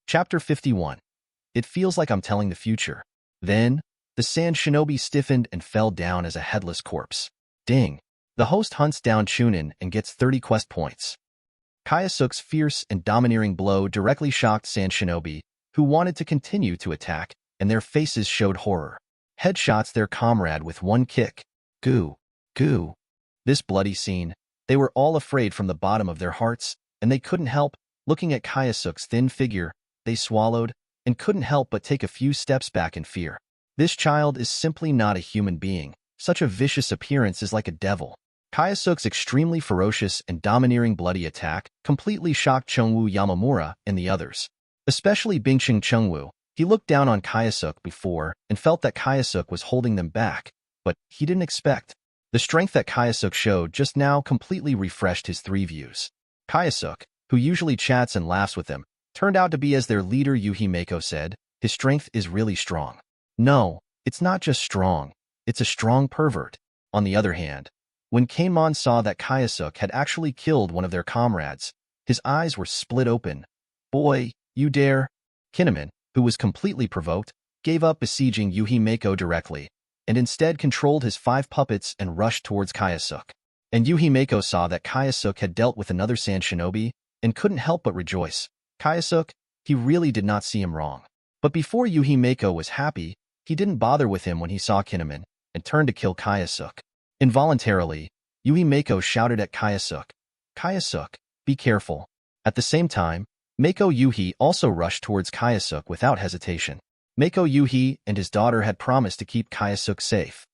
Chapter 51. It feels like I'm telling the future. Then, the sand shinobi stiffened and fell down as a headless corpse. Ding. The host hunts down Chunin and gets 30 quest points. Kyosuke's fierce and domineering blow directly shocked Sand Shinobi, who wanted to continue to attack, and their faces showed horror. Headshots their comrade with one kick. Goo. Goo. This bloody scene, they were all afraid from the bottom of their hearts, and they couldn't help, looking at Kyosuke's thin figure, they swallowed, and couldn't help but take a few steps back in fear. This child is simply not a human being. Such a vicious appearance is like a devil. Kyosuke's extremely ferocious and domineering bloody attack completely shocked Chungwoo Yamamura and the others. Especially Bingcheng Chungwoo. He looked down on Kyosuke before and felt that Kyosuke was holding them back, but he didn't expect. The strength that Kyosuke showed just now completely refreshed his three views. Kyosuke, who usually chats and laughs with them, turned out to be as their leader Yuhimeko said, his strength is really strong. No, it's not just strong, it's a strong pervert. On the other hand, when Keimon saw that Kyosuke had actually killed one of their comrades, his eyes were split open. Boy, you dare? Kinemon, who was completely provoked, gave up besieging Yuhimeko directly, and instead controlled his 5 puppets and rushed towards Kyosuke. And Yuhimeko saw that Kyosuke had dealt with another sand shinobi, and couldn't help but rejoice. Kyosuke, he really did not see him wrong. But before Yuhimeko was happy, he didn't bother with him when he saw Kinemon, and turned to kill Kyosuke. Involuntarily, Yuhimeko shouted at Kyosuke, "Kyosuke, be careful." At the same time, Mako Yuhi also rushed towards Kyosuke without hesitation. Mako Yuhi and his daughter had promised to keep Kyosuke safe.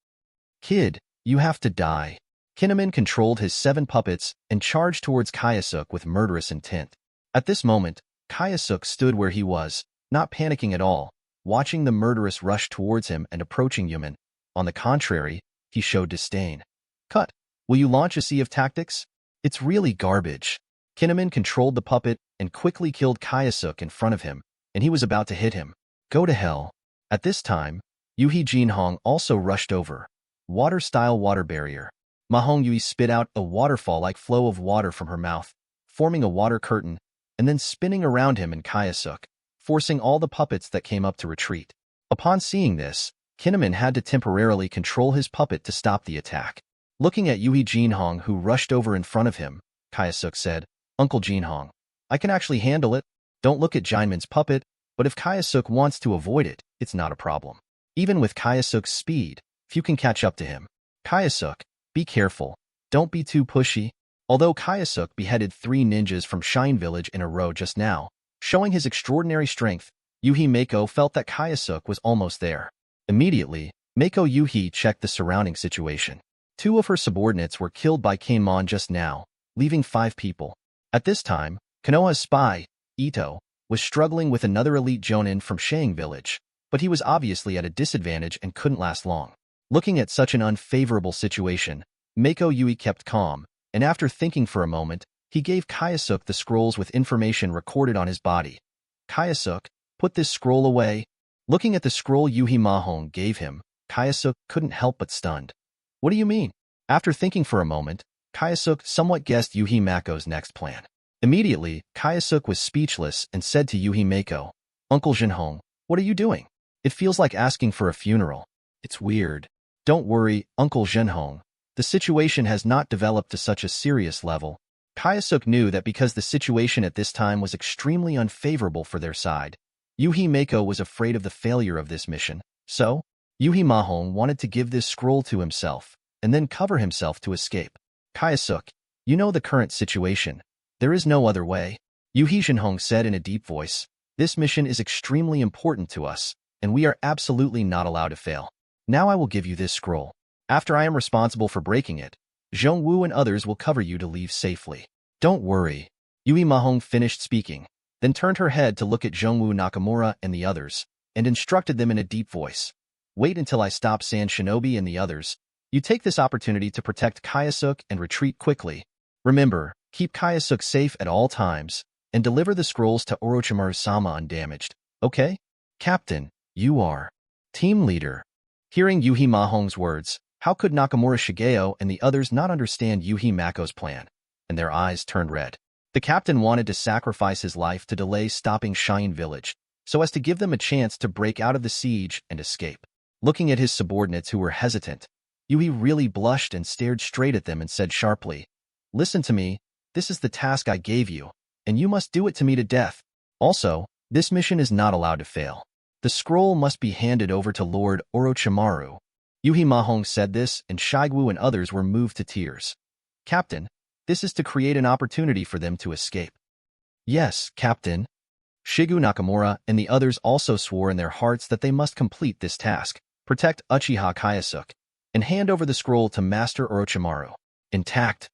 "Kid, you have to die." Kinemon controlled his 7 puppets and charged towards Kyosuke with murderous intent. At this moment, Kyosuke stood where he was, not panicking at all, watching the murderous rush towards him and approaching Yuman. On the contrary, he showed disdain. "Cut. Will you launch a sea of tactics? It's really garbage." Kinemon controlled the puppet and quickly killed Kyosuke in front of him, and he was about to hit him. Go to hell. At this time, Yuhi Jinhong also rushed over. Water-style water barrier. Mahong Yui spit out a waterfall-like flow of water from her mouth, forming a water curtain, and then spinning around him and Kyosuke, forcing all the puppets that came up to retreat. Upon seeing this, Kinemon had to temporarily control his puppet to stop the attack. Looking at Yuhi Jinhong, who rushed over in front of him, Kyosuke said, "Uncle Jinhong, I can actually handle it. Don't look at Jinmon's puppet, but if Kyosuke wants to avoid it, it's not a problem. Even with Kyosuke's speed, few can catch up to him. Kyosuke, be careful. Don't be too pushy." Although Kyosuke beheaded 3 ninjas from Shine Village in a row just now, showing his extraordinary strength, Yuhimeko felt that Kyosuke was almost there. Immediately, Mako Yuhi checked the surrounding situation. 2 of her subordinates were killed by Keimon just now, leaving 5 people. At this time, Konoha's spy, Ito, was struggling with another elite jonin from Shang Village, but he was obviously at a disadvantage and couldn't last long. Looking at such an unfavorable situation, Mako Yui kept calm, and after thinking for a moment, he gave Kyosuke the scrolls with information recorded on his body. "Kyosuke, put this scroll away." Looking at the scroll Yuhi Mahong gave him, Kyosuke couldn't help but stunned. "What do you mean?" After thinking for a moment, Kyosuke somewhat guessed Yuhi Mako's next plan. Immediately, Kyosuke was speechless and said to Yuhi Mako, "Uncle Jinhong, what are you doing? It feels like asking for a funeral. It's weird." "Don't worry, Uncle Jinhong. The situation has not developed to such a serious level." Kyosuke knew that because the situation at this time was extremely unfavorable for their side, Yuhi Mako was afraid of the failure of this mission, so Yuhi Mahong wanted to give this scroll to himself, and then cover himself to escape. "Kyosuke, you know the current situation. There is no other way." Yuhi Jinhong said in a deep voice, "This mission is extremely important to us, and we are absolutely not allowed to fail. Now I will give you this scroll. After I am responsible for breaking it, Zhongwu and others will cover you to leave safely. Don't worry." Yuhi Mahong finished speaking, then turned her head to look at Zhongwu Nakamura and the others, and instructed them in a deep voice. "Wait until I stop Sand Shinobi and the others. You take this opportunity to protect Kyosuke and retreat quickly. Remember, keep Kyosuke safe at all times, and deliver the scrolls to Orochimaru-sama undamaged. Okay? Captain, you are team leader." Hearing Yuhi Mahong's words, how could Nakamura Shigeo and the others not understand Yuhi Mako's plan? And their eyes turned red. The captain wanted to sacrifice his life to delay stopping Shine Village, so as to give them a chance to break out of the siege and escape. Looking at his subordinates who were hesitant, Yui really blushed and stared straight at them and said sharply, "Listen to me, this is the task I gave you, and you must do it to me to death. Also, this mission is not allowed to fail. The scroll must be handed over to Lord Orochimaru." Yuhi Mahong said this, and Shigwu and others were moved to tears. "Captain, this is to create an opportunity for them to escape." "Yes, Captain." Shigu Nakamura and the others also swore in their hearts that they must complete this task, protect Uchiha Kyosuke, and hand over the scroll to Master Orochimaru, intact.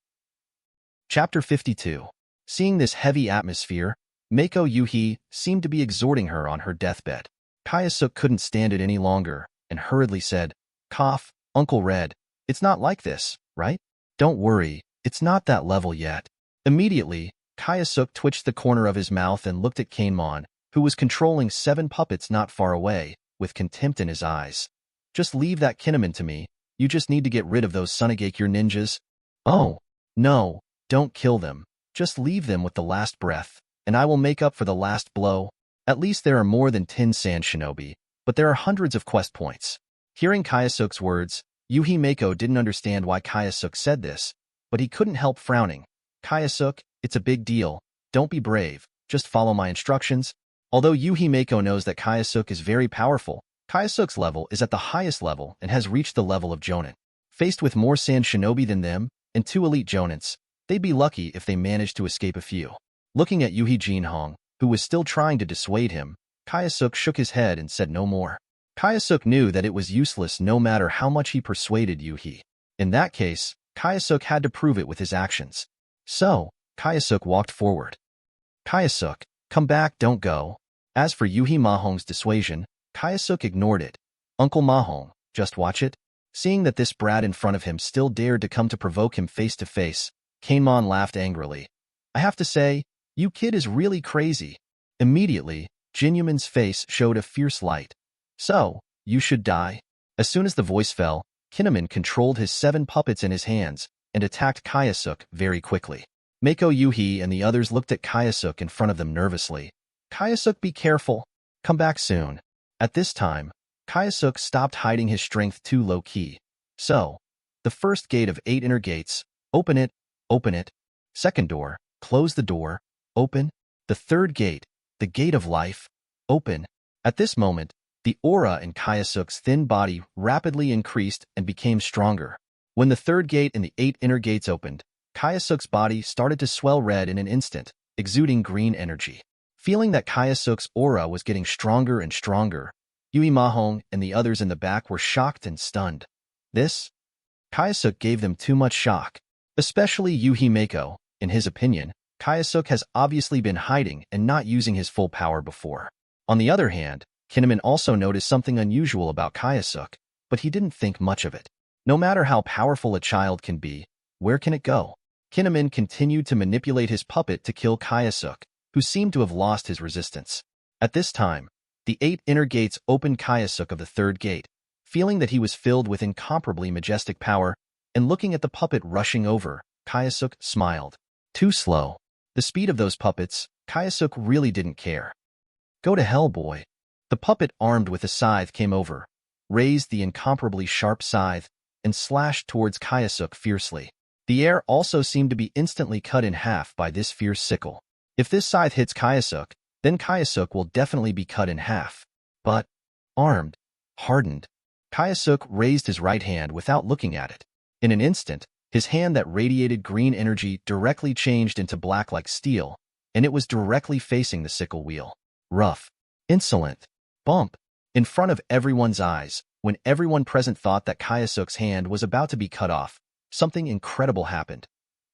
Chapter 52. Seeing this heavy atmosphere, Mako Yuhi seemed to be exhorting her on her deathbed. Kyosuke couldn't stand it any longer and hurriedly said, "Cough, Uncle Red, it's not like this, right? Don't worry, it's not that level yet." Immediately, Kyosuke twitched the corner of his mouth and looked at Kanemon, who was controlling 7 puppets not far away, with contempt in his eyes. "Just leave that Kinemon to me, you just need to get rid of those Sunagakure ninjas." "Oh, no, don't kill them, just leave them with the last breath, and I will make up for the last blow. At least there are more than 10 sand shinobi, but there are hundreds of quest points." Hearing Kyosuke's words, Yuhi Mako didn't understand why Kyosuke said this, but he couldn't help frowning. "Kyosuke, it's a big deal. Don't be brave, just follow my instructions." Although Yuhi Mako knows that Kyosuke is very powerful, Kyosuke's level is at the highest level and has reached the level of Jonin. Faced with more sand shinobi than them, and 2 elite Jonins, they'd be lucky if they managed to escape a few. Looking at Yuhi Jinhong, who was still trying to dissuade him, Kyosuke shook his head and said no more. Kyosuke knew that it was useless no matter how much he persuaded Yuhi. In that case, Kyosuke had to prove it with his actions. So, Kyosuke walked forward. "Kyosuke, come back, don't go." As for Yuhi Mahong's dissuasion, Kyosuke ignored it. "Uncle Mahong, just watch it." Seeing that this brat in front of him still dared to come to provoke him face to face, Kanemon laughed angrily. "I have to say, you kid is really crazy." Immediately, Jinyuman's face showed a fierce light. "So, you should die." As soon as the voice fell, Kinemon controlled his 7 puppets in his hands and attacked Kyosuke very quickly. Mako Yuhi and the others looked at Kyosuke in front of them nervously. "Kyosuke, be careful. Come back soon." At this time, Kyosuke stopped hiding his strength too low-key. So, the first gate of 8 inner gates, open it, open it. Second door, close the door, open. The third gate, the gate of life, open. At this moment, the aura in Kyosuke's thin body rapidly increased and became stronger. When the third gate and the 8 inner gates opened, Kyosuke's body started to swell red in an instant, exuding green energy. Feeling that Kyosuke's aura was getting stronger and stronger, Yui Mahong and the others in the back were shocked and stunned. Kyosuke gave them too much shock. Especially Yuhi Mako. In his opinion, Kyosuke has obviously been hiding and not using his full power before. On the other hand, Kinemon also noticed something unusual about Kyosuke, but he didn't think much of it. No matter how powerful a child can be, where can it go? Kinemon continued to manipulate his puppet to kill Kyosuke, who seemed to have lost his resistance. At this time, the 8 inner gates opened Kyosuke of the third gate, feeling that he was filled with incomparably majestic power, and looking at the puppet rushing over, Kyosuke smiled. Too slow. The speed of those puppets, Kyosuke really didn't care. "Go to hell, boy." The puppet armed with a scythe came over, raised the incomparably sharp scythe, and slashed towards Kyosuke fiercely. The air also seemed to be instantly cut in half by this fierce sickle. If this scythe hits Kyosuke, then Kyosuke will definitely be cut in half. But, armed, hardened, Kyosuke raised his right hand without looking at it. In an instant, his hand that radiated green energy directly changed into black like steel, and it was directly facing the sickle wheel. Rough, insolent, bump. In front of everyone's eyes, when everyone present thought that Kyosuke's hand was about to be cut off, something incredible happened.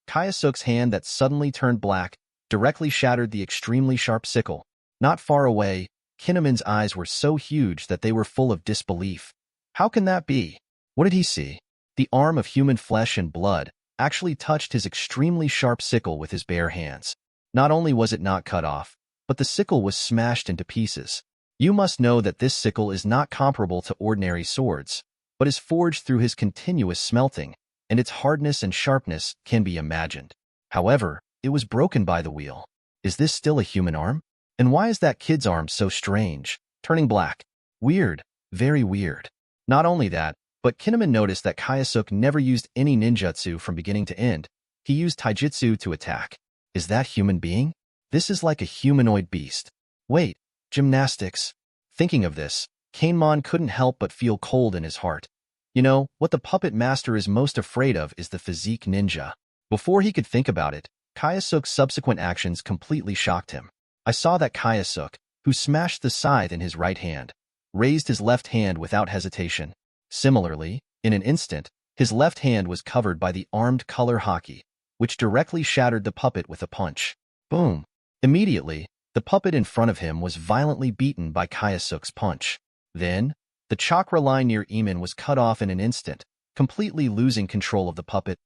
Kyosuke's hand that suddenly turned black directly shattered the extremely sharp sickle. Not far away, Kinemon's eyes were so huge that they were full of disbelief. How can that be? What did he see? The arm of human flesh and blood actually touched his extremely sharp sickle with his bare hands. Not only was it not cut off, but the sickle was smashed into pieces. You must know that this sickle is not comparable to ordinary swords, but is forged through his continuous smelting, and its hardness and sharpness can be imagined. However, It was broken by the wheel. Is this still a human arm? And why is that kid's arm so strange, turning black? Weird, very weird. Not only that, but Kinemon noticed that Kyosuke never used any ninjutsu from beginning to end. He used taijutsu to attack. Is that human being? This is like a humanoid beast. Wait, gymnastics. Thinking of this, Kinemon couldn't help but feel cold in his heart. You know, what the puppet master is most afraid of is the physique ninja. Before he could think about it, Kyosuke's subsequent actions completely shocked him. I saw that Kyosuke, who smashed the scythe in his right hand, raised his left hand without hesitation. Similarly, in an instant, his left hand was covered by the armed color haki, which directly shattered the puppet with a punch. Boom! Immediately, the puppet in front of him was violently beaten by Kyosuke's punch. Then, the chakra line near Iman was cut off in an instant, completely losing control of the puppet.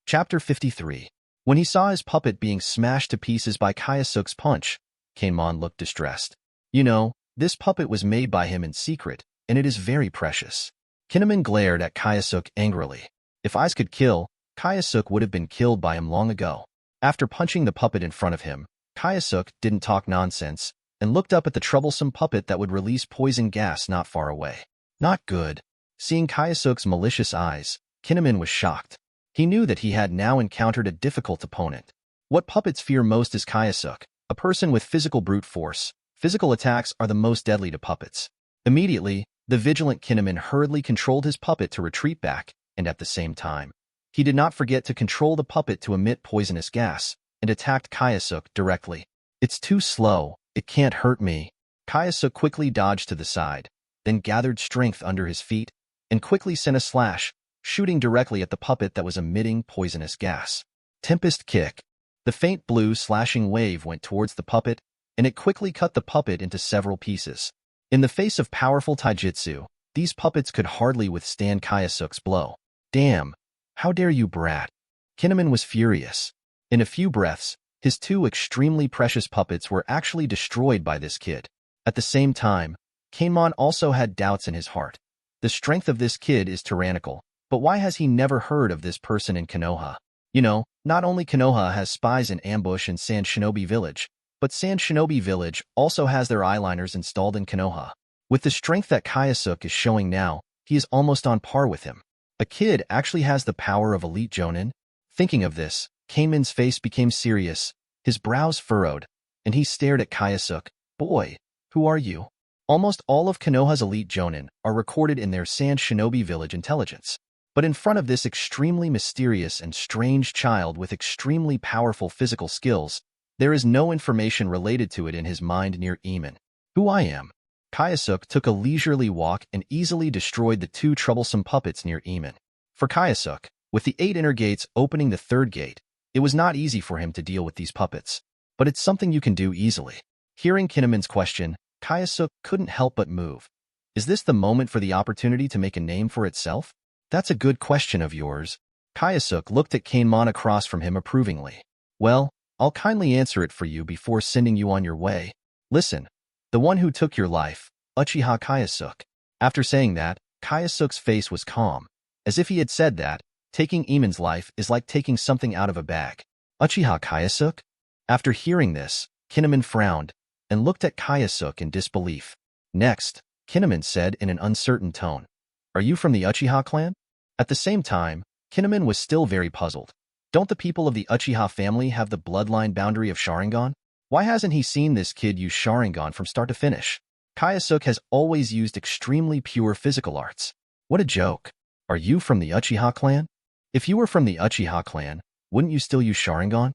Chapter 53. When he saw his puppet being smashed to pieces by Kyosuke's punch, Kinemon looked distressed. You know, this puppet was made by him in secret, and it is very precious. Kinemon glared at Kyosuke angrily. If eyes could kill, Kyosuke would have been killed by him long ago. After punching the puppet in front of him, Kyosuke didn't talk nonsense and looked up at the troublesome puppet that would release poison gas not far away. Not good. Seeing Kyosuke's malicious eyes, Kinemon was shocked. He knew that he had now encountered a difficult opponent. What puppets fear most is Kyosuke, a person with physical brute force. Physical attacks are the most deadly to puppets. Immediately, the vigilant Kinemon hurriedly controlled his puppet to retreat back, and at the same time, he did not forget to control the puppet to emit poisonous gas, and attacked Kyosuke directly. It's too slow, it can't hurt me. Kyosuke quickly dodged to the side, then gathered strength under his feet, and quickly sent a slash, shooting directly at the puppet that was emitting poisonous gas. Tempest Kick. The faint blue slashing wave went towards the puppet, and it quickly cut the puppet into several pieces. In the face of powerful taijutsu, these puppets could hardly withstand Kyosuke's blow. Damn! How dare you, brat! Kinemon was furious. In a few breaths, his two extremely precious puppets were actually destroyed by this kid. At the same time, Kinemon also had doubts in his heart. The strength of this kid is tyrannical, but why has he never heard of this person in Konoha? You know, not only Konoha has spies in ambush in Sand Shinobi Village, but Sand Shinobi Village also has their eyeliners installed in Konoha. With the strength that Kyosuke is showing now, he is almost on par with him. A kid actually has the power of elite jonin? Thinking of this, Kamen's face became serious, his brows furrowed, and he stared at Kyosuke. Boy, who are you? Almost all of Konoha's elite jonin are recorded in their Sand Shinobi Village intelligence. But in front of this extremely mysterious and strange child with extremely powerful physical skills, there is no information related to it in his mind near Iman. Who I am? Kyosuke took a leisurely walk and easily destroyed the two troublesome puppets near Iman. For Kyosuke, with the 8 inner gates opening the 3rd gate, it was not easy for him to deal with these puppets. But it's something you can do easily. Hearing Kinemon's question, Kyosuke couldn't help but move. Is this the moment for the opportunity to make a name for itself? That's a good question of yours. Kyosuke looked at Kinemon across from him approvingly. Well, I'll kindly answer it for you before sending you on your way. Listen, the one who took your life, Uchiha Kyosuke. After saying that, Kyosuke's face was calm. As if he had said that, taking Iman's life is like taking something out of a bag. Uchiha Kyosuke? After hearing this, Kinemon frowned and looked at Kyosuke in disbelief. Next, Kinemon said in an uncertain tone, Are you from the Uchiha clan? At the same time, Kinemon was still very puzzled. Don't the people of the Uchiha family have the bloodline boundary of Sharingan? Why hasn't he seen this kid use Sharingan from start to finish? Kyosuke has always used extremely pure physical arts. What a joke. Are you from the Uchiha clan? If you were from the Uchiha clan, wouldn't you still use Sharingan?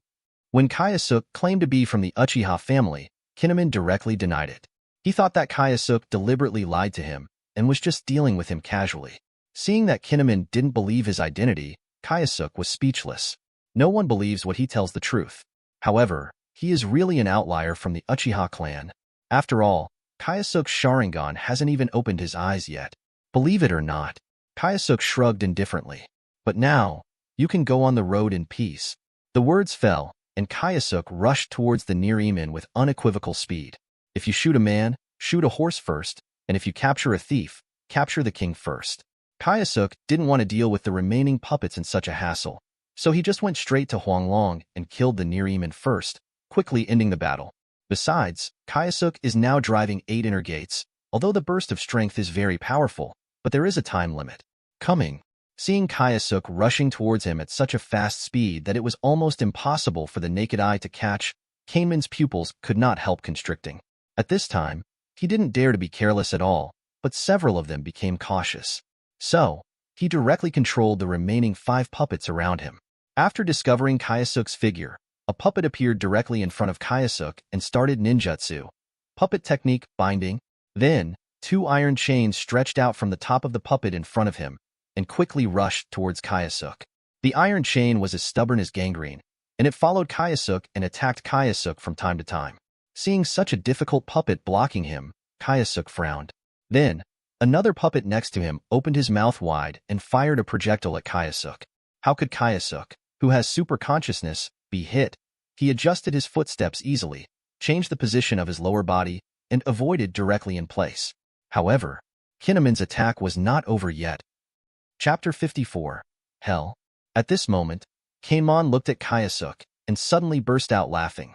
When Kyosuke claimed to be from the Uchiha family, Kinemon directly denied it. He thought that Kyosuke deliberately lied to him and was just dealing with him casually. Seeing that Kinemon didn't believe his identity, Kyosuke was speechless. No one believes what he tells the truth. However, he is really an outlier from the Uchiha clan. After all, Kyosuke's Sharingan hasn't even opened his eyes yet. Believe it or not, Kyosuke shrugged indifferently. But now, you can go on the road in peace. The words fell, and Kyosuke rushed towards the near Iman with unequivocal speed. If you shoot a man, shoot a horse first, and if you capture a thief, capture the king first. Kyosuke didn't want to deal with the remaining puppets in such a hassle. So he just went straight to Huanglong and killed the Nereman first, quickly ending the battle. Besides, Kyosuke is now driving 8 inner gates, although the burst of strength is very powerful, but there is a time limit. Coming. Seeing Kyosuke rushing towards him at such a fast speed that it was almost impossible for the naked eye to catch, Kaneman's pupils could not help constricting. At this time, he didn't dare to be careless at all, but several of them became cautious. So, he directly controlled the remaining 5 puppets around him. After discovering Kyosuke's figure, a puppet appeared directly in front of Kyosuke and started ninjutsu. Puppet technique, binding. Then, 2 iron chains stretched out from the top of the puppet in front of him and quickly rushed towards Kyosuke. The iron chain was as stubborn as gangrene, and it followed Kyosuke and attacked Kyosuke from time to time. Seeing such a difficult puppet blocking him, Kyosuke frowned. Then, another puppet next to him opened his mouth wide and fired a projectile at Kyosuke. How could Kyosuke, who has super consciousness, be hit? He adjusted his footsteps easily, changed the position of his lower body, and avoided directly in place. However, Kineman's attack was not over yet. Chapter 54. Hell. At this moment, Kanemon looked at Kyosuke and suddenly burst out laughing.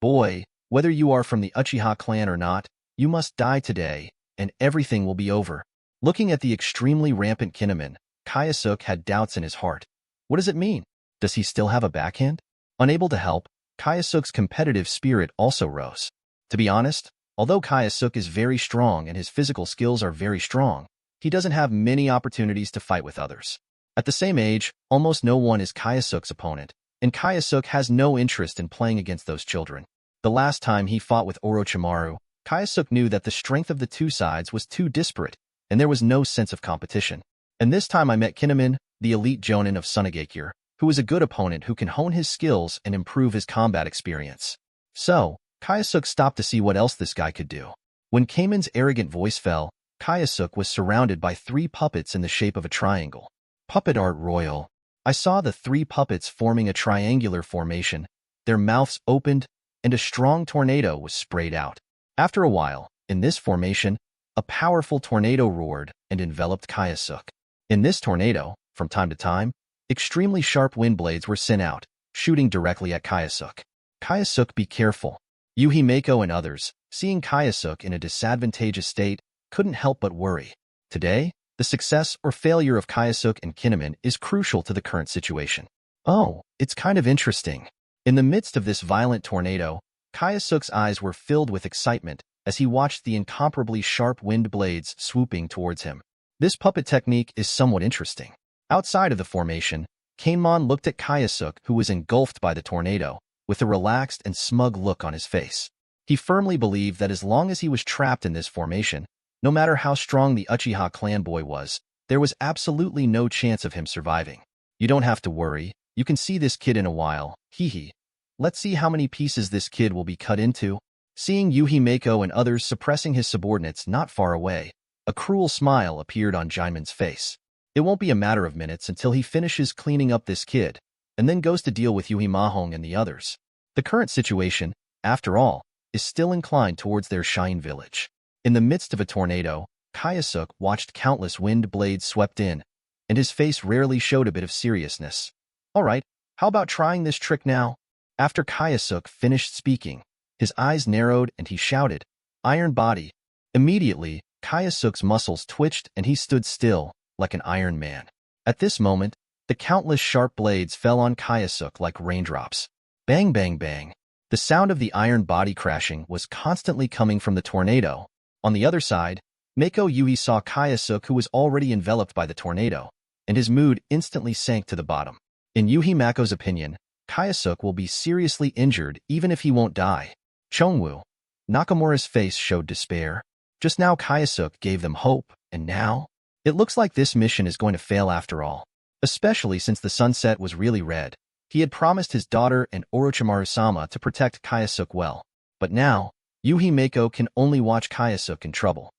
Boy, whether you are from the Uchiha clan or not, you must die today, and everything will be over. Looking at the extremely rampant Kinemon, Kyosuke had doubts in his heart. What does it mean? Does he still have a backhand? Unable to help, Kyosuke's competitive spirit also rose. To be honest, although Kyosuke is very strong and his physical skills are very strong, he doesn't have many opportunities to fight with others. At the same age, almost no one is Kyosuke's opponent, and Kyosuke has no interest in playing against those children. The last time he fought with Orochimaru, Kyosuke knew that the strength of the 2 sides was too disparate, and there was no sense of competition. And this time I met Kinemon, the elite jonin of Sunagakure, who is a good opponent who can hone his skills and improve his combat experience. So, Kyosuke stopped to see what else this guy could do. When Kamen's arrogant voice fell, Kyosuke was surrounded by 3 puppets in the shape of a triangle. Puppet art royal. I saw the 3 puppets forming a triangular formation, their mouths opened, and a strong tornado was sprayed out. After a while, in this formation, a powerful tornado roared and enveloped Kyosuke. In this tornado, from time to time, extremely sharp wind blades were sent out, shooting directly at Kyosuke. Kyosuke, be careful. Yuhimeko and others, seeing Kyosuke in a disadvantageous state, couldn't help but worry. Today, the success or failure of Kyosuke and Kinemon is crucial to the current situation. Oh, it's kind of interesting. In the midst of this violent tornado, Kyosuke's eyes were filled with excitement as he watched the incomparably sharp wind blades swooping towards him. This puppet technique is somewhat interesting. Outside of the formation, Kanemon looked at Kyosuke, who was engulfed by the tornado, with a relaxed and smug look on his face. He firmly believed that as long as he was trapped in this formation, no matter how strong the Uchiha clan boy was, there was absolutely no chance of him surviving. You don't have to worry, you can see this kid in a while, hee. Let's see how many pieces this kid will be cut into. Seeing Yuhimeko and others suppressing his subordinates not far away, a cruel smile appeared on Jaimin's face. It won't be a matter of minutes until he finishes cleaning up this kid, and then goes to deal with Yuhimahong and the others. The current situation, after all, is still inclined towards their Shine village. In the midst of a tornado, Kyosuke watched countless wind blades swept in, and his face rarely showed a bit of seriousness. All right, how about trying this trick now? After Kyosuke finished speaking, his eyes narrowed and he shouted, Iron body. Immediately, Kyosuke's muscles twitched and he stood still, like an Iron Man. At this moment, the countless sharp blades fell on Kyosuke like raindrops. Bang, bang, bang. The sound of the iron body crashing was constantly coming from the tornado. On the other side, Mako Yui saw Kyosuke, who was already enveloped by the tornado, and his mood instantly sank to the bottom. In Yuhi Mako's opinion, Kyosuke will be seriously injured even if he won't die. Chongwu. Nakamura's face showed despair. Just now Kyosuke gave them hope, and now? It looks like this mission is going to fail after all. Especially since the sunset was really red. He had promised his daughter and Orochimaru-sama to protect Kyosuke well. But now, Yuhi Mako can only watch Kyosuke in trouble.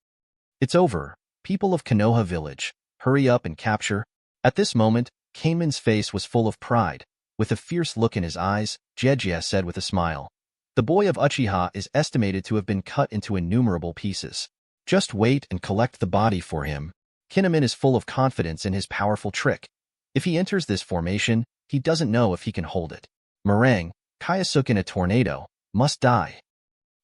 It's over. People of Konoha village, hurry up and capture. At this moment, Kamen's face was full of pride. With a fierce look in his eyes, Jejia said with a smile. The boy of Uchiha is estimated to have been cut into innumerable pieces. Just wait and collect the body for him. Kinemon is full of confidence in his powerful trick. If he enters this formation, He doesn't know if he can hold it. Meringue, Kyosuke in a tornado, must die.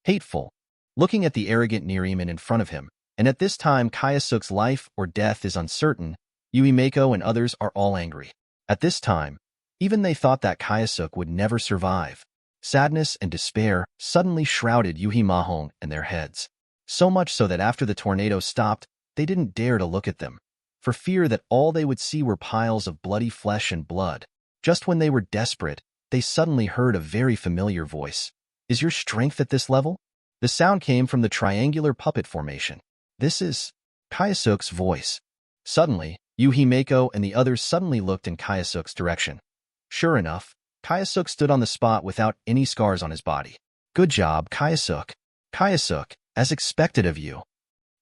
Hateful. Looking at the arrogant Nereman in front of him, and at this time Kyosuke's life or death is uncertain, Yuhimeko and others are all angry. At this time, even they thought that Kyosuke would never survive. Sadness and despair suddenly shrouded Yuhimahong and their heads. So much so that after the tornado stopped, they didn't dare to look at them, for fear that all they would see were piles of bloody flesh and blood. Just when they were desperate, they suddenly heard a very familiar voice. Is your strength at this level? The sound came from the triangular puppet formation. This is Kyosuke's voice. Suddenly, Yuhimeko and the others suddenly looked in Kyosuke's direction. Sure enough, Kyosuke stood on the spot without any scars on his body. Good job, Kyosuke. Kyosuke, as expected of you.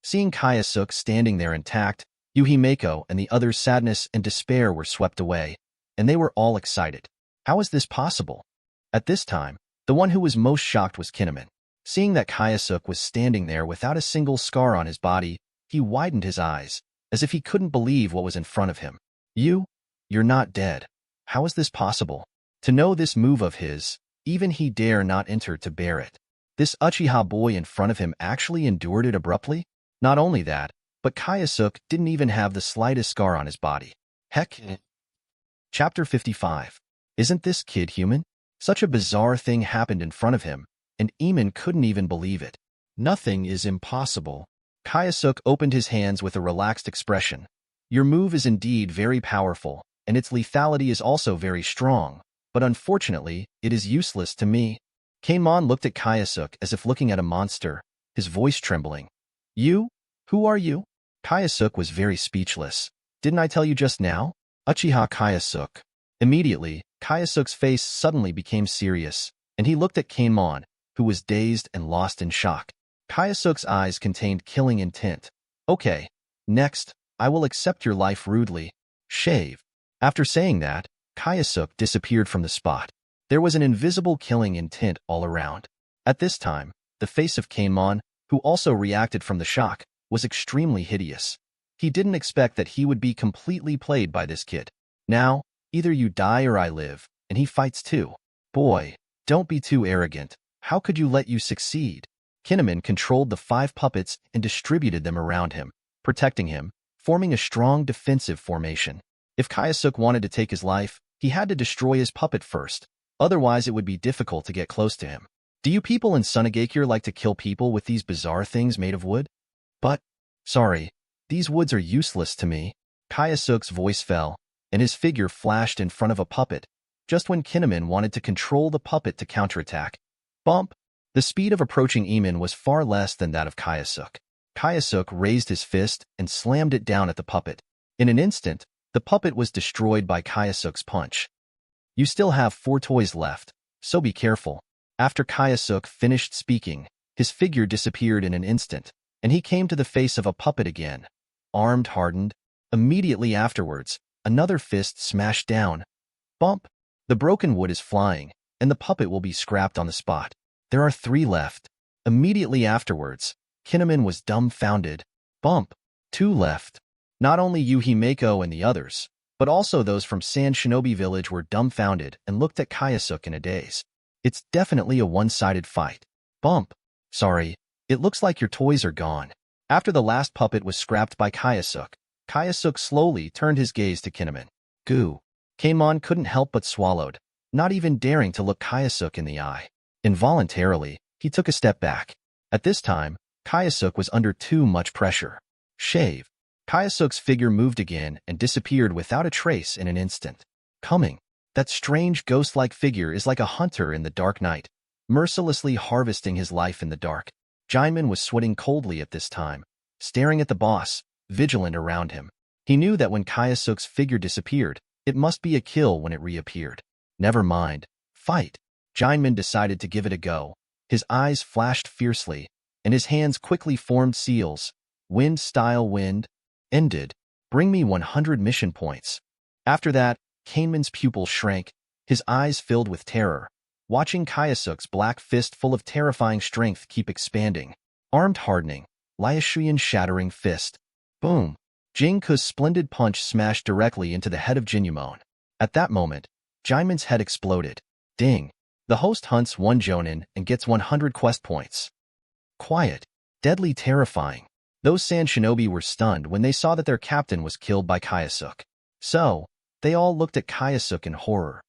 Seeing Kyosuke standing there intact, Yuhimeko and the others' sadness and despair were swept away, and they were all excited. How is this possible? At this time, the one who was most shocked was Kinemon. Seeing that Kyosuke was standing there without a single scar on his body, he widened his eyes, as if he couldn't believe what was in front of him. You're not dead. How is this possible? To know this move of his, even he dare not enter to bear it. This Uchiha boy in front of him actually endured it abruptly? Not only that, but Kyosuke didn't even have the slightest scar on his body. Heck. Chapter 55. Isn't this kid human? Such a bizarre thing happened in front of him, and Eamon couldn't even believe it. Nothing is impossible. Kyosuke opened his hands with a relaxed expression. Your move is indeed very powerful, and its lethality is also very strong, but unfortunately, it is useless to me. Keimon looked at Kyosuke as if looking at a monster, his voice trembling. You? Who are you? Kyosuke was very speechless. Didn't I tell you just now? Uchiha Kyosuke. Immediately, Kyosuke's face suddenly became serious, and he looked at Keimon, who was dazed and lost in shock. Kyosuke's eyes contained killing intent. Okay, next, I will accept your life rudely. Shave. After saying that, Kyosuke disappeared from the spot. There was an invisible killing intent all around. At this time, the face of Keimon, who also reacted from the shock, was extremely hideous. He didn't expect that he would be completely played by this kid. Now, either you die or I live, and he fights too. Boy, don't be too arrogant. How could you let you succeed? Kinemon controlled the 5 puppets and distributed them around him, protecting him, forming a strong defensive formation. If Kyosuke wanted to take his life, he had to destroy his puppet first, otherwise it would be difficult to get close to him. Do you people in Sunagakure like to kill people with these bizarre things made of wood? But, sorry, these woods are useless to me. Kyosuke's voice fell, and his figure flashed in front of a puppet, just when Kinemon wanted to control the puppet to counterattack. Bump! The speed of approaching Eamon was far less than that of Kyosuke. Kyosuke raised his fist and slammed it down at the puppet. In an instant, the puppet was destroyed by Kyosuke's punch. You still have 4 toys left, so be careful. After Kyosuke finished speaking, his figure disappeared in an instant, and he came to the face of a puppet again. Armed hardened. Immediately afterwards, another fist smashed down. Bump! The broken wood is flying, and the puppet will be scrapped on the spot. There are 3 left. Immediately afterwards, Kinemon was dumbfounded. Bump! 2 left. Not only Yuhimeko and the others, but also those from Sand Shinobi Village were dumbfounded and looked at Kyosuke in a daze. It's definitely a one-sided fight. Bump! Sorry, it looks like your toys are gone. After the last puppet was scrapped by Kyosuke, Kyosuke slowly turned his gaze to Kinemon. Goo! Keimon couldn't help but swallowed, not even daring to look Kyosuke in the eye. Involuntarily, he took a step back. At this time, Kyosuke was under too much pressure. Shave. Kyosuke's figure moved again and disappeared without a trace in an instant. Coming. That strange ghost-like figure is like a hunter in the dark night, mercilessly harvesting his life in the dark. Jinman was sweating coldly at this time, staring at the boss, vigilant around him. He knew that when Kyosuke's figure disappeared, it must be a kill when it reappeared. Never mind. Fight. Jinman decided to give it a go. His eyes flashed fiercely, and his hands quickly formed seals. Wind style wind. Ended. Bring me 100 mission points. After that, Keimon's pupils shrank, his eyes filled with terror, watching Kyosuke's black fist full of terrifying strength keep expanding. Armed hardening. Liashuyan shattering fist. Boom. Jinku's splendid punch smashed directly into the head of Jinyumon. At that moment, Jaimin's head exploded. Ding. The host hunts 1 jonin and gets 100 quest points. Quiet. Deadly terrifying. Those sand shinobi were stunned when they saw that their captain was killed by Kyosuke. So, they all looked at Kyosuke in horror.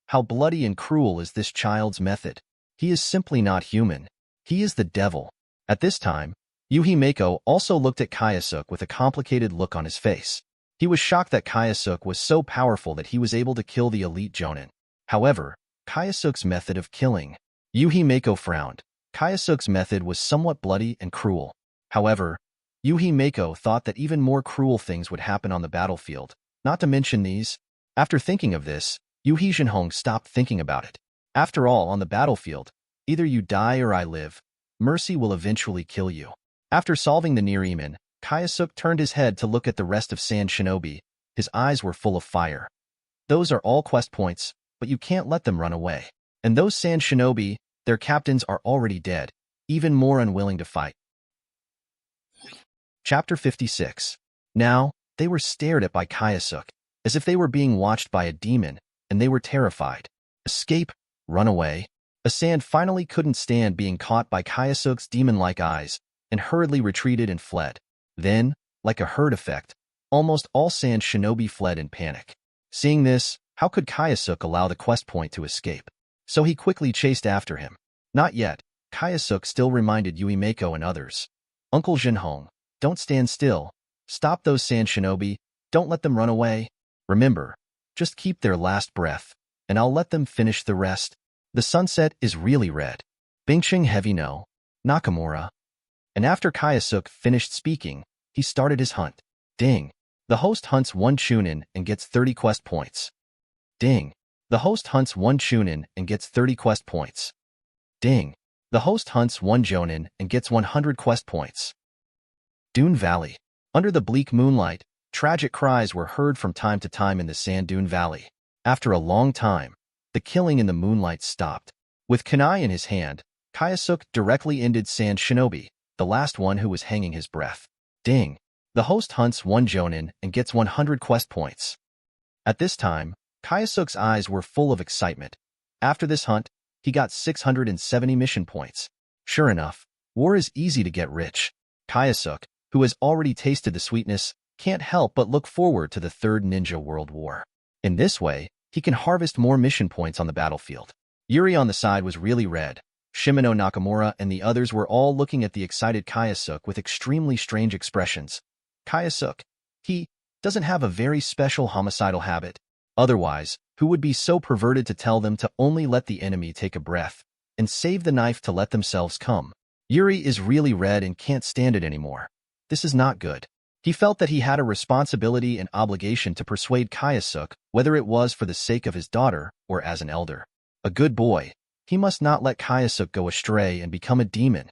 How bloody and cruel is this child's method? He is simply not human. He is the devil. At this time, Yuhimeko also looked at Kyosuke with a complicated look on his face. He was shocked that Kyosuke was so powerful that he was able to kill the elite jonin. However, Kyosuke's method of killing. Yuhimeko frowned. Kyosuke's method was somewhat bloody and cruel. However, Yuhimeko thought that even more cruel things would happen on the battlefield, not to mention these. After thinking of this, Yuhi Jinhong stopped thinking about it. After all, on the battlefield, either you die or I live. Mercy will eventually kill you. After solving the Nireimin, Kyosuke turned his head to look at the rest of Sand Shinobi. His eyes were full of fire. Those are all quest points, but you can't let them run away. And those Sand Shinobi, their captains are already dead, even more unwilling to fight. Chapter 56. Now, they were stared at by Kyosuke, as if they were being watched by a demon, and they were terrified. Escape, run away. Asand finally couldn't stand being caught by Kyosuke's demon-like eyes, and hurriedly retreated and fled. Then, like a herd effect, almost all Sand Shinobi fled in panic. Seeing this, how could Kyosuke allow the quest point to escape? So he quickly chased after him. Not yet. Kyosuke still reminded Yuimeko and others. Uncle Jinhong, don't stand still. Stop those Sand Shinobi. Don't let them run away. Remember, just keep their last breath, and I'll let them finish the rest. The sunset is really red. Bingqing Heavy no. Nakamura. And after Kyosuke finished speaking, he started his hunt. Ding. The host hunts 1 chunin and gets 30 quest points. Ding. The host hunts 1 chunin and gets 30 quest points. Ding. The host hunts 1 jonin and gets 100 quest points. Dune Valley. Under the bleak moonlight, tragic cries were heard from time to time in the Sand Dune Valley. After a long time, the killing in the moonlight stopped. With kunai in his hand, Kyosuke directly ended Sand Shinobi, the last one who was hanging his breath. Ding. The host hunts 1 jonin and gets 100 quest points. At this time, Kyosuke's eyes were full of excitement. After this hunt, he got 670 mission points. Sure enough, war is easy to get rich. Kyosuke, who has already tasted the sweetness, can't help but look forward to the Third Ninja World War. In this way, he can harvest more mission points on the battlefield. Yuri on the side was really red. Shimano Nakamura and the others were all looking at the excited Kyosuke with extremely strange expressions. Kyosuke, he doesn't have a very special homicidal habit. Otherwise, who would be so perverted to tell them to only let the enemy take a breath and save the knife to let themselves come? Yuri is really red and can't stand it anymore. This is not good. He felt that he had a responsibility and obligation to persuade Kyosuke, whether it was for the sake of his daughter or as an elder. A good boy, he must not let Kyosuke go astray and become a demon.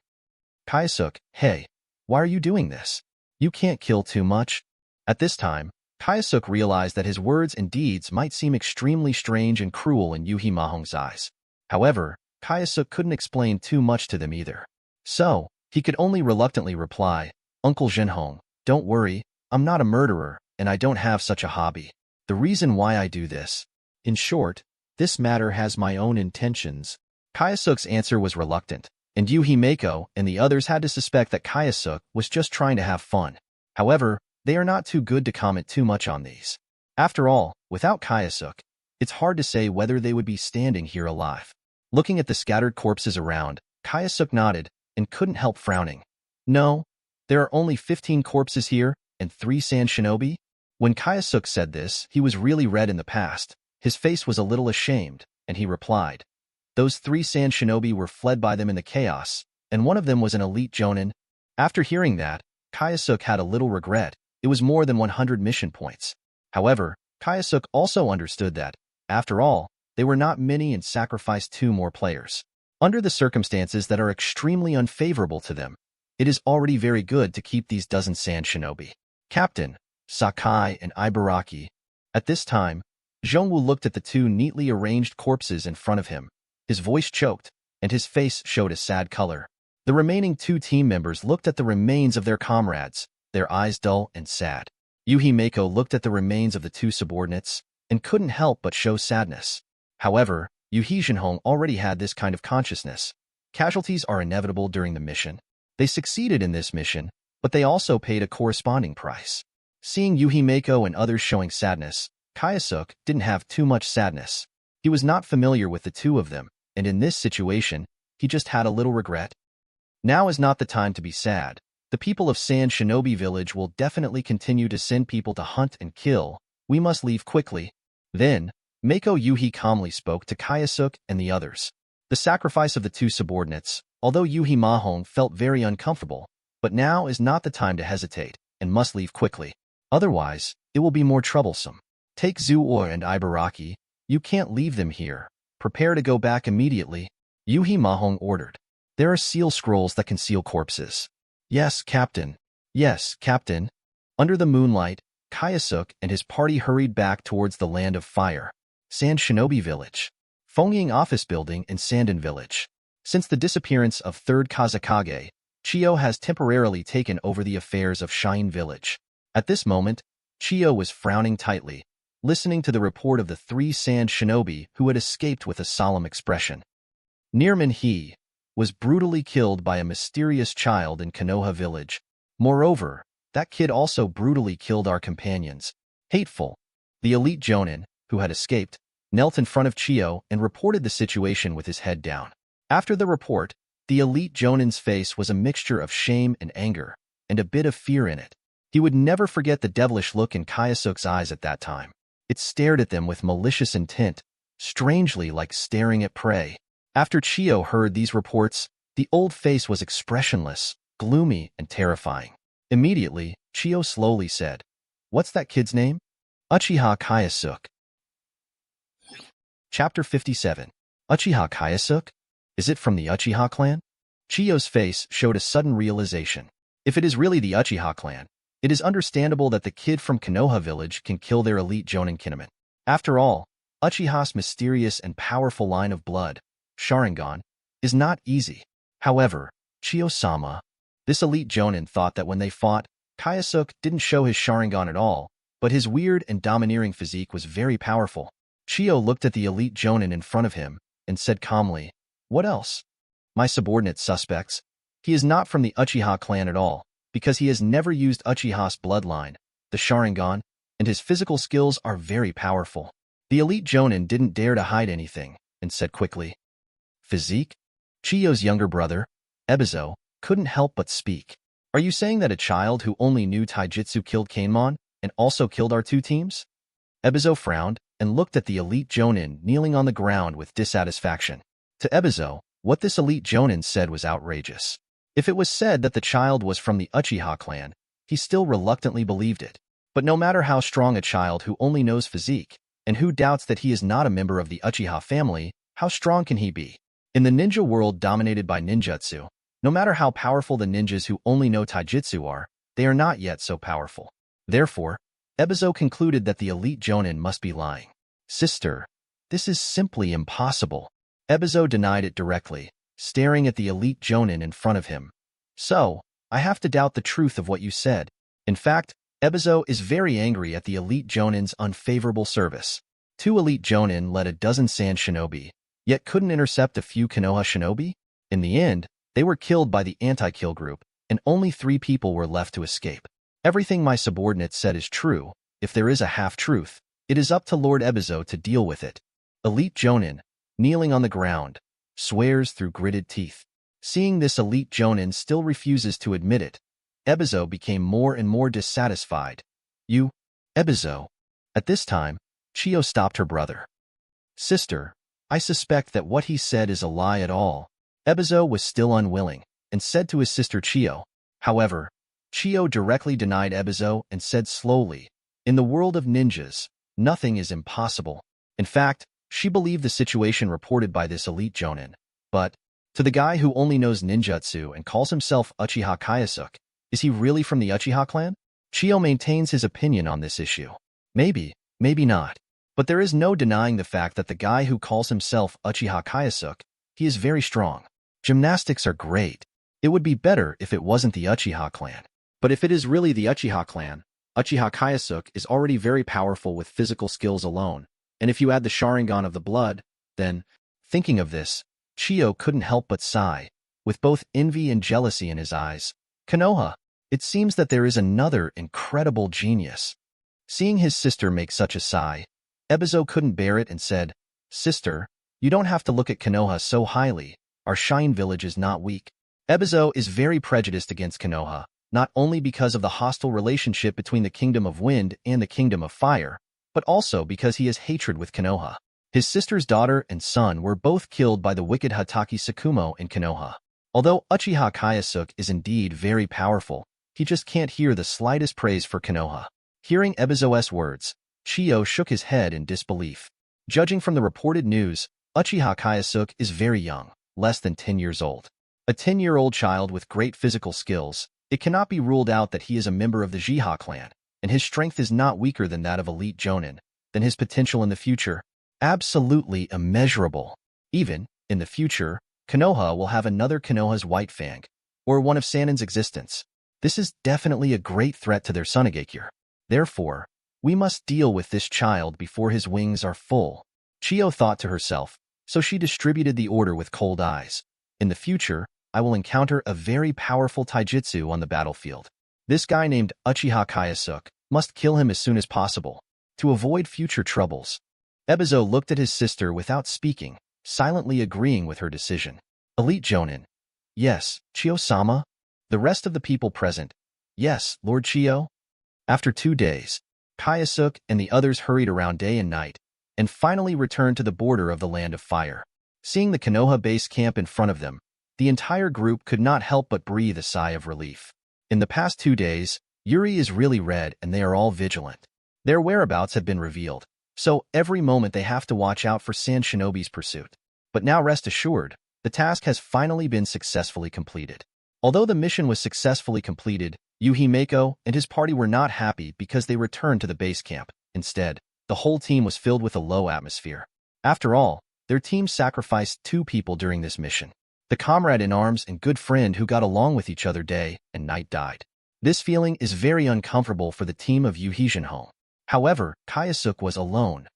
Kyosuke, hey, why are you doing this? You can't kill too much. At this time, Kyosuke realized that his words and deeds might seem extremely strange and cruel in Yuhi Mahong's eyes. However, Kyosuke couldn't explain too much to them either. So, he could only reluctantly reply, Uncle Jinhong, don't worry, I'm not a murderer, and I don't have such a hobby. The reason why I do this. In short, this matter has my own intentions. Kyosuke's answer was reluctant, and Yuhimeko and the others had to suspect that Kyosuke was just trying to have fun. However, they are not too good to comment too much on these. After all, without Kyosuke, it's hard to say whether they would be standing here alive. Looking at the scattered corpses around, Kyosuke nodded and couldn't help frowning. No, there are only 15 corpses here and 3 Sand Shinobi? When Kyosuke said this, he was really red in the past. His face was a little ashamed, and he replied, those 3 Sand Shinobi were fled by them in the chaos, and one of them was an elite jonin. After hearing that, Kyosuke had a little regret. It was more than 100 mission points. However, Kyosuke also understood that, after all, they were not many and sacrificed 2 more players. Under the circumstances that are extremely unfavorable to them, it is already very good to keep these dozen Sand Shinobi. Captain, Sakai and Ibaraki. At this time, Zhongwu looked at the 2 neatly arranged corpses in front of him. His voice choked, and his face showed a sad color. The remaining 2 team members looked at the remains of their comrades, their eyes dull and sad. Yuhimeko looked at the remains of the 2 subordinates, and couldn't help but show sadness. However, Yuhi Jinhong already had this kind of consciousness. Casualties are inevitable during the mission. They succeeded in this mission, but they also paid a corresponding price. Seeing Yuhi Mako and others showing sadness, Kyosuke didn't have too much sadness. He was not familiar with the two of them, and in this situation, he just had a little regret. Now is not the time to be sad. The people of Sand Shinobi Village will definitely continue to send people to hunt and kill. We must leave quickly. Then, Mako Yuhi calmly spoke to Kyosuke and the others. The sacrifice of the two subordinates, although Yuhi Mahong felt very uncomfortable, but now is not the time to hesitate, and must leave quickly. Otherwise, it will be more troublesome. Take Zuo and Ibaraki. You can't leave them here. Prepare to go back immediately. Yuhi Mahong ordered. There are seal scrolls that conceal corpses. Yes, Captain. Yes, Captain. Under the moonlight, Kyosuke and his party hurried back towards the Land of Fire, Sand Shinobi Village, Fongying Office Building in Sanden Village. Since the disappearance of 3rd Kazekage, Chiyo has temporarily taken over the affairs of Shine Village. At this moment, Chiyo was frowning tightly, listening to the report of the 3 Sand Shinobi who had escaped with a solemn expression. Nearman He was brutally killed by a mysterious child in Konoha Village. Moreover, that kid also brutally killed our companions. Hateful. The elite Jonin, who had escaped, knelt in front of Chiyo and reported the situation with his head down. After the report, the elite Jonin's face was a mixture of shame and anger, and a bit of fear in it. He would never forget the devilish look in Kyosuke's eyes at that time. It stared at them with malicious intent, strangely like staring at prey. After Chiyo heard these reports, the old face was expressionless, gloomy, and terrifying. Immediately, Chiyo slowly said, "What's that kid's name?" Uchiha Kyosuke. Chapter 57. Uchiha Kyosuke? Is it from the Uchiha clan? Chiyo's face showed a sudden realization. If it is really the Uchiha clan, it is understandable that the kid from Konoha Village can kill their elite Jonin kinnaman. After all, Uchiha's mysterious and powerful line of blood, Sharingan, is not easy. However, Chiyo-sama, this elite Jonin thought that when they fought, Kyosuke didn't show his Sharingan at all, but his weird and domineering physique was very powerful. Chiyo looked at the elite Jonin in front of him and said calmly, "What else?" "My subordinate suspects. He is not from the Uchiha clan at all, because he has never used Uchiha's bloodline, the Sharingan, and his physical skills are very powerful." The elite Jonin didn't dare to hide anything and said quickly, "Physique?" Chiyo's younger brother, Ebizo, couldn't help but speak. "Are you saying that a child who only knew Taijutsu killed Kanemon and also killed our two teams?" Ebizo frowned and looked at the elite Jonin kneeling on the ground with dissatisfaction. To Ebizo, what this elite Jonin said was outrageous. If it was said that the child was from the Uchiha clan, he still reluctantly believed it. But no matter how strong a child who only knows physique, and who doubts that he is not a member of the Uchiha family, how strong can he be? In the ninja world dominated by ninjutsu, no matter how powerful the ninjas who only know taijutsu are, they are not yet so powerful. Therefore, Ebizo concluded that the elite Jonin must be lying. "Sister, this is simply impossible." Ebizo denied it directly, staring at the elite Jonin in front of him. "So, I have to doubt the truth of what you said." In fact, Ebizo is very angry at the elite Jonin's unfavorable service. 2 elite Jonin led a dozen Sand Shinobi, yet couldn't intercept a few Konoha Shinobi? In the end, they were killed by the anti-kill group, and only 3 people were left to escape. Everything my subordinate said is true. If there is a half-truth, it is up to Lord Ebizo to deal with it. Elite Jonin, kneeling on the ground, swears through gritted teeth. Seeing this elite Jonin still refuses to admit it, Ebizo became more and more dissatisfied. "You, Ebizo." At this time, Chiyo stopped her brother. "Sister, I suspect that what he said is a lie at all." Ebizo was still unwilling, and said to his sister Chiyo. However, Chiyo directly denied Ebizo and said slowly, "In the world of ninjas, nothing is impossible." In fact, she believed the situation reported by this elite Jonin. But, to the guy who only knows ninjutsu and calls himself Uchiha Kyosuke, is he really from the Uchiha clan? Chiyo maintains his opinion on this issue. Maybe, maybe not. But there is no denying the fact that the guy who calls himself Uchiha Kyosuke, he is very strong. Gymnastics are great. It would be better if it wasn't the Uchiha clan. But if it is really the Uchiha clan, Uchiha Kyosuke is already very powerful with physical skills alone, And if you add the Sharingan of the blood, then, thinking of this, Chiyo couldn't help but sigh, with both envy and jealousy in his eyes. Konoha, it seems that there is another incredible genius. Seeing his sister make such a sigh, Ebizo couldn't bear it and said, "Sister, you don't have to look at Konoha so highly. Our Shine Village is not weak." Ebizo is very prejudiced against Konoha, not only because of the hostile relationship between the Kingdom of Wind and the Kingdom of Fire, but also because he has hatred with Konoha. His sister's daughter and son were both killed by the wicked Hatake Tsukumo in Konoha. Although Uchiha Kyosuke is indeed very powerful, he just can't hear the slightest praise for Konoha. Hearing Ebizo's words, Chiyo shook his head in disbelief. Judging from the reported news, Uchiha Kyosuke is very young, less than 10 years old. A 10-year-old child with great physical skills, it cannot be ruled out that he is a member of the Uchiha clan, and his strength is not weaker than that of elite Jonin. Then his potential in the future, absolutely immeasurable. Even, in the future, Konoha will have another Konoha's White Fang, or one of Sanin's existence. This is definitely a great threat to their Sunagakure. Therefore, we must deal with this child before his wings are full. Chiyo thought to herself, so she distributed the order with cold eyes. In the future, I will encounter a very powerful taijutsu on the battlefield. This guy named Uchiha Kyosuke must kill him as soon as possible, to avoid future troubles. Ebizo looked at his sister without speaking, silently agreeing with her decision. Elite Jonin. Yes, Chiyo-sama. The rest of the people present. Yes, Lord Chiyo. After 2 days, Kyosuke and the others hurried around day and night, and finally returned to the border of the Land of Fire. Seeing the Konoha base camp in front of them, the entire group could not help but breathe a sigh of relief. In the past 2 days, Yuri is really red and they are all vigilant. Their whereabouts have been revealed, so every moment they have to watch out for Sand Shinobi's pursuit. But now rest assured, the task has finally been successfully completed. Although the mission was successfully completed, Yuhimeko and his party were not happy because they returned to the base camp. Instead, the whole team was filled with a low atmosphere. After all, their team sacrificed 2 people during this mission. The comrade in arms and good friend who got along with each other day and night died. This feeling is very uncomfortable for the team of Yu Hijinho. However, Kyosuke was alone.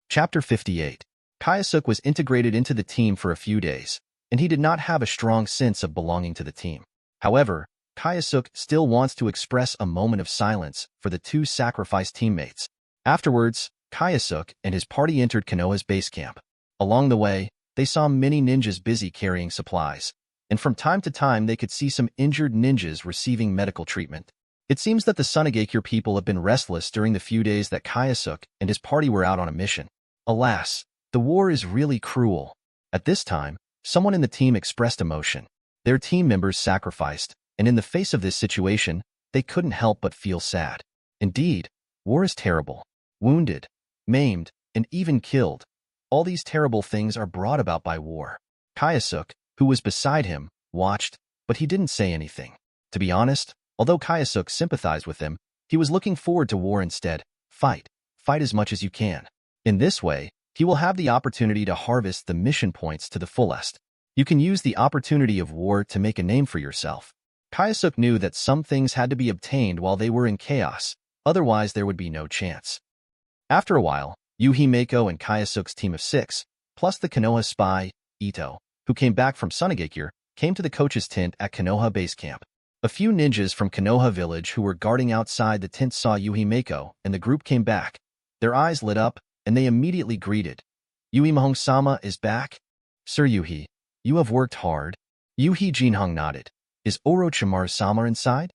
Chapter 58. Kyosuke was integrated into the team for a few days, and he did not have a strong sense of belonging to the team. However, Kyosuke still wants to express a moment of silence for the 2 sacrificed teammates. Afterwards, Kyosuke and his party entered Konoha's base camp. Along the way, they saw many ninjas busy carrying supplies, and from time to time they could see some injured ninjas receiving medical treatment. It seems that the Sunagakure people have been restless during the few days that Kyosuke and his party were out on a mission. Alas, the war is really cruel. At this time, someone in the team expressed emotion. Their team members sacrificed, and in the face of this situation, they couldn't help but feel sad. Indeed, war is terrible. Wounded, maimed, and even killed. All these terrible things are brought about by war. Kyosuke, who was beside him, watched, but he didn't say anything. To be honest, although Kyosuke sympathized with him, he was looking forward to war instead. Fight. Fight as much as you can. In this way, he will have the opportunity to harvest the mission points to the fullest. You can use the opportunity of war to make a name for yourself. Kyosuke knew that some things had to be obtained while they were in chaos, otherwise there would be no chance. After a while, Yuhimeko and Kyosuke's team of 6, plus the Konoha spy, Ito, who came back from Sunagakure, came to the coach's tent at Konoha base camp. A few ninjas from Konoha village who were guarding outside the tent saw Yuhimeko, and the group came back. Their eyes lit up, and they immediately greeted. Yuhimahong-sama is back? Sir Yuhi, you have worked hard. Yuhi Jinhong nodded. Is Orochimaru-sama inside?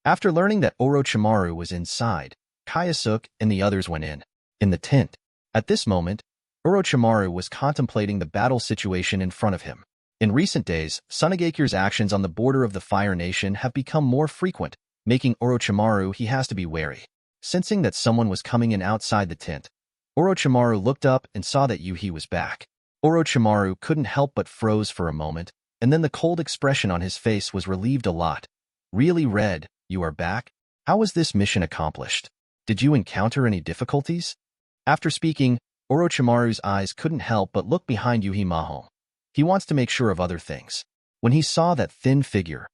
After learning that Orochimaru was inside, Kyosuke and the others went in the tent. At this moment, Orochimaru was contemplating the battle situation in front of him. In recent days, Sunagakure's actions on the border of the Fire Nation have become more frequent, making Orochimaru he has to be wary. Sensing that someone was coming in outside the tent, Orochimaru looked up and saw that Yuhi was back. Orochimaru couldn't help but froze for a moment, and then the cold expression on his face was relieved a lot. Really, Red, you are back? How was this mission accomplished? Did you encounter any difficulties? After speaking, Orochimaru's eyes couldn't help but look behind Yuhi-Mahong. He wants to make sure of other things. When he saw that thin figure,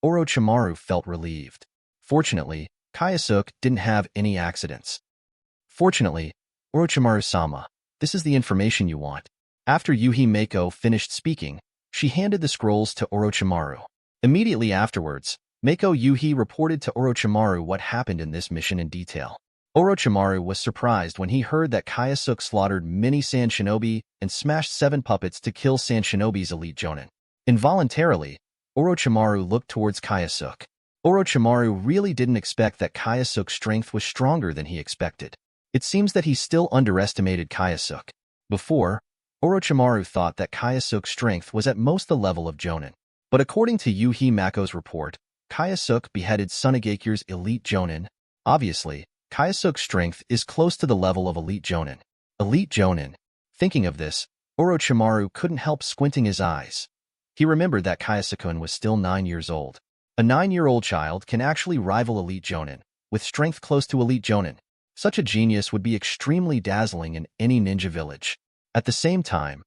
Orochimaru felt relieved. Fortunately, Kyosuke didn't have any accidents. Fortunately, Orochimaru-sama, This is the information you want. After Yuhi Mako finished speaking, she handed the scrolls to Orochimaru. Immediately afterwards, Mako Yuhi reported to Orochimaru what happened in this mission in detail. Orochimaru was surprised when he heard that Kyosuke slaughtered many Sand Shinobi and smashed 7 puppets to kill Sand Shinobi's elite jonin. Involuntarily, Orochimaru looked towards Kyosuke. Orochimaru really didn't expect that Kyosuke's strength was stronger than he expected. It seems that he still underestimated Kyosuke. Before, Orochimaru thought that Kyosuke's strength was at most the level of jonin. But according to Yuhi Mako's report, Kyosuke beheaded Tsunagekyu's elite jonin. Obviously, Kyosuke's strength is close to the level of elite jonin. Elite jonin. Thinking of this, Orochimaru couldn't help squinting his eyes. He remembered that Kyosuke was still 9 years old. A 9-year-old child can actually rival elite jonin, with strength close to elite jonin. Such a genius would be extremely dazzling in any ninja village. At the same time,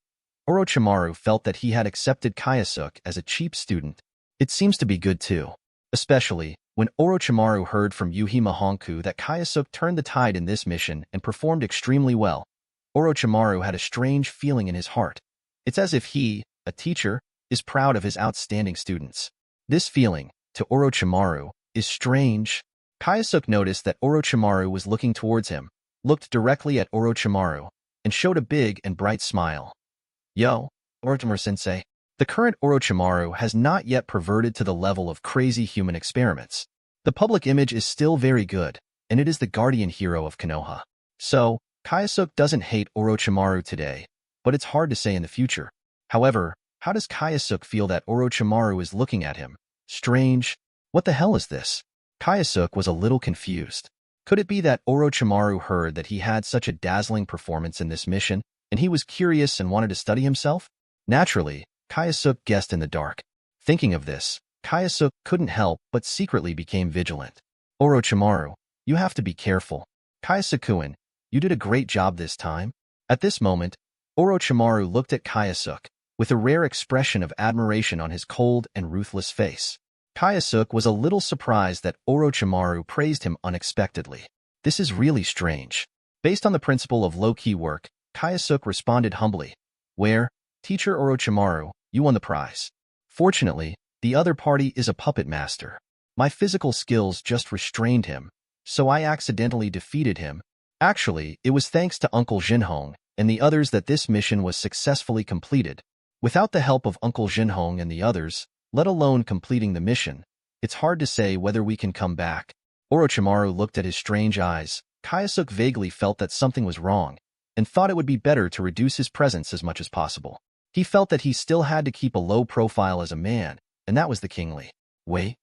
Orochimaru felt that he had accepted Kyosuke as a cheap student. It seems to be good too. Especially when Orochimaru heard from Yuhi Mahonku that Kyosuke turned the tide in this mission and performed extremely well. Orochimaru had a strange feeling in his heart. It's as if he, a teacher, is proud of his outstanding students. This feeling, to Orochimaru, is strange. Kyosuke noticed that Orochimaru was looking towards him, looked directly at Orochimaru, and showed a big and bright smile. Yo, Orochimaru-sensei. The current Orochimaru has not yet perverted to the level of crazy human experiments. The public image is still very good, and it is the guardian hero of Konoha. So, Kyosuke doesn't hate Orochimaru today, but it's hard to say in the future. However, how does Kyosuke feel that Orochimaru is looking at him? Strange. What the hell is this? Kyosuke was a little confused. Could it be that Orochimaru heard that he had such a dazzling performance in this mission, and he was curious and wanted to study himself? Naturally, Kyosuke guessed in the dark. Thinking of this, Kyosuke couldn't help but secretly became vigilant. Orochimaru, you have to be careful. Kyosuke-kun, you did a great job this time. At this moment, Orochimaru looked at Kyosuke, with a rare expression of admiration on his cold and ruthless face. Kyosuke was a little surprised that Orochimaru praised him unexpectedly. This is really strange. Based on the principle of low-key work, Kyosuke responded humbly. Where, Teacher Orochimaru, you won the prize. Fortunately, the other party is a puppet master. My physical skills just restrained him, so I accidentally defeated him. Actually, it was thanks to Uncle Jinhong and the others that this mission was successfully completed. Without the help of Uncle Jinhong and the others, let alone completing the mission, it's hard to say whether we can come back. Orochimaru looked at his strange eyes. Kyosuke vaguely felt that something was wrong, and thought it would be better to reduce his presence as much as possible. He felt that he still had to keep a low profile as a man, and that was the kingly way.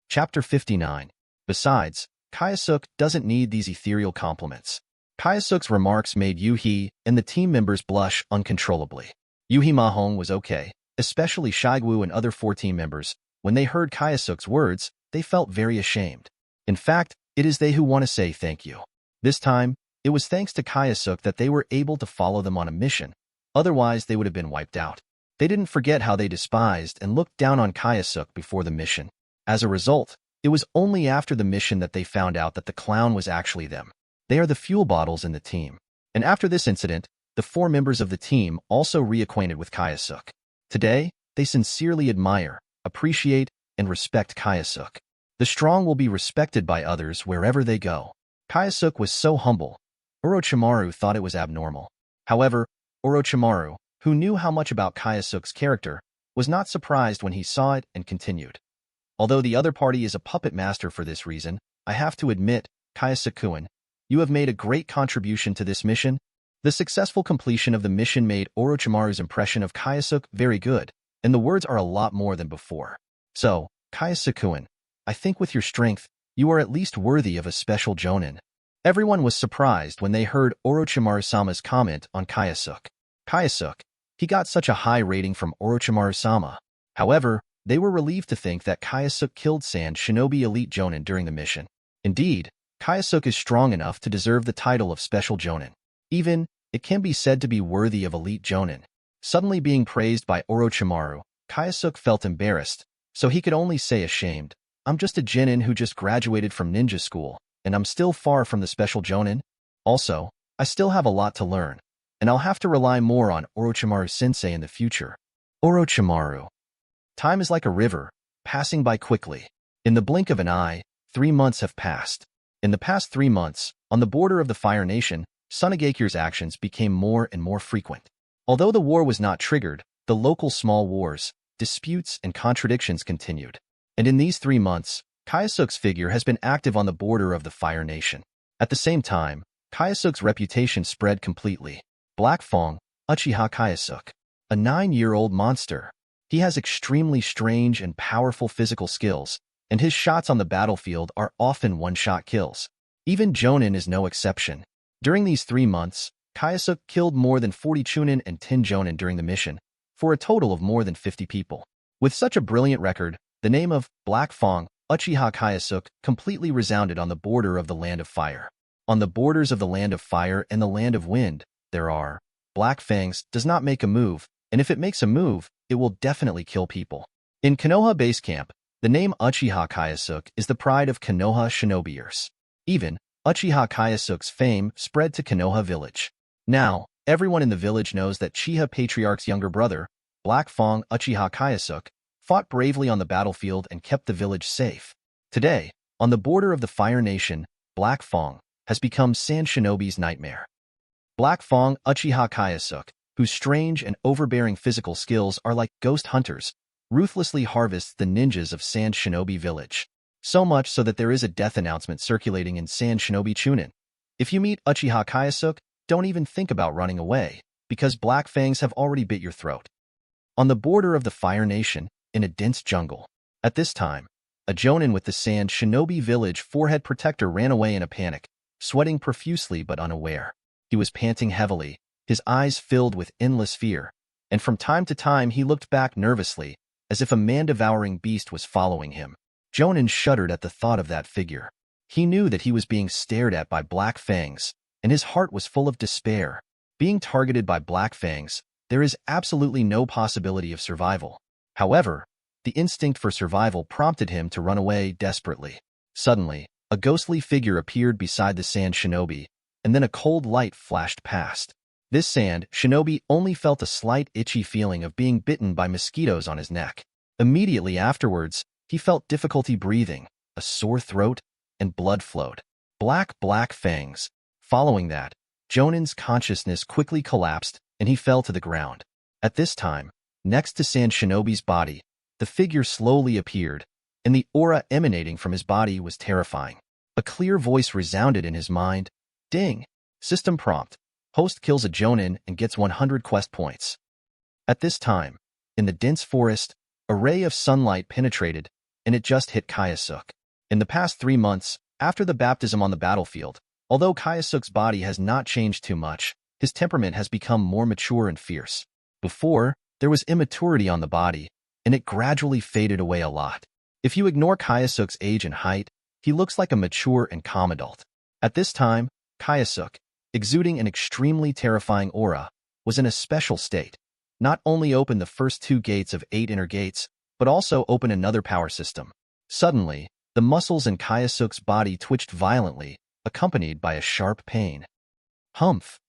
Chapter 59. Besides, Kyosuke doesn't need these ethereal compliments. Kyosuke's remarks made Yuhi and the team members blush uncontrollably. Yuhi Mahong was okay, especially Shigwu and other 4 team members. When they heard Kyosuke's words, they felt very ashamed. In fact, it is they who want to say thank you. This time, it was thanks to Kyosuke that they were able to follow them on a mission. Otherwise, they would have been wiped out. They didn't forget how they despised and looked down on Kyosuke before the mission. As a result, it was only after the mission that they found out that the clown was actually them. They are the fuel bottles in the team. And after this incident, the 4 members of the team also reacquainted with Kyosuke. Today, they sincerely admire, appreciate, and respect Kyosuke. The strong will be respected by others wherever they go. Kyosuke was so humble. Orochimaru thought it was abnormal. However, Orochimaru, who knew how much about Kyosuke's character, was not surprised when he saw it and continued. Although the other party is a puppet master for this reason, I have to admit, Kyosuke-kun, you have made a great contribution to this mission. The successful completion of the mission made Orochimaru's impression of Kyosuke very good, and the words are a lot more than before. So, Kyosuke-kun, I think with your strength, you are at least worthy of a special jonin. Everyone was surprised when they heard Orochimaru-sama's comment on Kyosuke. Kyosuke, he got such a high rating from Orochimaru-sama. However, they were relieved to think that Kyosuke killed Sand Shinobi Elite Jonin during the mission. Indeed, Kyosuke is strong enough to deserve the title of Special Jonin. Even, it can be said to be worthy of Elite Jonin. Suddenly being praised by Orochimaru, Kyosuke felt embarrassed, so he could only say ashamed, I'm just a genin who just graduated from ninja school, and I'm still far from the Special Jonin. Also, I still have a lot to learn, and I'll have to rely more on Orochimaru-sensei in the future. Orochimaru. Time is like a river, passing by quickly. In the blink of an eye, 3 months have passed. In the past 3 months, on the border of the Fire Nation, Tsunagekyu's actions became more and more frequent. Although the war was not triggered, the local small wars, disputes, and contradictions continued. And in these 3 months, Kyosuke's figure has been active on the border of the Fire Nation. At the same time, Kyosuke's reputation spread completely. Black Fang, Uchiha Kyosuke. A 9-year-old monster. He has extremely strange and powerful physical skills, and his shots on the battlefield are often one-shot kills. Even Jonin is no exception. During these 3 months, Kyosuke killed more than 40 Chunin and 10 Jonin during the mission, for a total of more than 50 people. With such a brilliant record, the name of Black Fang, Uchiha Kyosuke completely resounded on the border of the Land of Fire. On the borders of the Land of Fire and the Land of Wind, there are Black Fangs does not make a move, and if it makes a move, it will definitely kill people. In Konoha Base Camp, the name Uchiha Kyosuke is the pride of Konoha shinobiers. Even, Uchiha Kyosuke's fame spread to Konoha Village. Now, everyone in the village knows that Chiha Patriarch's younger brother, Black Fang Uchiha Kyosuke, fought bravely on the battlefield and kept the village safe. Today, on the border of the Fire Nation, Black Fang has become Sand Shinobi's nightmare. Black Fang Uchiha Kyosuke, whose strange and overbearing physical skills are like ghost hunters, ruthlessly harvests the ninjas of Sand Shinobi Village. So much so that there is a death announcement circulating in Sand Shinobi Chunin. If you meet Uchiha Kyosuke, don't even think about running away, because Black Fangs have already bit your throat. On the border of the Fire Nation, in a dense jungle. At this time, a Jonin with the Sand Shinobi Village forehead protector ran away in a panic, sweating profusely but unaware. He was panting heavily, his eyes filled with endless fear, and from time to time he looked back nervously, as if a man-devouring beast was following him. Jonin shuddered at the thought of that figure. He knew that he was being stared at by Black Fangs, and his heart was full of despair. Being targeted by Black Fangs, there is absolutely no possibility of survival. However, the instinct for survival prompted him to run away desperately. Suddenly, a ghostly figure appeared beside the Sand Shinobi, and then a cold light flashed past. This Sand Shinobi only felt a slight itchy feeling of being bitten by mosquitoes on his neck. Immediately afterwards, he felt difficulty breathing, a sore throat, and blood flowed. Black Fangs. Following that, Jonin's consciousness quickly collapsed, and he fell to the ground. At this time, next to Sand Shinobi's body, the figure slowly appeared, and the aura emanating from his body was terrifying. A clear voice resounded in his mind. Ding! System prompt. Host kills a Jonin and gets 100 quest points. At this time, in the dense forest, a ray of sunlight penetrated, and it just hit Kyosuke. In the past 3 months, after the baptism on the battlefield, although Kyosuke's body has not changed too much, his temperament has become more mature and fierce. Before, there was immaturity on the body, and it gradually faded away a lot. If you ignore Kyosuke's age and height, he looks like a mature and calm adult. At this time, Kyosuke, exuding an extremely terrifying aura, was in a special state. Not only open the first 2 gates of 8 inner gates, but also open another power system. Suddenly, the muscles in Kyosuke's body twitched violently, accompanied by a sharp pain. Humph!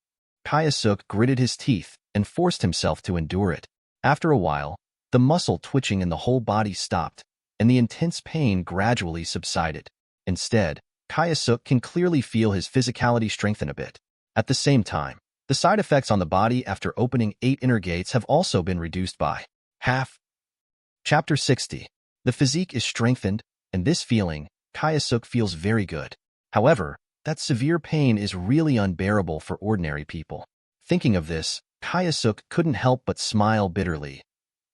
Kyosuke gritted his teeth and forced himself to endure it. After a while, the muscle twitching in the whole body stopped, and the intense pain gradually subsided. Instead, Kyosuke can clearly feel his physicality strengthen a bit. At the same time, the side effects on the body after opening 8 inner gates have also been reduced by half. Chapter 60. The physique is strengthened, and this feeling, Kyosuke feels very good. However, that severe pain is really unbearable for ordinary people. Thinking of this, Kyosuke couldn't help but smile bitterly.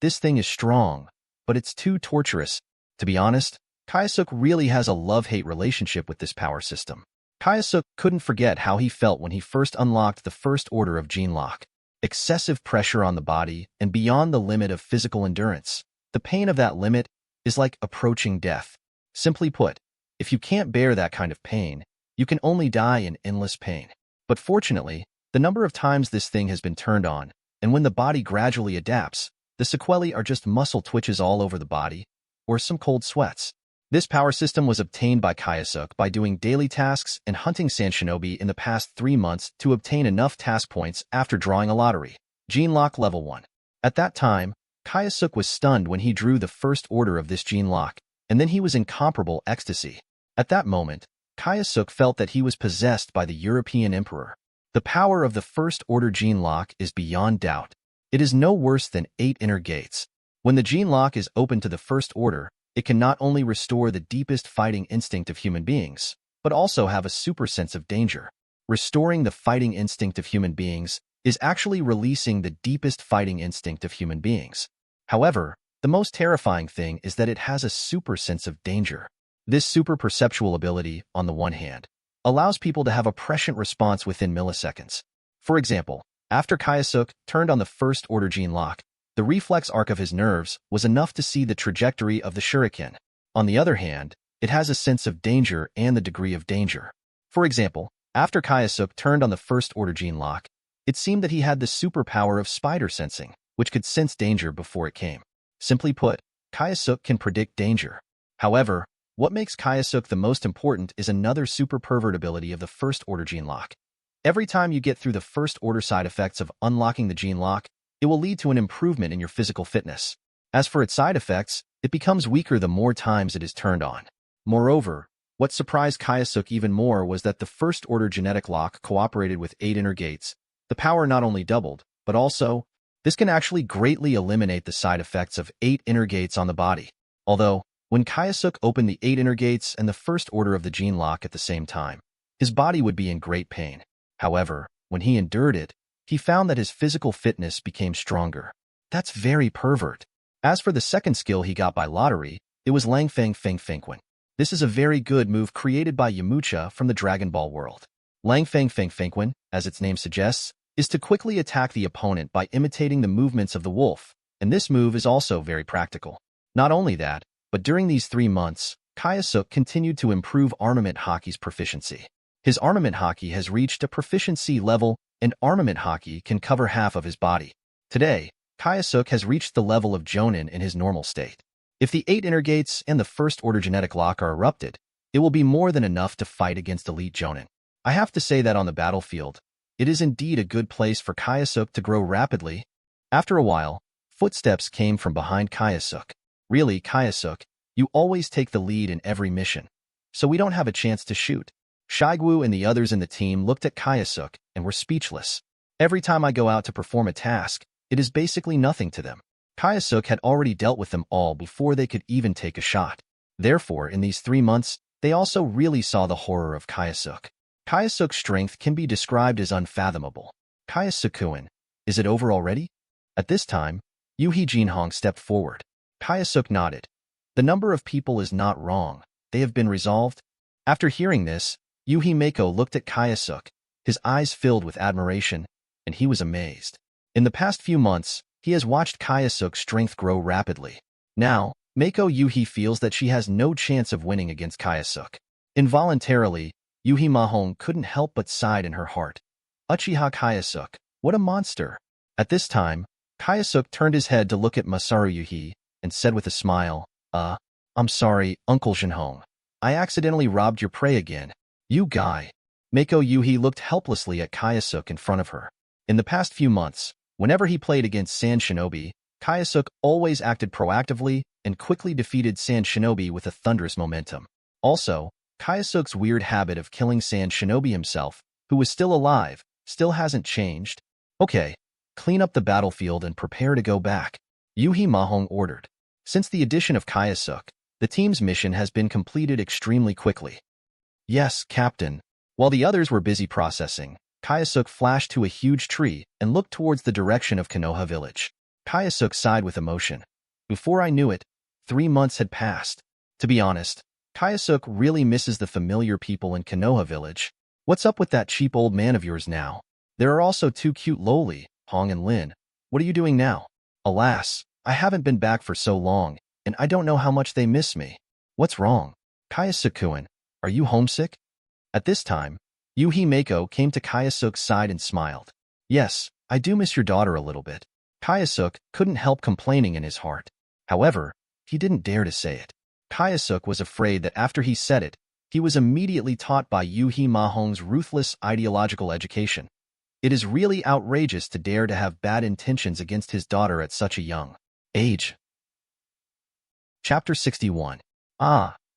This thing is strong, but it's too torturous. To be honest, Kyosuke really has a love-hate relationship with this power system. Kyosuke couldn't forget how he felt when he first unlocked the first order of Gene Lock. Excessive pressure on the body and beyond the limit of physical endurance. The pain of that limit is like approaching death. Simply put, if you can't bear that kind of pain, you can only die in endless pain. But fortunately, the number of times this thing has been turned on, and when the body gradually adapts, the sequelae are just muscle twitches all over the body, or some cold sweats. This power system was obtained by Kyosuke by doing daily tasks and hunting sand shinobi in the past 3 months to obtain enough task points after drawing a lottery. Gene Lock Level 1. At that time, Kyosuke was stunned when he drew the first order of this gene lock, and then he was in comparable ecstasy. At that moment, Kyosuke felt that he was possessed by the European Emperor. The power of the first order gene lock is beyond doubt. It is no worse than 8 inner gates. When the gene lock is open to the first order, it can not only restore the deepest fighting instinct of human beings, but also have a super sense of danger. Restoring the fighting instinct of human beings is actually releasing the deepest fighting instinct of human beings. However, the most terrifying thing is that it has a super sense of danger. This super perceptual ability, on the one hand, allows people to have a prescient response within milliseconds. For example, after Kyosuke turned on the first order gene lock, the reflex arc of his nerves was enough to see the trajectory of the shuriken. On the other hand, it has a sense of danger and the degree of danger. For example, after Kyosuke turned on the first order gene lock, it seemed that he had the superpower of spider sensing, which could sense danger before it came. Simply put, Kyosuke can predict danger. However, what makes Kyosuke the most important is another super pervert ability of the first order gene lock. Every time you get through the first order side effects of unlocking the gene lock, it will lead to an improvement in your physical fitness. As for its side effects, it becomes weaker the more times it is turned on. Moreover, what surprised Kyosuke even more was that the first order genetic lock cooperated with 8 inner gates. The power not only doubled, but also, this can actually greatly eliminate the side effects of 8 inner gates on the body. Although, when Kyosuke opened the 8 inner gates and the first order of the gene lock at the same time, his body would be in great pain. However, when he endured it, he found that his physical fitness became stronger. That's very pervert. As for the second skill he got by lottery, it was Langfang Feng Fengquan. This is a very good move created by Yamcha from the Dragon Ball world. Langfang Feng Fengquan, as its name suggests, is to quickly attack the opponent by imitating the movements of the wolf, and this move is also very practical. Not only that, but during these 3 months, Kyosuke continued to improve Armament Haki's proficiency. His Armament Haki has reached a proficiency level, and Armament Haki can cover half of his body. Today, Kyosuke has reached the level of Jonin in his normal state. If the 8 inner gates and the first order genetic lock are erupted, it will be more than enough to fight against elite Jonin. I have to say that on the battlefield, it is indeed a good place for Kyosuke to grow rapidly. After a while, footsteps came from behind Kyosuke. Really, Kyosuke, you always take the lead in every mission, so we don't have a chance to shoot. Shiguo and the others in the team looked at Kyosuke and were speechless. Every time I go out to perform a task, it is basically nothing to them. Kyosuke had already dealt with them all before they could even take a shot. Therefore, in these 3 months, they also really saw the horror of Kyosuke. Kyosuke's strength can be described as unfathomable. Kyosuke-kun, is it over already? At this time, Yuhi Jinhong stepped forward. Kyosuke nodded. The number of people is not wrong. They have been resolved. After hearing this, Yuhi Mako looked at Kyosuke, his eyes filled with admiration, and he was amazed. In the past few months, he has watched Kyosuke's strength grow rapidly. Now, Mako Yuhi feels that she has no chance of winning against Kyosuke. Involuntarily, Yuhi Mahong couldn't help but sigh in her heart. Uchiha Kyosuke, what a monster! At this time, Kyosuke turned his head to look at Masaru Yuhi and said with a smile, I'm sorry, Uncle Jinhong. I accidentally robbed your prey again. You guy. Mako Yuhi looked helplessly at Kyosuke in front of her. In the past few months, whenever he played against Sand Shinobi, Kyosuke always acted proactively and quickly defeated Sand Shinobi with a thunderous momentum. Also, Kyosuke's weird habit of killing Sand Shinobi himself, who was still alive, still hasn't changed. Okay, clean up the battlefield and prepare to go back, Yuhi Mahong ordered. Since the addition of Kyosuke, the team's mission has been completed extremely quickly. Yes, Captain. While the others were busy processing, Kyosuke flashed to a huge tree and looked towards the direction of Konoha village. Kyosuke sighed with emotion. Before I knew it, 3 months had passed. To be honest, Kyosuke really misses the familiar people in Konoha village. What's up with that cheap old man of yours now? There are also 2 cute loli, Hong and Lin. What are you doing now? Alas, I haven't been back for so long, and I don't know how much they miss me. What's wrong? Kyosuke-kun, are you homesick? At this time, Yuhi Mako came to Kyosuke's side and smiled. Yes, I do miss your daughter a little bit. Kyosuke couldn't help complaining in his heart. However, he didn't dare to say it. Kyosuke was afraid that after he said it, he was immediately taught by Yuhi Mahong's ruthless ideological education. It is really outrageous to dare to have bad intentions against his daughter at such a young age. Chapter 61.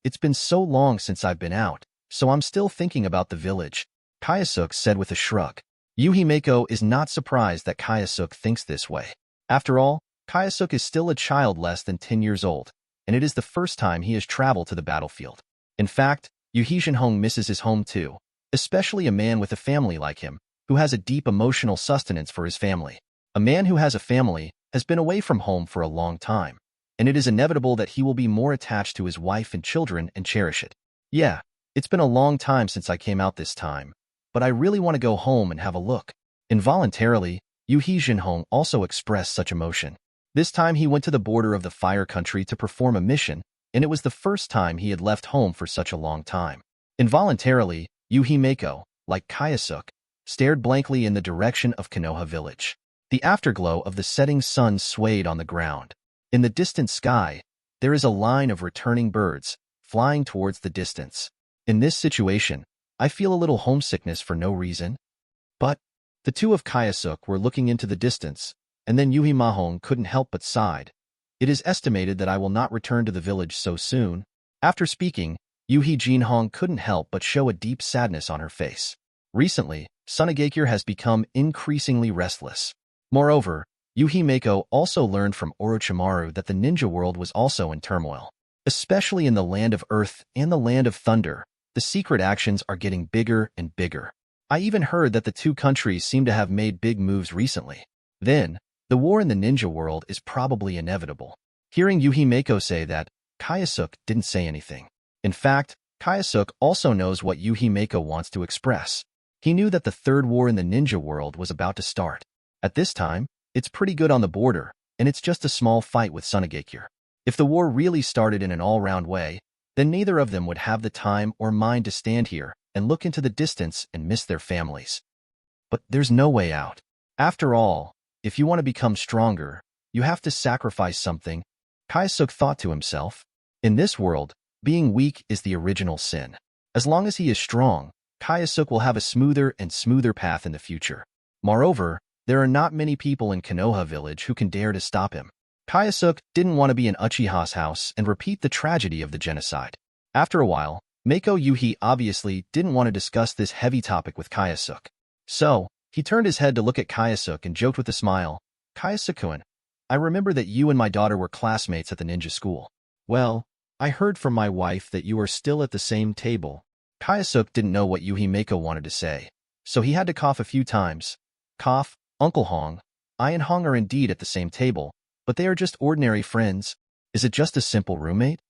It's been so long since I've been out, so I'm still thinking about the village, Kyosuke said with a shrug. Yuhimeko is not surprised that Kyosuke thinks this way. After all, Kyosuke is still a child less than 10 years old, and it is the first time he has traveled to the battlefield. In fact, Yuhi Jinhong misses his home too, especially a man with a family like him, who has a deep emotional sustenance for his family. A man who has a family has been away from home for a long time, and it is inevitable that he will be more attached to his wife and children and cherish it. Yeah, it's been a long time since I came out this time, but I really want to go home and have a look. Involuntarily, Yuhi Jinhong also expressed such emotion. This time he went to the border of the fire country to perform a mission, and it was the first time he had left home for such a long time. Involuntarily, Yuhimeko, like Kyosuke, stared blankly in the direction of Konoha village. The afterglow of the setting sun swayed on the ground. In the distant sky, there is a line of returning birds, flying towards the distance. In this situation, I feel a little homesickness for no reason. But the two of Kyosuke were looking into the distance, and then Yuhi Mahong couldn't help but sighed. It is estimated that I will not return to the village so soon. After speaking, Yuhi Jinhong couldn't help but show a deep sadness on her face. Recently, Sunagakure has become increasingly restless. Moreover, Yuhimeko also learned from Orochimaru that the ninja world was also in turmoil. Especially in the land of earth and the land of thunder, the secret actions are getting bigger and bigger. I even heard that the two countries seem to have made big moves recently. Then, the war in the ninja world is probably inevitable. Hearing Yuhimeko say that, Kyosuke didn't say anything. In fact, Kyosuke also knows what Yuhimeko wants to express. He knew that the third war in the ninja world was about to start. At this time, it's pretty good on the border, and it's just a small fight with Sunagakure. If the war really started in an all-round way, then neither of them would have the time or mind to stand here and look into the distance and miss their families. But there's no way out. After all, if you want to become stronger, you have to sacrifice something, Kyosuke thought to himself. In this world, being weak is the original sin. As long as he is strong, Kyosuke will have a smoother and smoother path in the future. Moreover, there are not many people in Konoha village who can dare to stop him. Kyosuke didn't want to be in Uchiha's house and repeat the tragedy of the genocide. After a while, Mako Yuhi obviously didn't want to discuss this heavy topic with Kyosuke. So, he turned his head to look at Kyosuke and joked with a smile, "Kyosuke-kun, I remember that you and my daughter were classmates at the ninja school. Well, I heard from my wife that you are still at the same table." Kyosuke didn't know what Yuhimeko wanted to say, so he had to cough a few times. Cough, Uncle Hong, I and Hong are indeed at the same table, but they are just ordinary friends. Is it just a simple roommate?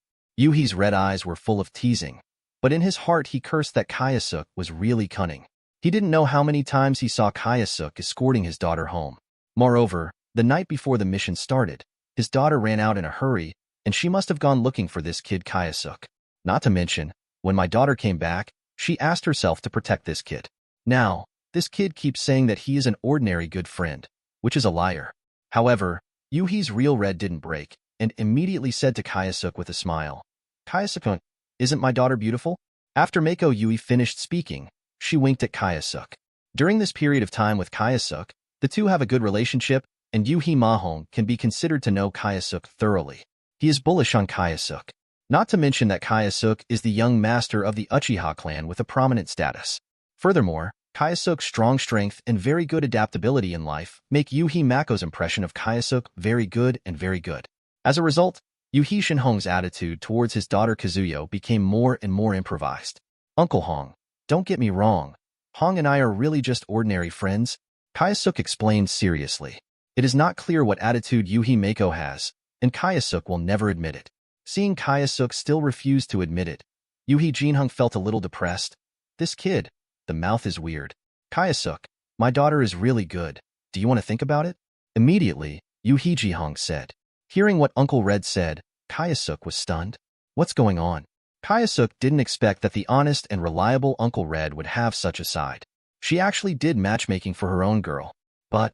Yuhi's red eyes were full of teasing, but in his heart he cursed that Kyosuke was really cunning. He didn't know how many times he saw Kyosuke escorting his daughter home. Moreover, the night before the mission started, his daughter ran out in a hurry, and she must have gone looking for this kid Kyosuke. Not to mention, when my daughter came back, she asked herself to protect this kid. Now, this kid keeps saying that he is an ordinary good friend, which is a liar. However, Yuhi's real red didn't break, and immediately said to Kyosuke with a smile, "Kyosuke, isn't my daughter beautiful?" After Mako Yui finished speaking, she winked at Kyosuke. During this period of time with Kyosuke, the two have a good relationship, and Yuhi Mahong can be considered to know Kyosuke thoroughly. He is bullish on Kyosuke. Not to mention that Kyosuke is the young master of the Uchiha clan with a prominent status. Furthermore, Kyosuke's strong strength and very good adaptability in life make Yuhi Mako's impression of Kyosuke very good and very good. As a result, Yuhi Shinhong's attitude towards his daughter Kazuyo became more and more improvised. "Uncle Hong, don't get me wrong. Hong and I are really just ordinary friends," Kyosuke explained seriously. It is not clear what attitude Yuhi Mako has, and Kyosuke will never admit it. Seeing Kyosuke still refuse to admit it, Yuhi Jinhong felt a little depressed. This kid, the mouth is weird. "Kyosuke, my daughter is really good. Do you want to think about it?" Immediately, Yuhi Jinhong said. Hearing what Uncle Red said, Kyosuke was stunned. What's going on? Kyosuke didn't expect that the honest and reliable Uncle Red would have such a side. She actually did matchmaking for her own girl. But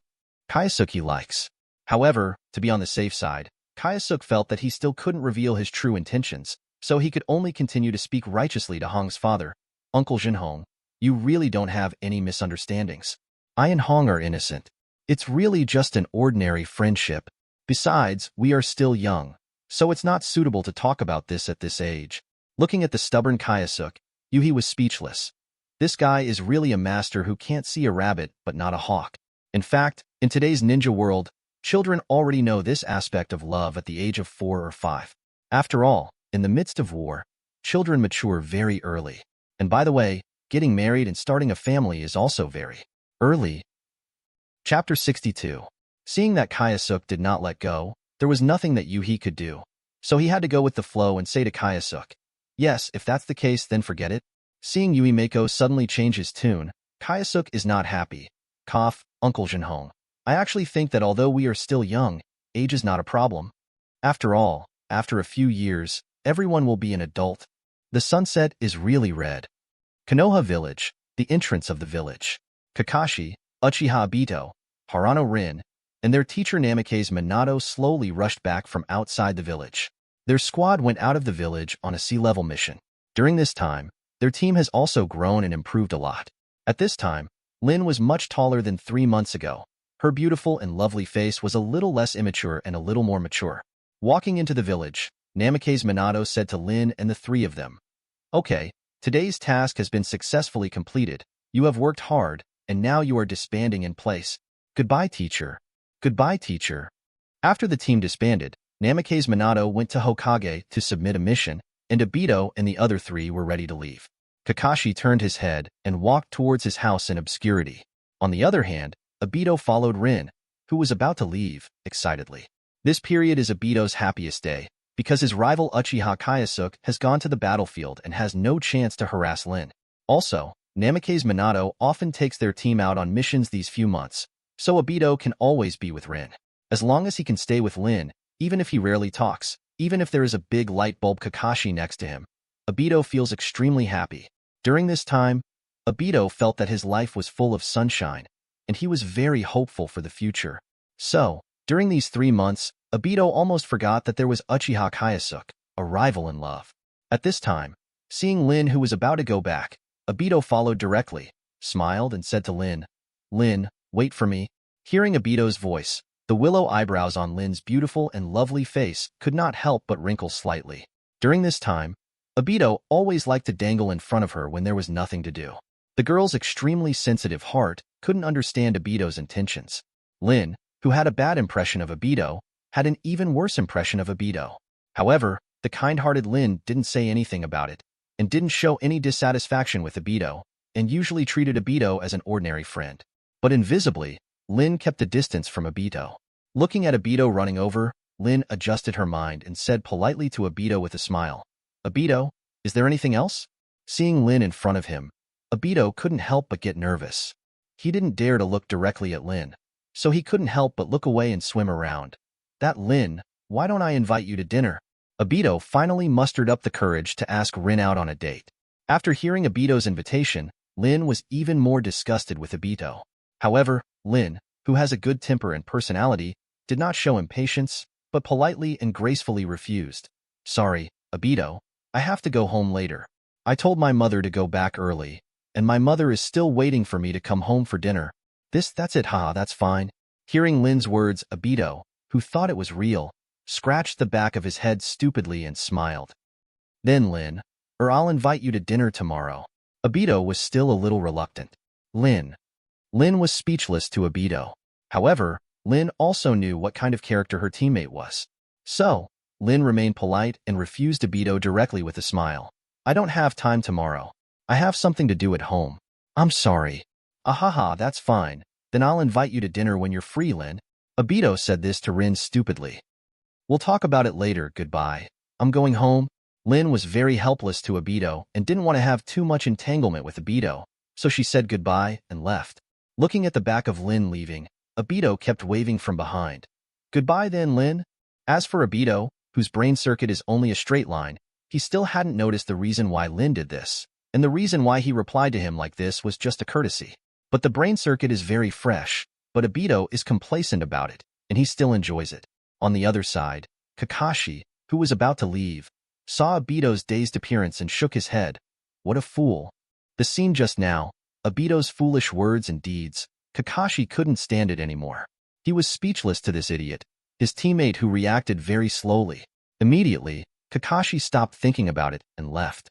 Kyosuke likes. However, to be on the safe side, Kyosuke felt that he still couldn't reveal his true intentions, so he could only continue to speak righteously to Hong's father. Uncle Jinhong, you really don't have any misunderstandings. I and Hong are innocent. It's really just an ordinary friendship. Besides, we are still young, so it's not suitable to talk about this at this age. Looking at the stubborn Kyosuke, Yuhi was speechless. This guy is really a master who can't see a rabbit but not a hawk. In fact, in today's ninja world, children already know this aspect of love at the age of 4 or 5. After all, in the midst of war, children mature very early. And by the way, getting married and starting a family is also very early. Chapter 62. Seeing that Kyosuke did not let go, there was nothing that Yuhi could do. So he had to go with the flow and say to Kyosuke, yes, if that's the case, then forget it. Seeing Yui Mako suddenly change his tune, Kyosuke is not happy. Cough, Uncle Jinhong. I actually think that although we are still young, age is not a problem. After all, after a few years, everyone will be an adult. The sunset is really red. Konoha Village, the entrance of the village. Kakashi, Uchiha Obito, Harano Rin, and their teacher Namikaze Minato slowly rushed back from outside the village. Their squad went out of the village on a sea-level mission. During this time, their team has also grown and improved a lot. At this time, Lin was much taller than 3 months ago. Her beautiful and lovely face was a little less immature and a little more mature. Walking into the village, Namikaze Minato said to Lin and the three of them, okay, today's task has been successfully completed. You have worked hard, and now you are disbanding in place. Goodbye, teacher. Goodbye, teacher. After the team disbanded, Namikaze Minato went to Hokage to submit a mission, and Obito and the other three were ready to leave. Kakashi turned his head and walked towards his house in obscurity. On the other hand, Obito followed Rin, who was about to leave, excitedly. This period is Obito's happiest day, because his rival Uchiha Kyosuke has gone to the battlefield and has no chance to harass Lin. Also, Namikaze Minato often takes their team out on missions these few months, so Obito can always be with Rin. As long as he can stay with Lin, even if he rarely talks, even if there is a big light bulb Kakashi next to him, Obito feels extremely happy. During this time, Obito felt that his life was full of sunshine, and he was very hopeful for the future. So, during these 3 months, Obito almost forgot that there was Uchiha Kyosuke, a rival in love. At this time, seeing Lin who was about to go back, Obito followed directly, smiled and said to Lin, Lin, wait for me. Hearing Obito's voice, the willow eyebrows on Lin's beautiful and lovely face could not help but wrinkle slightly. During this time, Obito always liked to dangle in front of her when there was nothing to do. The girl's extremely sensitive heart couldn't understand Obito's intentions. Lin, who had a bad impression of Obito, had an even worse impression of Obito. However, the kind-hearted Lin didn't say anything about it, and didn't show any dissatisfaction with Obito, and usually treated Obito as an ordinary friend. But invisibly, Lin kept a distance from Obito. Looking at Obito running over, Lin adjusted her mind and said politely to Obito with a smile, Obito, is there anything else? Seeing Lin in front of him, Obito couldn't help but get nervous. He didn't dare to look directly at Lin, so he couldn't help but look away and swim around. That Lin, why don't I invite you to dinner? Obito finally mustered up the courage to ask Rin out on a date. After hearing Obito's invitation, Lin was even more disgusted with Obito. However, Lin, who has a good temper and personality, did not show impatience, but politely and gracefully refused. Sorry, Obito, I have to go home later. I told my mother to go back early, and my mother is still waiting for me to come home for dinner. That's it, haha, that's fine. Hearing Lin's words, Obito, who thought it was real, scratched the back of his head stupidly and smiled. Then Lin, I'll invite you to dinner tomorrow. Obito was still a little reluctant. Lin was speechless to Obito. However, Lin also knew what kind of character her teammate was. So, Lin remained polite and refused Obito directly with a smile. I don't have time tomorrow. I have something to do at home. I'm sorry. Ahaha, that's fine. Then I'll invite you to dinner when you're free, Lin. Obito said this to Rin stupidly. We'll talk about it later, goodbye. I'm going home. Lin was very helpless to Obito and didn't want to have too much entanglement with Obito, so she said goodbye and left. Looking at the back of Lin leaving, Obito kept waving from behind. Goodbye then, Lin. As for Obito, whose brain circuit is only a straight line, he still hadn't noticed the reason why Lin did this, and the reason why he replied to him like this was just a courtesy. But the brain circuit is very fresh, but Obito is complacent about it, and he still enjoys it. On the other side, Kakashi, who was about to leave, saw Obito's dazed appearance and shook his head. What a fool. The scene just now, Obito's foolish words and deeds, Kakashi couldn't stand it anymore. He was speechless to this idiot, his teammate who reacted very slowly. Immediately, Kakashi stopped thinking about it and left.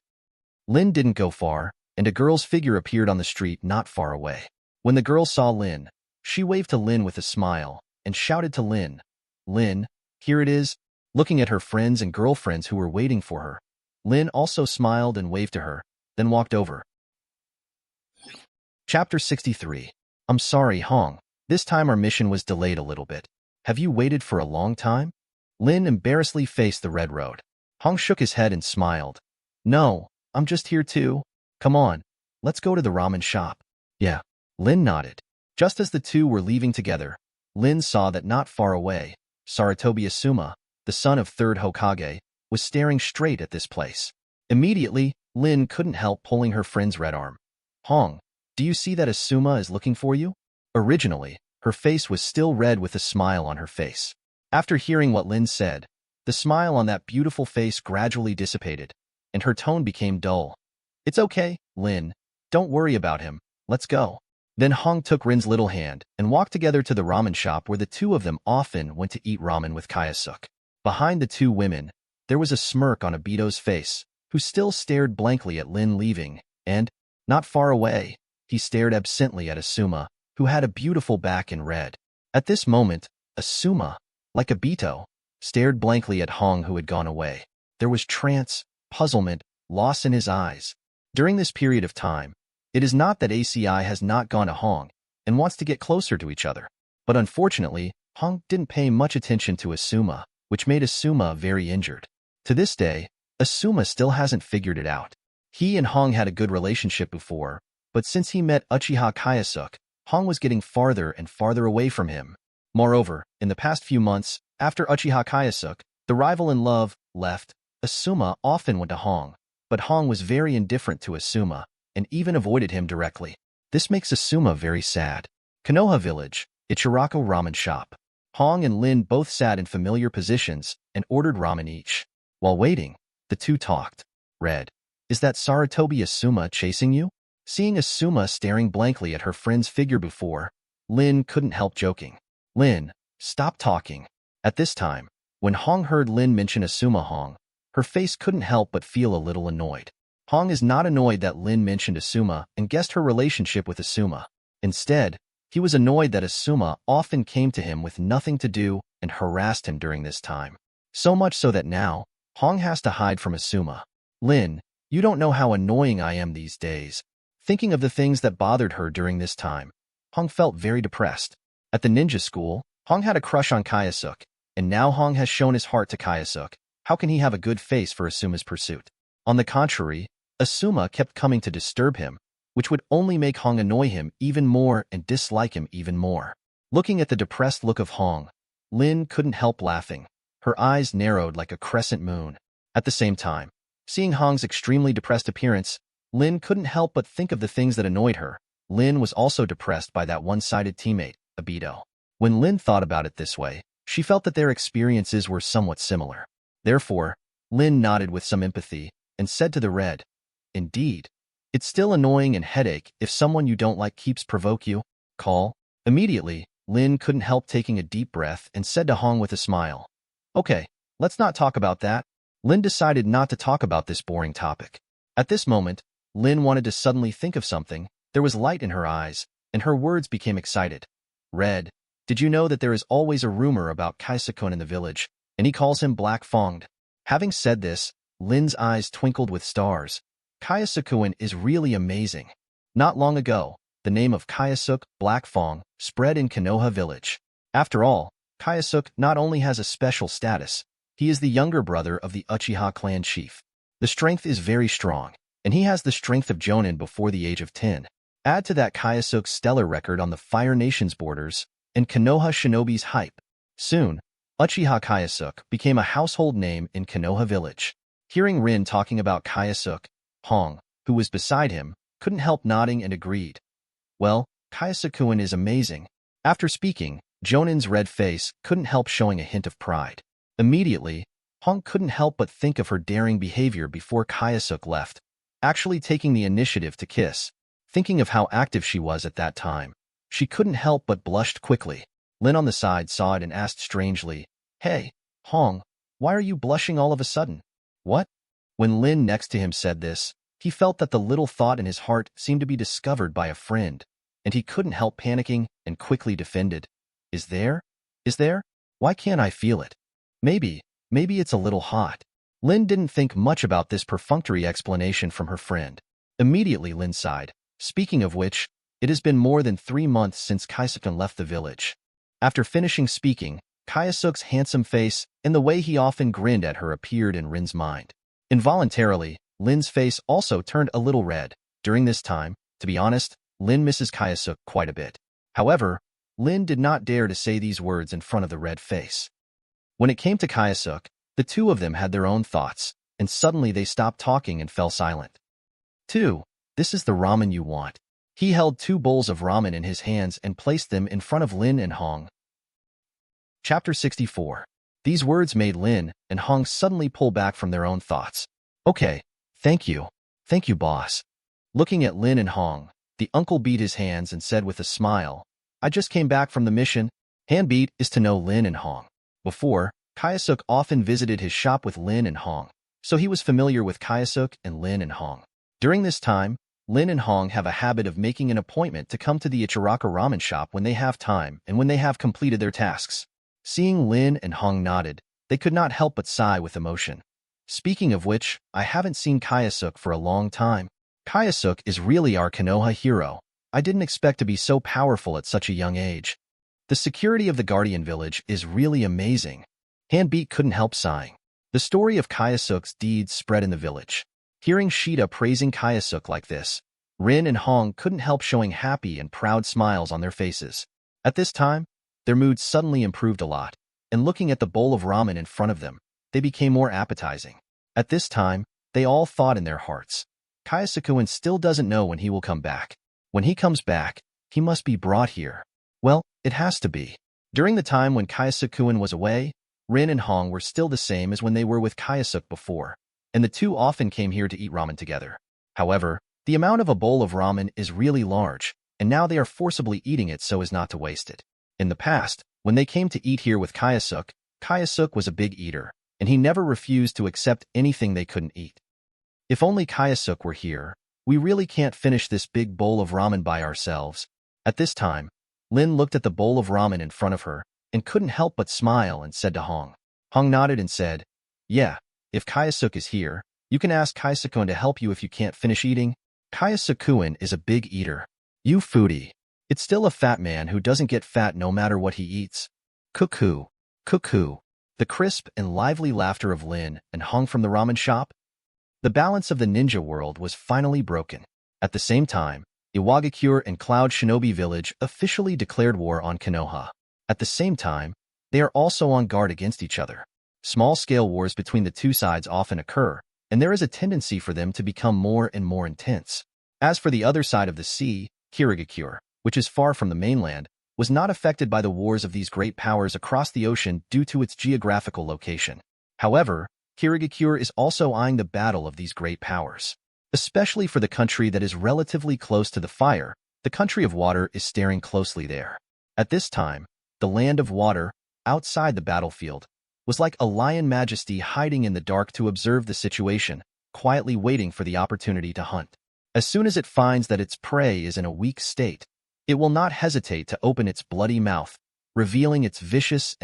Lin didn't go far, and a girl's figure appeared on the street not far away. When the girl saw Lin, she waved to Lin with a smile and shouted to Lin, "Lin, here it is." Looking at her friends and girlfriends who were waiting for her, Lin also smiled and waved to her, then walked over. Chapter 63. I'm sorry, Hong. This time our mission was delayed a little bit. Have you waited for a long time? Lin embarrassedly faced the red road. Hong shook his head and smiled. No, I'm just here too. Come on, let's go to the ramen shop. Yeah. Lin nodded. Just as the two were leaving together, Lin saw that not far away, Sarutobi Asuma, the son of 3rd Hokage, was staring straight at this place. Immediately, Lin couldn't help pulling her friend's red arm. Hong, do you see that Asuma is looking for you? Originally, her face was still red with a smile on her face. After hearing what Lin said, the smile on that beautiful face gradually dissipated, and her tone became dull. It's okay, Lin. Don't worry about him. Let's go. Then Hong took Rin's little hand and walked together to the ramen shop where the two of them often went to eat ramen with Kyosuke. Behind the two women, there was a smirk on Obito's face, who still stared blankly at Lin leaving, and, not far away, he stared absently at Asuma, who had a beautiful back in red. At this moment, Asuma, like Obito, stared blankly at Hong who had gone away. There was trance, puzzlement, loss in his eyes. During this period of time, it is not that ACI has not gone to Hong and wants to get closer to each other, but unfortunately, Hong didn't pay much attention to Asuma, which made Asuma very injured. To this day, Asuma still hasn't figured it out. He and Hong had a good relationship before, but since he met Uchiha Kyosuke, Hong was getting farther and farther away from him. Moreover, in the past few months, after Uchiha Kyosuke, the rival in love, left, Asuma often went to Hong, but Hong was very indifferent to Asuma, and even avoided him directly. This makes Asuma very sad. Konoha Village, Ichiraku Ramen Shop. Hong and Lin both sat in familiar positions and ordered ramen each. While waiting, the two talked. Red, is that Sarutobi Asuma chasing you? Seeing Asuma staring blankly at her friend's figure before, Lin couldn't help joking. Lin, stop talking. At this time, when Hong heard Lin mention Asuma Hong, her face couldn't help but feel a little annoyed. Hong is not annoyed that Lin mentioned Asuma and guessed her relationship with Asuma. Instead, he was annoyed that Asuma often came to him with nothing to do and harassed him during this time. So much so that now, Hong has to hide from Asuma. Lin, you don't know how annoying I am these days. Thinking of the things that bothered her during this time, Hong felt very depressed. At the ninja school, Hong had a crush on Kyosuke, and now Hong has shown his heart to Kyosuke. How can he have a good face for Asuma's pursuit? On the contrary, Asuma kept coming to disturb him, which would only make Hong annoy him even more and dislike him even more. Looking at the depressed look of Hong, Lin couldn't help laughing. Her eyes narrowed like a crescent moon. At the same time, seeing Hong's extremely depressed appearance, Lin couldn't help but think of the things that annoyed her. Lin was also depressed by that one-sided teammate, Obito. When Lin thought about it this way, she felt that their experiences were somewhat similar. Therefore, Lin nodded with some empathy and said to the red, Indeed. It's still annoying and headache if someone you don't like keeps provoke you. Call. Immediately, Lin couldn't help taking a deep breath and said to Hong with a smile, Okay, let's not talk about that. Lin decided not to talk about this boring topic. At this moment, Lin wanted to suddenly think of something. There was light in her eyes, and her words became excited. Red, did you know that there is always a rumor about Kyosuke in the village, and he calls him Black Fonged? Having said this, Lin's eyes twinkled with stars. Kyosuke is really amazing. Not long ago, the name of Kyosuke, Black Fong, spread in Konoha Village. After all, Kyosuke not only has a special status, he is the younger brother of the Uchiha clan chief. The strength is very strong, and he has the strength of Jonin before the age of 10. Add to that Kyosuke's stellar record on the Fire Nation's borders, and Konoha Shinobi's hype. Soon, Uchiha Kyosuke became a household name in Konoha Village. Hearing Rin talking about Kyosuke, Hong, who was beside him, couldn't help nodding and agreed. Well, Kyosuke is amazing. After speaking, Jonin's red face couldn't help showing a hint of pride. Immediately, Hong couldn't help but think of her daring behavior before Kyosuke left, actually taking the initiative to kiss. Thinking of how active she was at that time, she couldn't help but blushed quickly. Lin on the side saw it and asked strangely, "Hey, Hong, why are you blushing all of a sudden?" "What?" When Lin next to him said this, he felt that the little thought in his heart seemed to be discovered by a friend, and he couldn't help panicking and quickly defended. Is there? Why can't I feel it? Maybe it's a little hot." Lin didn't think much about this perfunctory explanation from her friend. Immediately Lin sighed. Speaking of which, it has been more than 3 months since Kyosuke left the village. After finishing speaking, Kyosuke's handsome face and the way he often grinned at her appeared in Rin's mind. Involuntarily, Lin's face also turned a little red. During this time, to be honest, Lin misses Kyosuke quite a bit. However, Lin did not dare to say these words in front of the red face. When it came to Kyosuke, the two of them had their own thoughts, and suddenly they stopped talking and fell silent. 2. This is the ramen you want. He held 2 bowls of ramen in his hands and placed them in front of Lin and Hong. Chapter 64. These words made Lin and Hong suddenly pull back from their own thoughts. "Okay, thank you. Thank you, boss." Looking at Lin and Hong, the uncle beat his hands and said with a smile, "I just came back from the mission." Handbeat is to know Lin and Hong. Before, Kyosuke often visited his shop with Lin and Hong, so he was familiar with Kyosuke and Lin and Hong. During this time, Lin and Hong have a habit of making an appointment to come to the Uchiha ramen shop when they have time and when they have completed their tasks. Seeing Lin and Hong nodded, they could not help but sigh with emotion. Speaking of which, I haven't seen Kyosuke for a long time. Kyosuke is really our Konoha hero. I didn't expect to be so powerful at such a young age. The security of the Guardian Village is really amazing. Handbeat couldn't help sighing. The story of Kyosuke's deeds spread in the village. Hearing Shida praising Kyosuke like this, Rin and Hong couldn't help showing happy and proud smiles on their faces. At this time, their mood suddenly improved a lot, and looking at the bowl of ramen in front of them, they became more appetizing. At this time, they all thought in their hearts, Kyosuke still doesn't know when he will come back. When he comes back, he must be brought here. Well, it has to be. During the time when Kyosuke was away, Rin and Hong were still the same as when they were with Kyosuke before, and the two often came here to eat ramen together. However, the amount of a bowl of ramen is really large, and now they are forcibly eating it so as not to waste it. In the past, when they came to eat here with Kyosuke, Kyosuke was a big eater, and he never refused to accept anything they couldn't eat. If only Kyosuke were here, we really can't finish this big bowl of ramen by ourselves. At this time, Lin looked at the bowl of ramen in front of her, and couldn't help but smile and said to Hong. Hong nodded and said, "Yeah, if Kyosuke is here, you can ask Kyosuke to help you if you can't finish eating." Kyosuke is a big eater. You foodie. It's still a fat man who doesn't get fat no matter what he eats. Cuckoo. Cuckoo. The crisp and lively laughter of Lin and Hong from the ramen shop. The balance of the ninja world was finally broken. At the same time, Iwagakure and Cloud Shinobi Village officially declared war on Konoha. At the same time, they are also on guard against each other. Small-scale wars between the two sides often occur, and there is a tendency for them to become more and more intense. As for the other side of the sea, Kirigakure, which is far from the mainland, was not affected by the wars of these great powers across the ocean due to its geographical location. However, Kirigakure is also eyeing the battle of these great powers. Especially for the country that is relatively close to the fire, the country of water is staring closely there. At this time, the land of water, outside the battlefield, was like a lion majesty hiding in the dark to observe the situation, quietly waiting for the opportunity to hunt. As soon as it finds that its prey is in a weak state, it will not hesitate to open its bloody mouth, revealing its vicious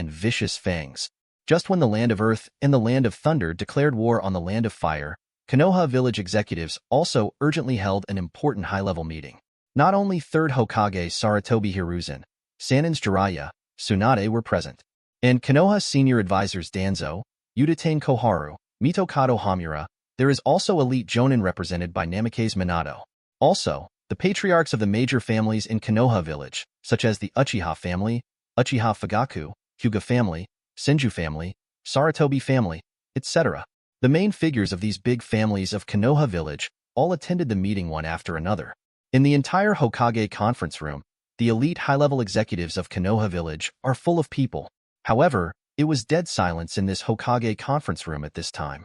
fangs. Just when the land of earth and the land of thunder declared war on the land of fire, Konoha village executives also urgently held an important high-level meeting. Not only 3rd Hokage Sarutobi Hiruzen, Sanins Jiraiya, Tsunade were present, and Konoha senior advisors Danzo, Udatain Koharu, Mitokado Hamura. There is also elite jonin represented by Namikaze Minato. Also, the patriarchs of the major families in Konoha village, such as the Uchiha family, Uchiha Fugaku, Hyuga family, Senju family, Sarutobi family, etc. The main figures of these big families of Konoha village all attended the meeting one after another. In the entire Hokage conference room, the elite high-level executives of Konoha village are full of people. However, It was dead silence in this Hokage conference room at this time.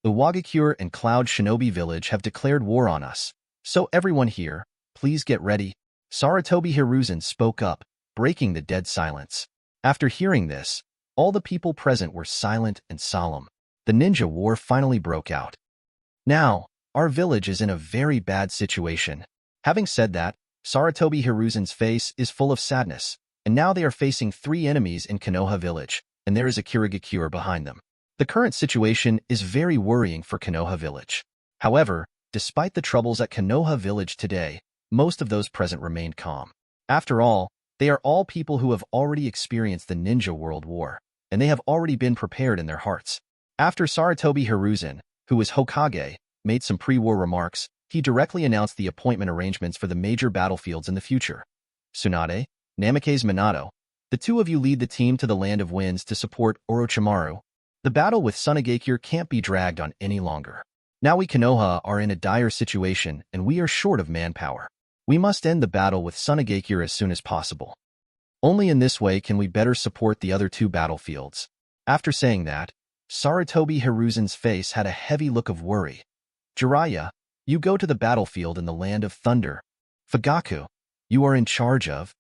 The Wagakure and Cloud Shinobi Village have declared war on us. So everyone here, please get ready. Sarutobi Hiruzen spoke up, breaking the dead silence. After hearing this, all the people present were silent and solemn. The ninja war finally broke out. Now, our village is in a very bad situation. Having said that, Sarutobi Hiruzen's face is full of sadness, and now they are facing 3 enemies in Konoha village, and there is a Kirigakure behind them. The current situation is very worrying for Konoha village. However, despite the troubles at Konoha village today, most of those present remained calm. After all, they are all people who have already experienced the Ninja World War, and they have already been prepared in their hearts. After Sarutobi Hiruzen, who is Hokage, made some pre-war remarks, he directly announced the appointment arrangements for the major battlefields in the future. Tsunade, Namikaze Minato, the 2 of you lead the team to the Land of Winds to support Orochimaru. The battle with Sunagakure can't be dragged on any longer. Now we Konoha are in a dire situation and we are short of manpower. We must end the battle with Sunagakure as soon as possible. Only in this way can we better support the other 2 battlefields. After saying that, Sarutobi Hiruzen's face had a heavy look of worry. Jiraiya, you go to the battlefield in the Land of Thunder. Fugaku, you are in charge of.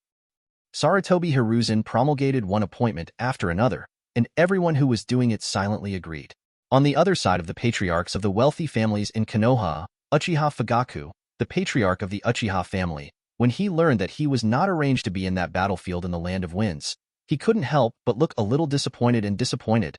Sarutobi Hiruzen promulgated one appointment after another, and everyone who was doing it silently agreed. On the other side of the patriarchs of the wealthy families in Konoha, Uchiha Fugaku, the patriarch of the Uchiha family, when he learned that he was not arranged to be in that battlefield in the Land of Winds, he couldn't help but look a little disappointed.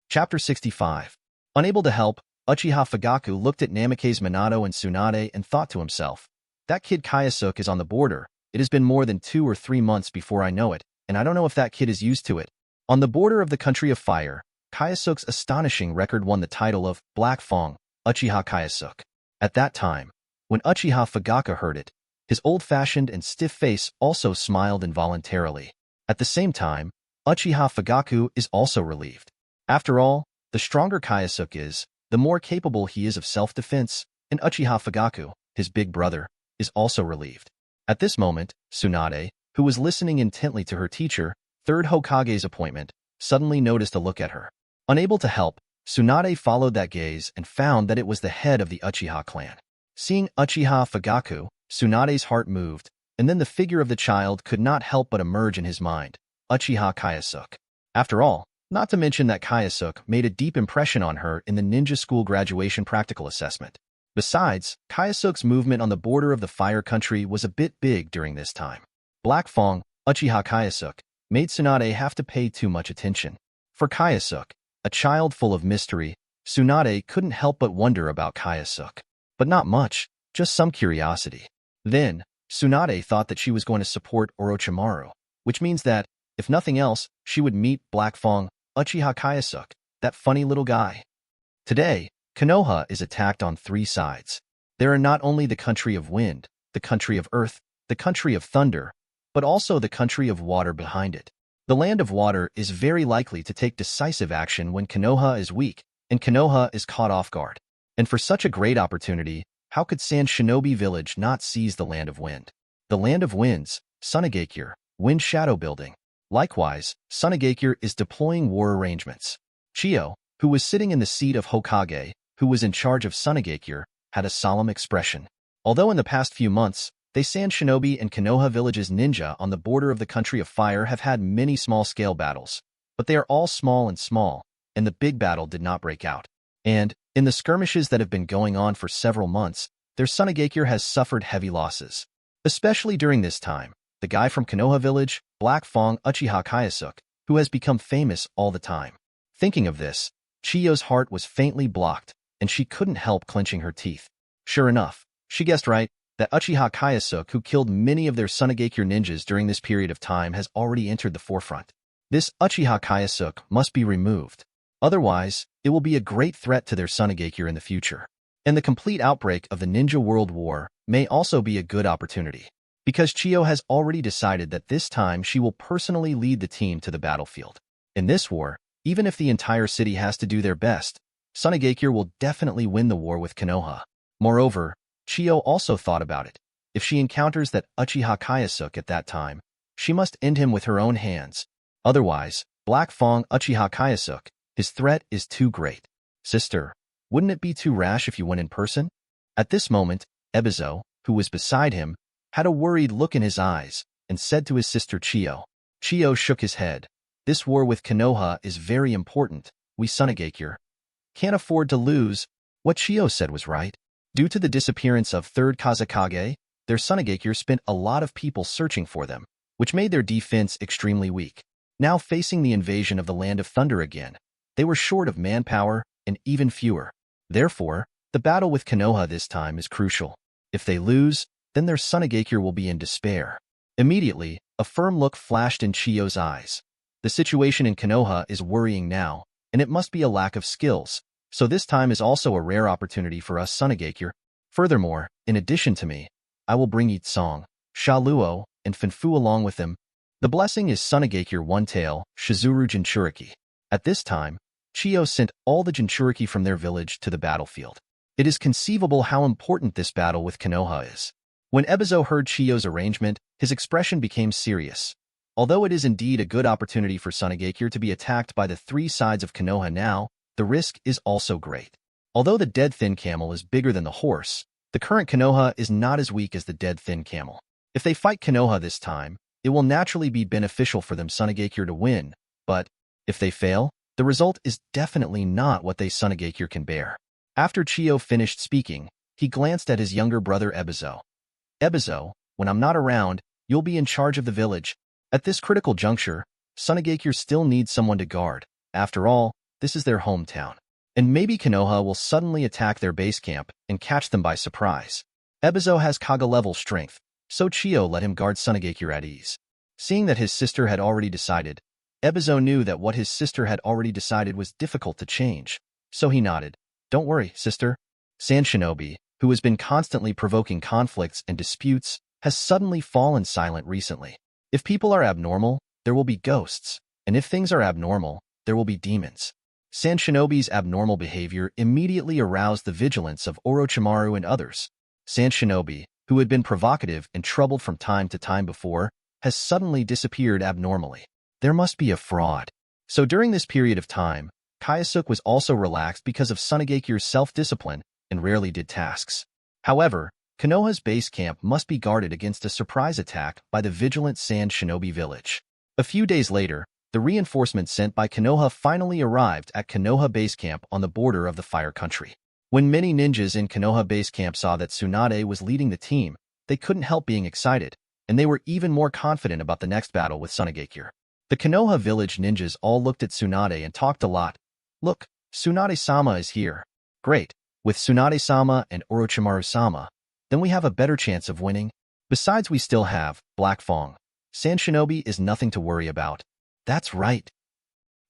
Chapter 65. Unable to help, Uchiha Fugaku looked at Namikaze Minato and Tsunade and thought to himself, that kid Kyosuke is on the border. It has been more than 2 or 3 months before I know it, and I don't know if that kid is used to it. On the border of the country of fire, Kyosuke's astonishing record won the title of Black Fong, Uchiha Kyosuke. At that time, when Uchiha Fugaku heard it, his old-fashioned and stiff face also smiled involuntarily. At the same time, Uchiha Fugaku is also relieved. After all, the stronger Kyosuke is, the more capable he is of self-defense, and Uchiha Fugaku, his big brother, is also relieved. At this moment, Tsunade, who was listening intently to her teacher, 3rd Hokage's appointment, suddenly noticed a look at her. Unable to help, Tsunade followed that gaze and found that it was the head of the Uchiha clan. Seeing Uchiha Fugaku, Tsunade's heart moved, and then the figure of the child could not help but emerge in his mind, Uchiha Kyosuke. After all, not to mention that Kyosuke made a deep impression on her in the ninja school graduation practical assessment. Besides, Kyosuke's movement on the border of the fire country was a bit big during this time. Black Fong, Uchiha Kyosuke, made Tsunade have to pay too much attention. For Kyosuke, a child full of mystery, Tsunade couldn't help but wonder about Kyosuke. But not much, just some curiosity. Then, Tsunade thought that she was going to support Orochimaru, which means that, if nothing else, she would meet Black Fong, Uchiha Kyosuke, that funny little guy. Today, Konoha is attacked on 3 sides. There are not only the country of wind, the country of earth, the country of thunder, but also the country of water behind it. The Land of Water is very likely to take decisive action when Konoha is weak, and Konoha is caught off guard. And for such a great opportunity, how could Sand Shinobi Village not seize the Land of Wind? The Land of Winds, Sunagakure, Wind Shadow Building. Likewise, Sunagakure is deploying war arrangements. Chiyo, who was sitting in the seat of Hokage, who was in charge of Sunagakure, had a solemn expression. Although in the past few months, they Sand Shinobi and Konoha villages ninja on the border of the country of fire have had many small-scale battles, but they are all small, and the big battle did not break out. And, in the skirmishes that have been going on for several months, their Sunagakure has suffered heavy losses. Especially during this time, the guy from Konoha village, Black Fong Uchiha Kyosuke, who has become famous all the time. Thinking of this, Chiyo's heart was faintly blocked, and she couldn't help clenching her teeth. Sure enough, she guessed right, that Uchiha Kyosuke, who killed many of their Sunagakure ninjas during this period of time, has already entered the forefront. This Uchiha Kyosuke must be removed. Otherwise, it will be a great threat to their Sunagakure in the future. And the complete outbreak of the Ninja World War may also be a good opportunity, because Chiyo has already decided that this time she will personally lead the team to the battlefield. In this war, even if the entire city has to do their best, Sunagakure will definitely win the war with Konoha. Moreover, Chiyo also thought about it. If she encounters that Uchiha Kyosuke at that time, she must end him with her own hands. Otherwise, Black Fong Uchiha Kyosuke, his threat is too great. Sister, wouldn't it be too rash if you went in person? At this moment, Ebizo, who was beside him, had a worried look in his eyes and said to his sister Chiyo. Chiyo shook his head. This war with Konoha is very important. We Sunagakure can't afford to lose. What Chiyo said was right. Due to the disappearance of 3rd Kazekage, their Sunagakure spent a lot of people searching for them, which made their defense extremely weak. Now facing the invasion of the Land of Thunder again, they were short of manpower and even fewer. Therefore, the battle with Konoha this time is crucial. If they lose, then their Sunagakure will be in despair. Immediately, a firm look flashed in Chiyo's eyes. The situation in Konoha is worrying now, and it must be a lack of skills, so this time is also a rare opportunity for us Sunagakure. Furthermore, in addition to me, I will bring Itsong, Shaluo, and Fanfu along with them. The blessing is Sunagakure One Tail, Shizuru Jinchuriki. At this time, Chiyo sent all the Jinchuriki from their village to the battlefield. It is conceivable how important this battle with Konoha is. When Ebizo heard Chiyo's arrangement, his expression became serious. Although it is indeed a good opportunity for Sunagakure to be attacked by the 3 sides of Konoha now, the risk is also great. Although the dead thin camel is bigger than the horse, the current Konoha is not as weak as the dead thin camel. If they fight Konoha this time, it will naturally be beneficial for them Sunagakure to win, but if they fail, the result is definitely not what they Sunagakure can bear. After Chiyo finished speaking, he glanced at his younger brother Ebizo. Ebizo, when I'm not around, you'll be in charge of the village. At this critical juncture, Sunagakure still needs someone to guard. After all, this is their hometown. And maybe Konoha will suddenly attack their base camp and catch them by surprise. Ebizo has Kage-level strength, so Chiyo let him guard Sunagakure at ease. Seeing that his sister had already decided, Ebizo knew that what his sister had already decided was difficult to change, so he nodded. Don't worry, sister. Sand Shinobi, who has been constantly provoking conflicts and disputes, has suddenly fallen silent recently. If people are abnormal, there will be ghosts, and if things are abnormal, there will be demons. Sand Shinobi's abnormal behavior immediately aroused the vigilance of Orochimaru and others. Sand Shinobi, who had been provocative and troubled from time to time before, has suddenly disappeared abnormally. There must be a fraud. So during this period of time, Kyosuke was also relaxed because of Sunagakure's self-discipline and rarely did tasks. However, Konoha's base camp must be guarded against a surprise attack by the vigilant Sand Shinobi village. A few days later, the reinforcements sent by Konoha finally arrived at Konoha base camp on the border of the Fire Country. When many ninjas in Konoha base camp saw that Tsunade was leading the team, they couldn't help being excited, and they were even more confident about the next battle with Sunagakure. The Konoha village ninjas all looked at Tsunade and talked a lot. Look, Tsunade-sama is here. Great. With Tsunade-sama and Orochimaru-sama, then we have a better chance of winning. Besides, we still have Black Fong. Sand Shinobi is nothing to worry about. That's right.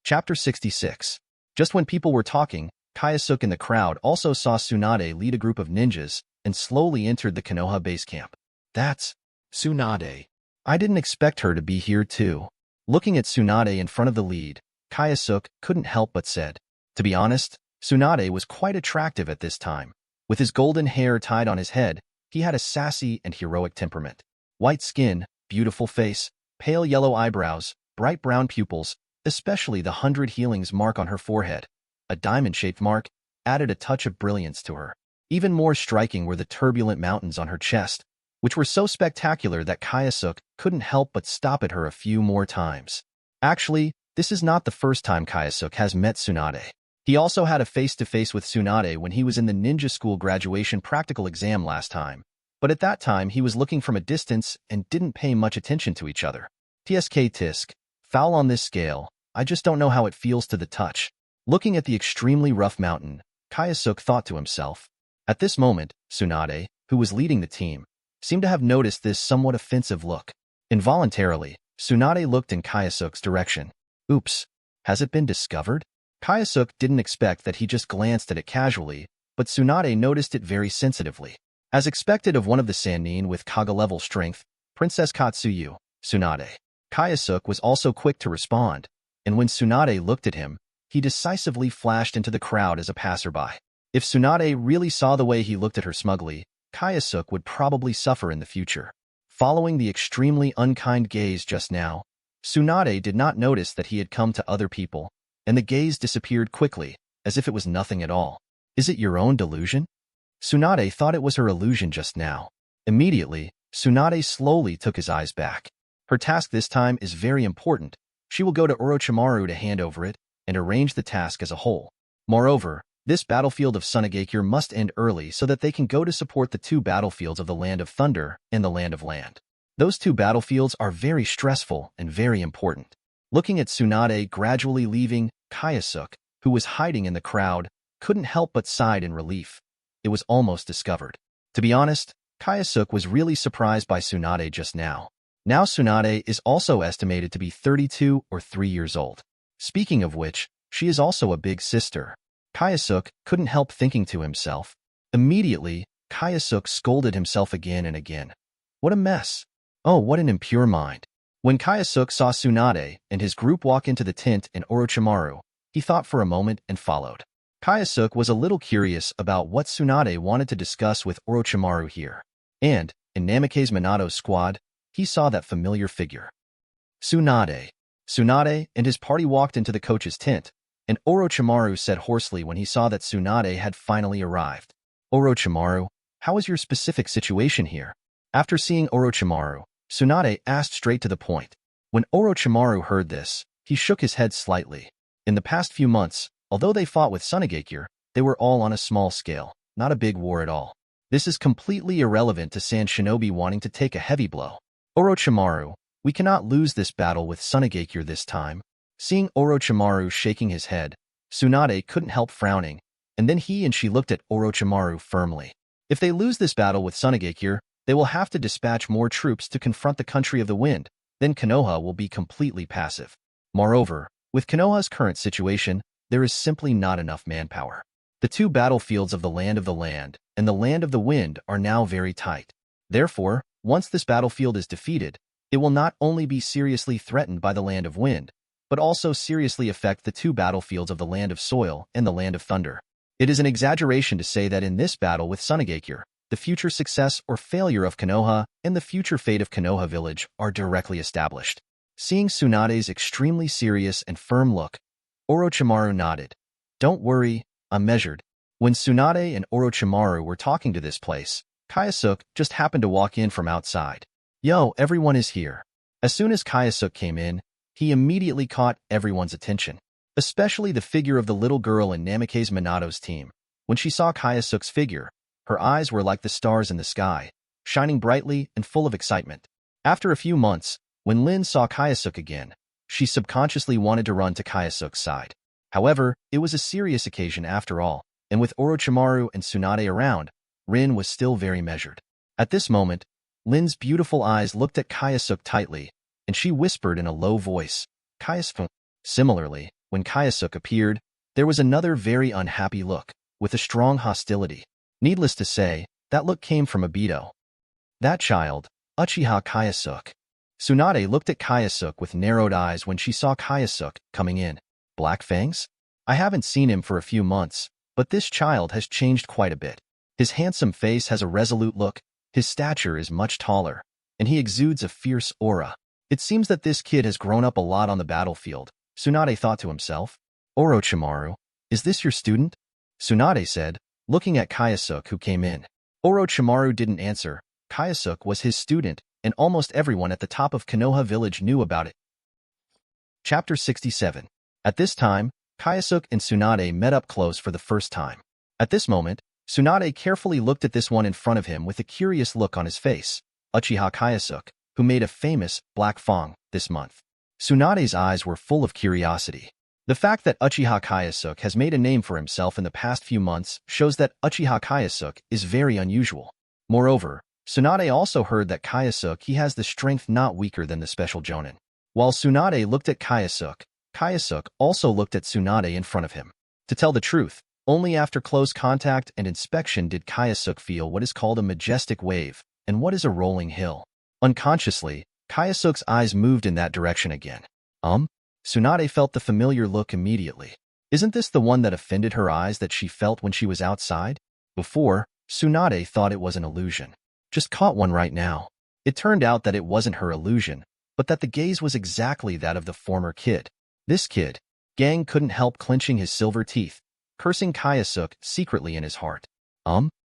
Chapter 66. Just when people were talking, Kyosuke in the crowd also saw Tsunade lead a group of ninjas and slowly entered the Konoha base camp. That's Tsunade. I didn't expect her to be here too. Looking at Tsunade in front of the lead, Kyosuke couldn't help but said. To be honest, Tsunade was quite attractive at this time. With his golden hair tied on his head, he had a sassy and heroic temperament. White skin, beautiful face, pale yellow eyebrows, bright brown pupils, especially the 100 healings mark on her forehead, a diamond-shaped mark, added a touch of brilliance to her. Even more striking were the turbulent mountains on her chest, which were so spectacular that Kyosuke couldn't help but stop at her a few more times. Actually, this is not the first time Kyosuke has met Tsunade. He also had a face-to-face with Tsunade when he was in the ninja school graduation practical exam last time, but at that time he was looking from a distance and didn't pay much attention to each other. Tsk tisk, foul on this scale, I just don't know how it feels to the touch. Looking at the extremely rough mountain, Kyosuke thought to himself. At this moment, Tsunade, who was leading the team, seemed to have noticed this somewhat offensive look. Involuntarily, Tsunade looked in Kyosuke's direction. Oops, has it been discovered? Kyosuke didn't expect that he just glanced at it casually, but Tsunade noticed it very sensitively. As expected of one of the Sannin with Kage-level strength, Princess Katsuyu, Tsunade. Kyosuke was also quick to respond, and when Tsunade looked at him, he decisively flashed into the crowd as a passerby. If Tsunade really saw the way he looked at her smugly, Kyosuke would probably suffer in the future. Following the extremely unkind gaze just now, Tsunade did not notice that he had come to other people, and the gaze disappeared quickly, as if it was nothing at all. Is it your own delusion? Tsunade thought it was her illusion just now. Immediately, Tsunade slowly took his eyes back. Her task this time is very important. She will go to Orochimaru to hand over it and arrange the task as a whole. Moreover, this battlefield of Sunagakure must end early so that they can go to support the two battlefields of the Land of Thunder and the Land of Land. Those two battlefields are very stressful and very important. Looking at Tsunade gradually leaving, Kyosuke, who was hiding in the crowd, couldn't help but sigh in relief. It was almost discovered. To be honest, Kyosuke was really surprised by Tsunade just now. Now Tsunade is also estimated to be 32 or 3 years old. Speaking of which, she is also a big sister. Kyosuke couldn't help thinking to himself. Immediately, Kyosuke scolded himself again and again. What a mess. Oh, what an impure mind. When Kyosuke saw Tsunade and his group walk into the tent in Orochimaru, he thought for a moment and followed. Kyosuke was a little curious about what Tsunade wanted to discuss with Orochimaru here. And, in Namikaze Minato's squad, he saw that familiar figure. Tsunade. Tsunade and his party walked into the coach's tent, and Orochimaru said hoarsely when he saw that Tsunade had finally arrived. Orochimaru, how is your specific situation here? After seeing Orochimaru, Tsunade asked straight to the point. When Orochimaru heard this, he shook his head slightly. In the past few months, although they fought with Sunagakure, they were all on a small scale, not a big war at all. This is completely irrelevant to Sand Shinobi wanting to take a heavy blow. Orochimaru, we cannot lose this battle with Sunagakure this time. Seeing Orochimaru shaking his head, Tsunade couldn't help frowning, and then he and she looked at Orochimaru firmly. If they lose this battle with Sunagakure, they will have to dispatch more troops to confront the country of the wind, then Konoha will be completely passive. Moreover, with Konoha's current situation, there is simply not enough manpower. The two battlefields of the Land and the Land of the Wind are now very tight. Therefore, once this battlefield is defeated, it will not only be seriously threatened by the Land of Wind, but also seriously affect the two battlefields of the Land of Soil and the Land of Thunder. It is an exaggeration to say that in this battle with Sunagakure, the future success or failure of Konoha and the future fate of Konoha village are directly established. Seeing Tsunade's extremely serious and firm look, Orochimaru nodded. Don't worry, I'm measured. When Tsunade and Orochimaru were talking to this place, Kyosuke just happened to walk in from outside. Yo, everyone is here. As soon as Kyosuke came in, he immediately caught everyone's attention, especially the figure of the little girl in Namikaze Minato's team. When she saw Kyosuke's figure, her eyes were like the stars in the sky, shining brightly and full of excitement. After a few months, when Lin saw Kyosuke again, she subconsciously wanted to run to Kyosuke's side. However, it was a serious occasion after all, and with Orochimaru and Tsunade around, Rin was still very measured. At this moment, Lin's beautiful eyes looked at Kyosuke tightly, and she whispered in a low voice, Kyosuke. Similarly, when Kyosuke appeared, there was another very unhappy look, with a strong hostility. Needless to say, that look came from Obito. That child, Uchiha Kyosuke. Tsunade looked at Kyosuke with narrowed eyes when she saw Kyosuke coming in. Black Fangs? I haven't seen him for a few months, but this child has changed quite a bit. His handsome face has a resolute look, his stature is much taller, and he exudes a fierce aura. It seems that this kid has grown up a lot on the battlefield, Tsunade thought to himself. Orochimaru, is this your student? Tsunade said, looking at Kyosuke who came in. Orochimaru didn't answer. Kyosuke was his student, and almost everyone at the top of Konoha village knew about it. Chapter 67. At this time, Kyosuke and Tsunade met up close for the first time. At this moment, Tsunade carefully looked at this one in front of him with a curious look on his face, Uchiha Kyosuke, who made a famous Black Fang this month. Tsunade's eyes were full of curiosity. The fact that Uchiha Kyosuke has made a name for himself in the past few months shows that Uchiha Kyosuke is very unusual. Moreover, Tsunade also heard that Kyosuke has the strength not weaker than the special Jonin. While Tsunade looked at Kyosuke, Kyosuke also looked at Tsunade in front of him. To tell the truth, only after close contact and inspection did Kyosuke feel what is called a majestic wave and what is a rolling hill. Unconsciously, Kyosuke's eyes moved in that direction again. Tsunade felt the familiar look immediately. Isn't this the one that offended her eyes that she felt when she was outside? Before, Tsunade thought it was an illusion. Just caught one right now. It turned out that it wasn't her illusion, but that the gaze was exactly that of the former kid. This kid, Gang couldn't help clenching his silver teeth, cursing Kyosuke secretly in his heart.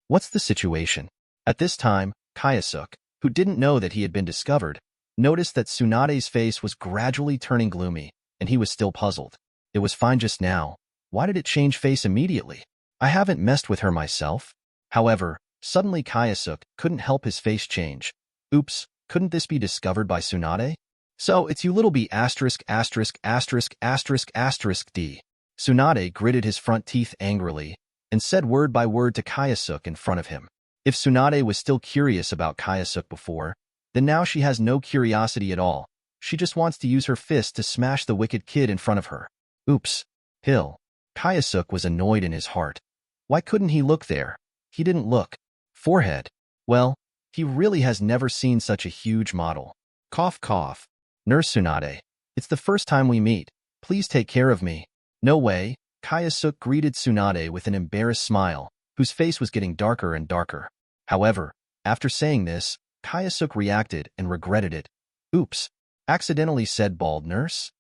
What's the situation? At this time, Kyosuke, who didn't know that he had been discovered, noticed that Tsunade's face was gradually turning gloomy, and he was still puzzled. It was fine just now. Why did it change face immediately? I haven't messed with her myself. However, suddenly Kyosuke couldn't help his face change. Oops, couldn't this be discovered by Tsunade? So it's you little b asterisk asterisk asterisk asterisk asterisk d. Tsunade gritted his front teeth angrily and said word by word to Kyosuke in front of him. If Tsunade was still curious about Kyosuke before, then now she has no curiosity at all. She just wants to use her fist to smash the wicked kid in front of her. Oops. Hill. Kyosuke was annoyed in his heart. Why couldn't he look there? He didn't look. Forehead. Well, he really has never seen such a huge model. Cough cough. Nurse Tsunade. It's the first time we meet. Please take care of me. No way. Kyosuke greeted Tsunade with an embarrassed smile, whose face was getting darker and darker. However, after saying this, Kyosuke reacted and regretted it. Oops. Accidentally said bald nurse.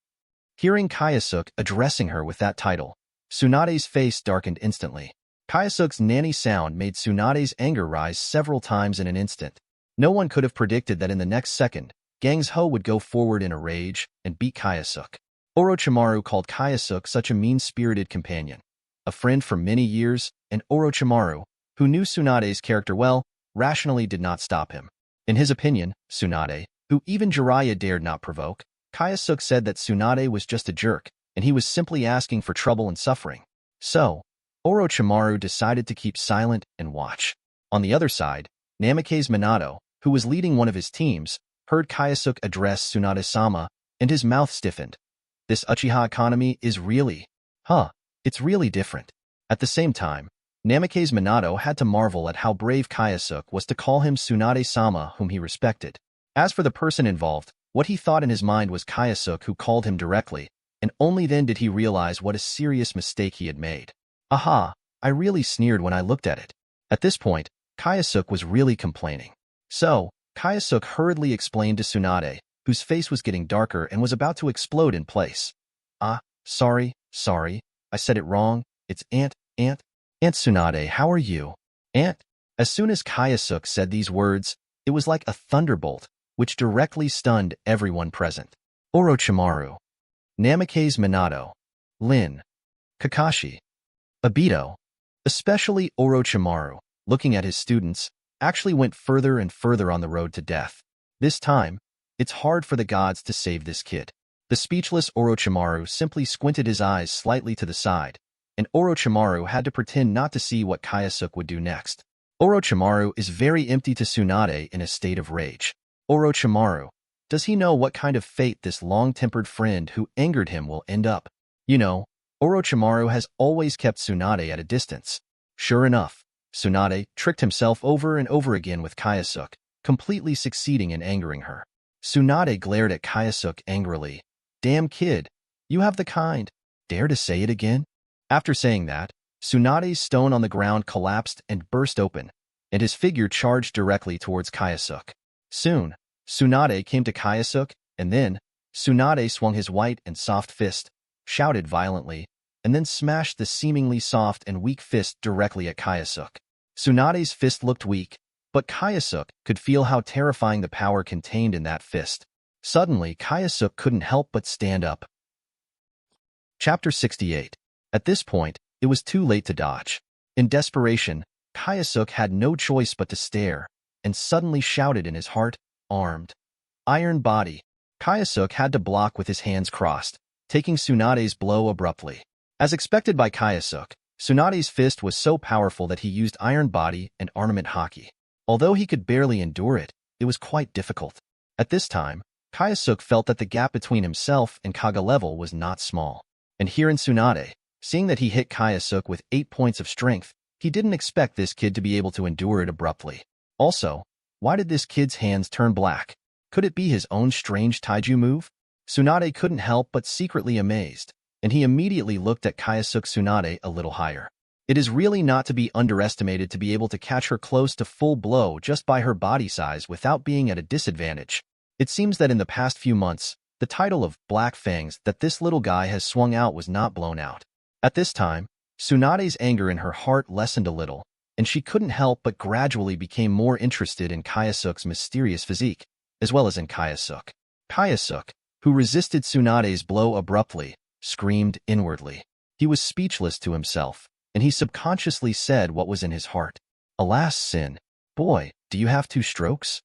Hearing Kyosuke addressing her with that title, Tsunade's face darkened instantly. Kyosuke's nanny sound made Tsunade's anger rise several times in an instant. No one could have predicted that in the next second, Gang's Ho would go forward in a rage and beat Kyosuke. Orochimaru called Kyosuke such a mean-spirited companion. A friend for many years, and Orochimaru, who knew Tsunade's character well, rationally did not stop him. In his opinion, Tsunade, who even Jiraiya dared not provoke, Kyosuke said that Tsunade was just a jerk, and he was simply asking for trouble and suffering. So, Orochimaru decided to keep silent and watch. On the other side, Namikaze Minato, who was leading one of his teams, heard Kyosuke address Tsunade-sama, and his mouth stiffened. This Uchiha economy is really, it's really different. At the same time, Namikaze Minato had to marvel at how brave Kyosuke was to call him Tsunade-sama, whom he respected. As for the person involved, what he thought in his mind was Kyosuke who called him directly, and only then did he realize what a serious mistake he had made. Aha, I really sneered when I looked at it. At this point, Kyosuke was really complaining. So, Kyosuke hurriedly explained to Tsunade, whose face was getting darker and was about to explode in place. Sorry, I said it wrong. It's Aunt Tsunade, how are you? Aunt? As soon as Kyosuke said these words, it was like a thunderbolt, which directly stunned everyone present. Orochimaru, Namikaze Minato, Lin, Kakashi, Obito, especially Orochimaru, looking at his students, actually went further and further on the road to death. This time, it's hard for the gods to save this kid. The speechless Orochimaru simply squinted his eyes slightly to the side, and Orochimaru had to pretend not to see what Kyosuke would do next. Orochimaru is very empty to Tsunade in a state of rage. Orochimaru, does he know what kind of fate this long-tempered friend who angered him will end up? You know, Orochimaru has always kept Tsunade at a distance. Sure enough, Tsunade tricked himself over and over again with Kyosuke, completely succeeding in angering her. Tsunade glared at Kyosuke angrily. Damn kid, you have the kind. Dare to say it again? After saying that, Tsunade's stone on the ground collapsed and burst open, and his figure charged directly towards Kyosuke. Soon, Tsunade came to Kyosuke, and then, Tsunade swung his white and soft fist, shouted violently, and then smashed the seemingly soft and weak fist directly at Kyosuke. Tsunade's fist looked weak, but Kyosuke could feel how terrifying the power contained in that fist. Suddenly, Kyosuke couldn't help but stand up. Chapter 68. At this point, it was too late to dodge. In desperation, Kyosuke had no choice but to stare, and suddenly shouted in his heart, armed. Iron body. Kyosuke had to block with his hands crossed, taking Tsunade's blow abruptly. As expected by Kyosuke, Tsunade's fist was so powerful that he used Iron Body and Armament Haki. Although he could barely endure it, it was quite difficult. At this time, Kyosuke felt that the gap between himself and Kage level was not small. And here in Tsunade, seeing that he hit Kyosuke with 8 points of strength, he didn't expect this kid to be able to endure it abruptly. Also, why did this kid's hands turn black? Could it be his own strange Taiju move? Tsunade couldn't help but secretly amazed, and he immediately looked at Kyosuke Tsunade a little higher. It is really not to be underestimated to be able to catch her close to full blow just by her body size without being at a disadvantage. It seems that in the past few months, the title of Black Fangs that this little guy has swung out was not blown out. At this time, Tsunade's anger in her heart lessened a little, and she couldn't help but gradually became more interested in Kyosuke's mysterious physique, as well as in Kyosuke. Kyosuke, who resisted Tsunade's blow abruptly, screamed inwardly. He was speechless to himself, and he subconsciously said what was in his heart. Alas, Sin. Boy, do you have 2 strokes?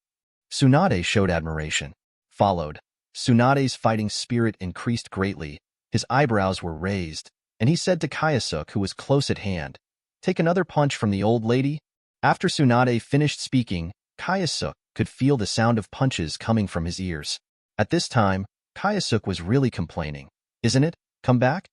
Tsunade showed admiration. Followed. Tsunade's fighting spirit increased greatly, his eyebrows were raised, and he said to Kyosuke, who was close at hand, "Take another punch from the old lady?" After Tsunade finished speaking, Kyosuke could feel the sound of punches coming from his ears. At this time, Kyosuke was really complaining. "Isn't it? Come back?"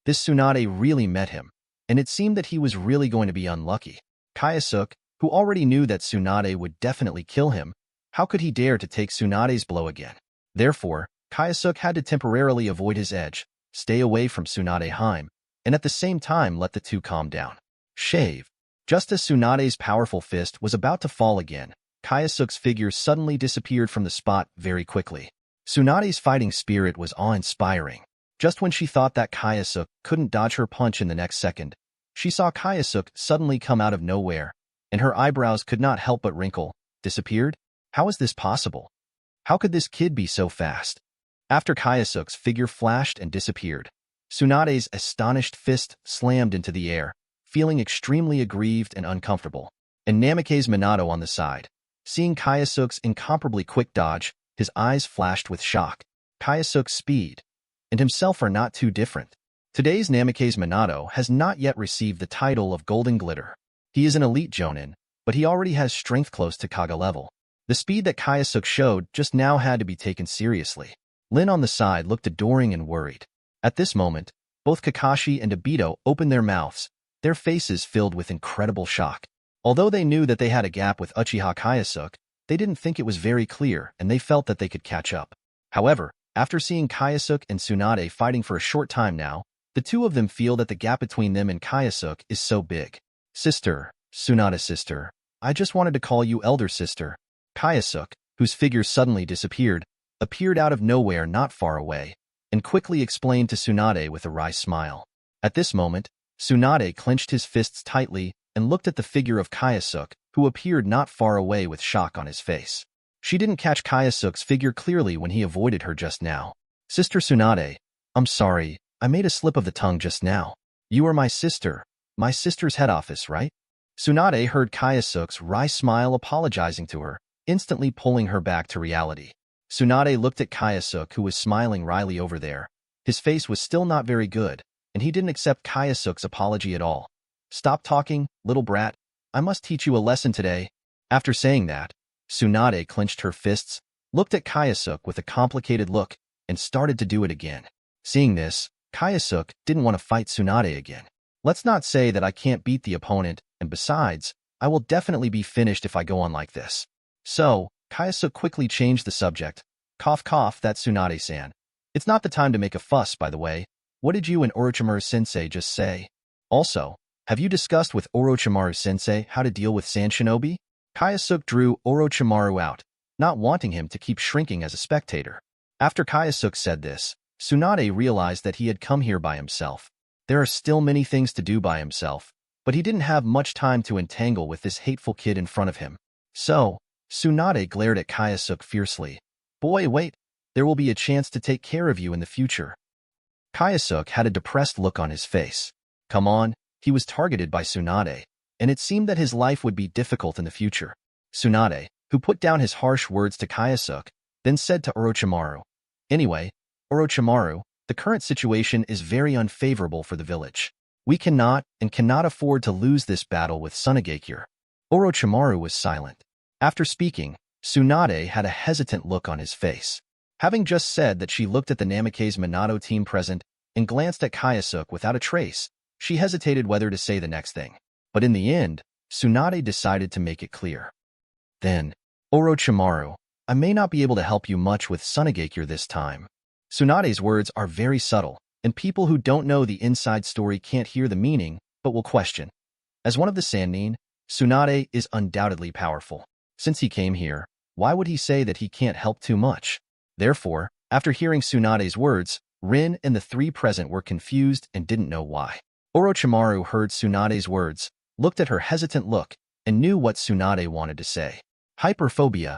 This Tsunade really met him, and it seemed that he was really going to be unlucky. Kyosuke, who already knew that Tsunade would definitely kill him, how could he dare to take Tsunade's blow again? Therefore, Kyosuke had to temporarily avoid his edge, stay away from Tsunade Heim, and at the same time let the two calm down. Shave. Just as Tsunade's powerful fist was about to fall again, Kyosuke's figure suddenly disappeared from the spot very quickly. Tsunade's fighting spirit was awe-inspiring. Just when she thought that Kyosuke couldn't dodge her punch in the next second, she saw Kyosuke suddenly come out of nowhere, and her eyebrows could not help but wrinkle. Disappeared? How is this possible? How could this kid be so fast? After Kyosuke's figure flashed and disappeared, Tsunade's astonished fist slammed into the air, feeling extremely aggrieved and uncomfortable. And Namake's Minato on the side. Seeing Kyosuke's incomparably quick dodge, his eyes flashed with shock. Kyosuke's speed and himself are not too different. Today's Namake's Minato has not yet received the title of Golden Glitter. He is an elite jonin, but he already has strength close to Kaga level. The speed that Kyosuke showed just now had to be taken seriously. Lin on the side looked adoring and worried. At this moment, both Kakashi and Obito opened their mouths, their faces filled with incredible shock. Although they knew that they had a gap with Uchiha Kyosuke, they didn't think it was very clear and they felt that they could catch up. However, after seeing Kyosuke and Tsunade fighting for a short time now, the two of them feel that the gap between them and Kyosuke is so big. Sister, Tsunade sister, I just wanted to call you elder sister. Kyosuke, whose figure suddenly disappeared, appeared out of nowhere not far away, and quickly explained to Tsunade with a wry smile. At this moment, Tsunade clenched his fists tightly and looked at the figure of Kyosuke, who appeared not far away with shock on his face. She didn't catch Kyosuke's figure clearly when he avoided her just now. Sister Tsunade, I'm sorry, I made a slip of the tongue just now. You are my sister's head office, right? Tsunade heard Kyosuke's wry smile apologizing to her, instantly pulling her back to reality. Tsunade looked at Kyosuke, who was smiling wryly over there. His face was still not very good, and he didn't accept Kyosuke's apology at all. Stop talking, little brat. I must teach you a lesson today. After saying that, Tsunade clenched her fists, looked at Kyosuke with a complicated look, and started to do it again. Seeing this, Kyosuke didn't want to fight Tsunade again. Let's not say that I can't beat the opponent, and besides, I will definitely be finished if I go on like this. So, Kyosuke quickly changed the subject. Cough cough, that's Tsunade-san. It's not the time to make a fuss, by the way. What did you and Orochimaru-sensei just say? Also, have you discussed with Orochimaru-sensei how to deal with Sand Shinobi? Kyosuke drew Orochimaru out, not wanting him to keep shrinking as a spectator. After Kyosuke said this, Tsunade realized that he had come here by himself. There are still many things to do by himself, but he didn't have much time to entangle with this hateful kid in front of him. So, Tsunade glared at Kyosuke fiercely. Boy, wait, there will be a chance to take care of you in the future. Kyosuke had a depressed look on his face. Come on, he was targeted by Tsunade, and it seemed that his life would be difficult in the future. Tsunade, who put down his harsh words to Kyosuke, then said to Orochimaru, Anyway, Orochimaru, the current situation is very unfavorable for the village. We cannot afford to lose this battle with Sunagakure. Orochimaru was silent. After speaking, Tsunade had a hesitant look on his face. Having just said that she looked at the Namake's Minato team present and glanced at Kyosuke without a trace, she hesitated whether to say the next thing. But in the end, Tsunade decided to make it clear. Then, Orochimaru, I may not be able to help you much with Sunagakure this time. Tsunade's words are very subtle, and people who don't know the inside story can't hear the meaning, but will question. As one of the Sannin, Tsunade is undoubtedly powerful. Since he came here, Why would he say that he can't help too much? Therefore, after hearing Tsunade's words, Rin and the three present were confused and didn't know why. Orochimaru heard Tsunade's words, looked at her hesitant look, and knew what Tsunade wanted to say. Hyperphobia.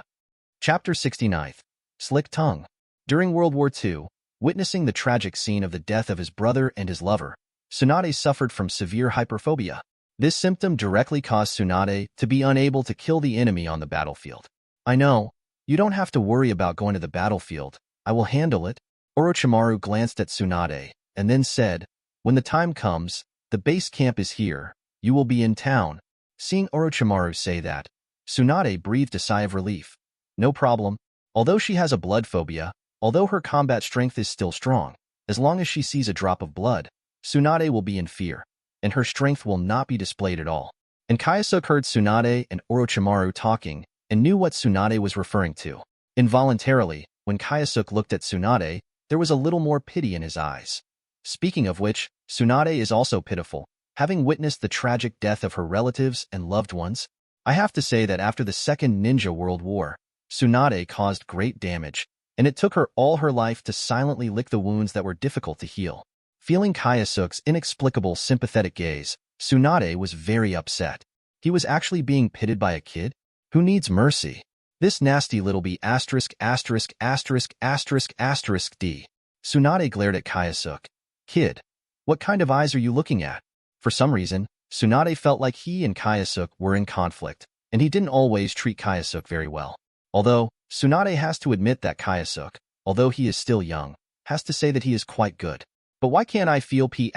Chapter 69. Slick Tongue. During World War II, witnessing the tragic scene of the death of his brother and his lover, Tsunade suffered from severe hyperphobia. This symptom directly caused Tsunade to be unable to kill the enemy on the battlefield. I know, you don't have to worry about going to the battlefield. I will handle it. Orochimaru glanced at Tsunade and then said, when the time comes, the base camp is here. You will be in town. Seeing Orochimaru say that, Tsunade breathed a sigh of relief. No problem. Although she has a blood phobia, although her combat strength is still strong, as long as she sees a drop of blood, Tsunade will be in fear, and her strength will not be displayed at all. And Kyosuke heard Tsunade and Orochimaru talking and knew what Tsunade was referring to. Involuntarily, when Kyosuke looked at Tsunade, there was a little more pity in his eyes. Speaking of which, Tsunade is also pitiful, having witnessed the tragic death of her relatives and loved ones. I have to say that after the Second Ninja World War, Tsunade caused great damage, and it took her all her life to silently lick the wounds that were difficult to heal. Feeling Kyosuke's inexplicable sympathetic gaze, Tsunade was very upset. He was actually being pitied by a kid? Who needs mercy? This nasty little b****************. D. Tsunade glared at Kyosuke. Kid, what kind of eyes are you looking at? For some reason, Tsunade felt like he and Kyosuke were in conflict, and he didn't always treat Kyosuke very well. Although, Tsunade has to admit that Kyosuke, although he is still young, has to say that he is quite good. But why can't I feel D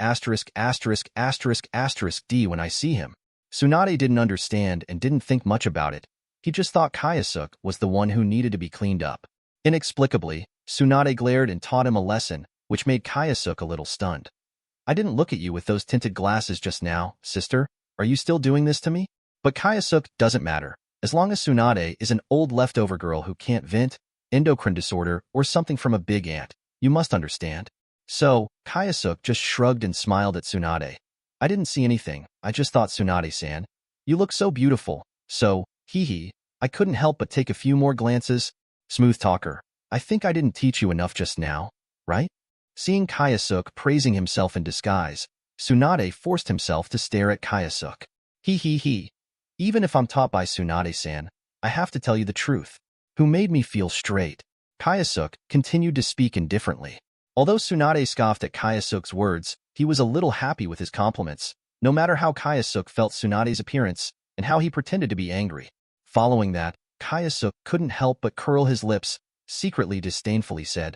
when I see him? Tsunade didn't understand and didn't think much about it. He just thought Kyosuke was the one who needed to be cleaned up. Inexplicably, Tsunade glared and taught him a lesson, which made Kyosuke a little stunned. I didn't look at you with those tinted glasses just now, sister. Are you still doing this to me? But Kyosuke doesn't matter. As long as Tsunade is an old leftover girl who can't vent, endocrine disorder, or something from a big ant, you must understand. So, Kyosuke just shrugged and smiled at Tsunade. I didn't see anything. I just thought, Tsunade-san, you look so beautiful. So, I couldn't help but take a few more glances. Smooth talker. I think I didn't teach you enough just now, right? Seeing Kyosuke praising himself in disguise, Tsunade forced himself to stare at Kyosuke. Even if I'm taught by Tsunade-san, I have to tell you the truth. Who made me feel straight? Kyosuke continued to speak indifferently. Although Tsunade scoffed at Kyosuke's words, he was a little happy with his compliments, no matter how Kyosuke felt Tsunade's appearance and how he pretended to be angry. Following that, Kyosuke couldn't help but curl his lips, secretly disdainfully said,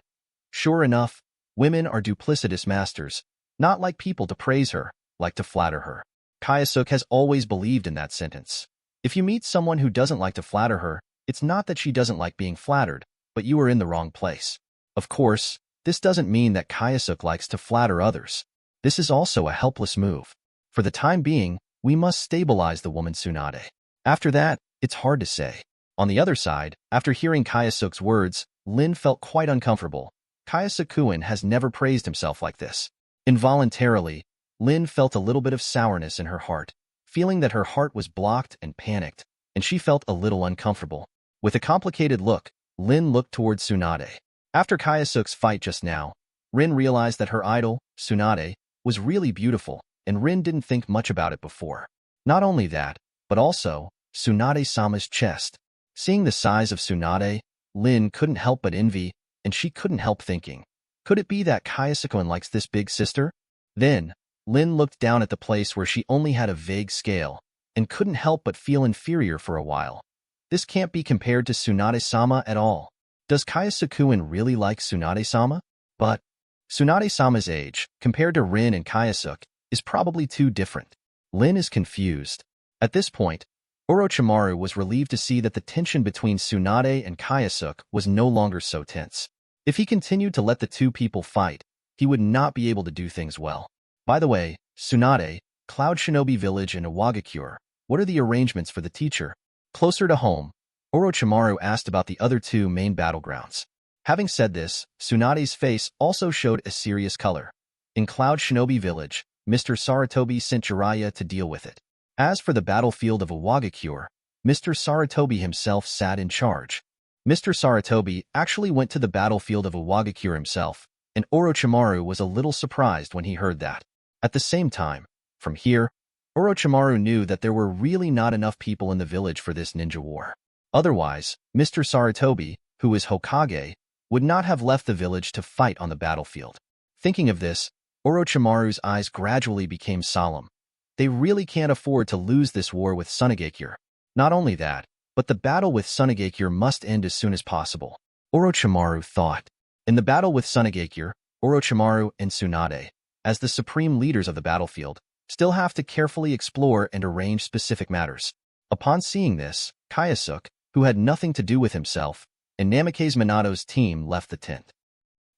Sure enough, women are duplicitous masters, not like people to praise her, like to flatter her. Kyosuke has always believed in that sentence. If you meet someone who doesn't like to flatter her, it's not that she doesn't like being flattered, but you are in the wrong place. Of course, this doesn't mean that Kyosuke likes to flatter others. This is also a helpless move. For the time being, we must stabilize the woman Tsunade. After that, it's hard to say. On the other side, after hearing Kyosuke's words, Lin felt quite uncomfortable. Kyosuke-kun has never praised himself like this. Involuntarily, Lin felt a little bit of sourness in her heart, feeling that her heart was blocked and panicked, and she felt a little uncomfortable. With a complicated look, Lin looked towards Tsunade. After Kyosuke's fight just now, Rin realized that her idol, Tsunade, was really beautiful, and Rin didn't think much about it before. Not only that, but also, Tsunade-sama's chest. Seeing the size of Tsunade, Lin couldn't help but envy, and she couldn't help thinking, could it be that Kyosuke likes this big sister? Then, Lin looked down at the place where she only had a vague scale, and couldn't help but feel inferior for a while. This can't be compared to Tsunade-sama at all. Does Kyosuke really like Tsunade-sama? But Tsunade-sama's age, compared to Rin and Kyosuke, is probably too different. Lin is confused. At this point, Orochimaru was relieved to see that the tension between Tsunade and Kyosuke was no longer so tense. If he continued to let the two people fight, he would not be able to do things well. By the way, Tsunade, Cloud Shinobi Village and Iwagakure, what are the arrangements for the teacher? Closer to home, Orochimaru asked about the other two main battlegrounds. Having said this, Tsunade's face also showed a serious color. In Cloud Shinobi Village, Mr. Sarutobi sent Jiraiya to deal with it. As for the battlefield of Iwagakure, Mr. Sarutobi himself sat in charge. Mr. Saratobi actually went to the battlefield of Iwagakure himself, and Orochimaru was a little surprised when he heard that. At the same time, from here, Orochimaru knew that there were really not enough people in the village for this ninja war. Otherwise, Mr. Saratobi, who is Hokage, would not have left the village to fight on the battlefield. Thinking of this, Orochimaru's eyes gradually became solemn. They really can't afford to lose this war with Sunagakure. Not only that, but the battle with Sunagakure must end as soon as possible. Orochimaru thought. In the battle with Sunagakure, Orochimaru and Tsunade, as the supreme leaders of the battlefield, still have to carefully explore and arrange specific matters. Upon seeing this, Kyosuke, who had nothing to do with himself, and Namikaze Minato's team left the tent.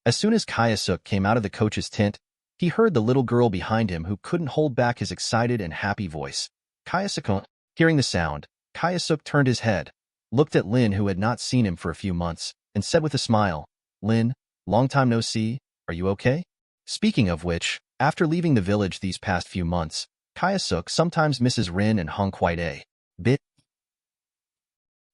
As soon as Kyosuke came out of the coach's tent, he heard the little girl behind him who couldn't hold back his excited and happy voice. Kyosuke. Hearing the sound, Kyosuke turned his head, looked at Lin, who had not seen him for a few months, and said with a smile, "Lin, long time no see, are you okay?" Speaking of which, after leaving the village these past few months, Kyosuke sometimes misses Rin and Hong quite a bit.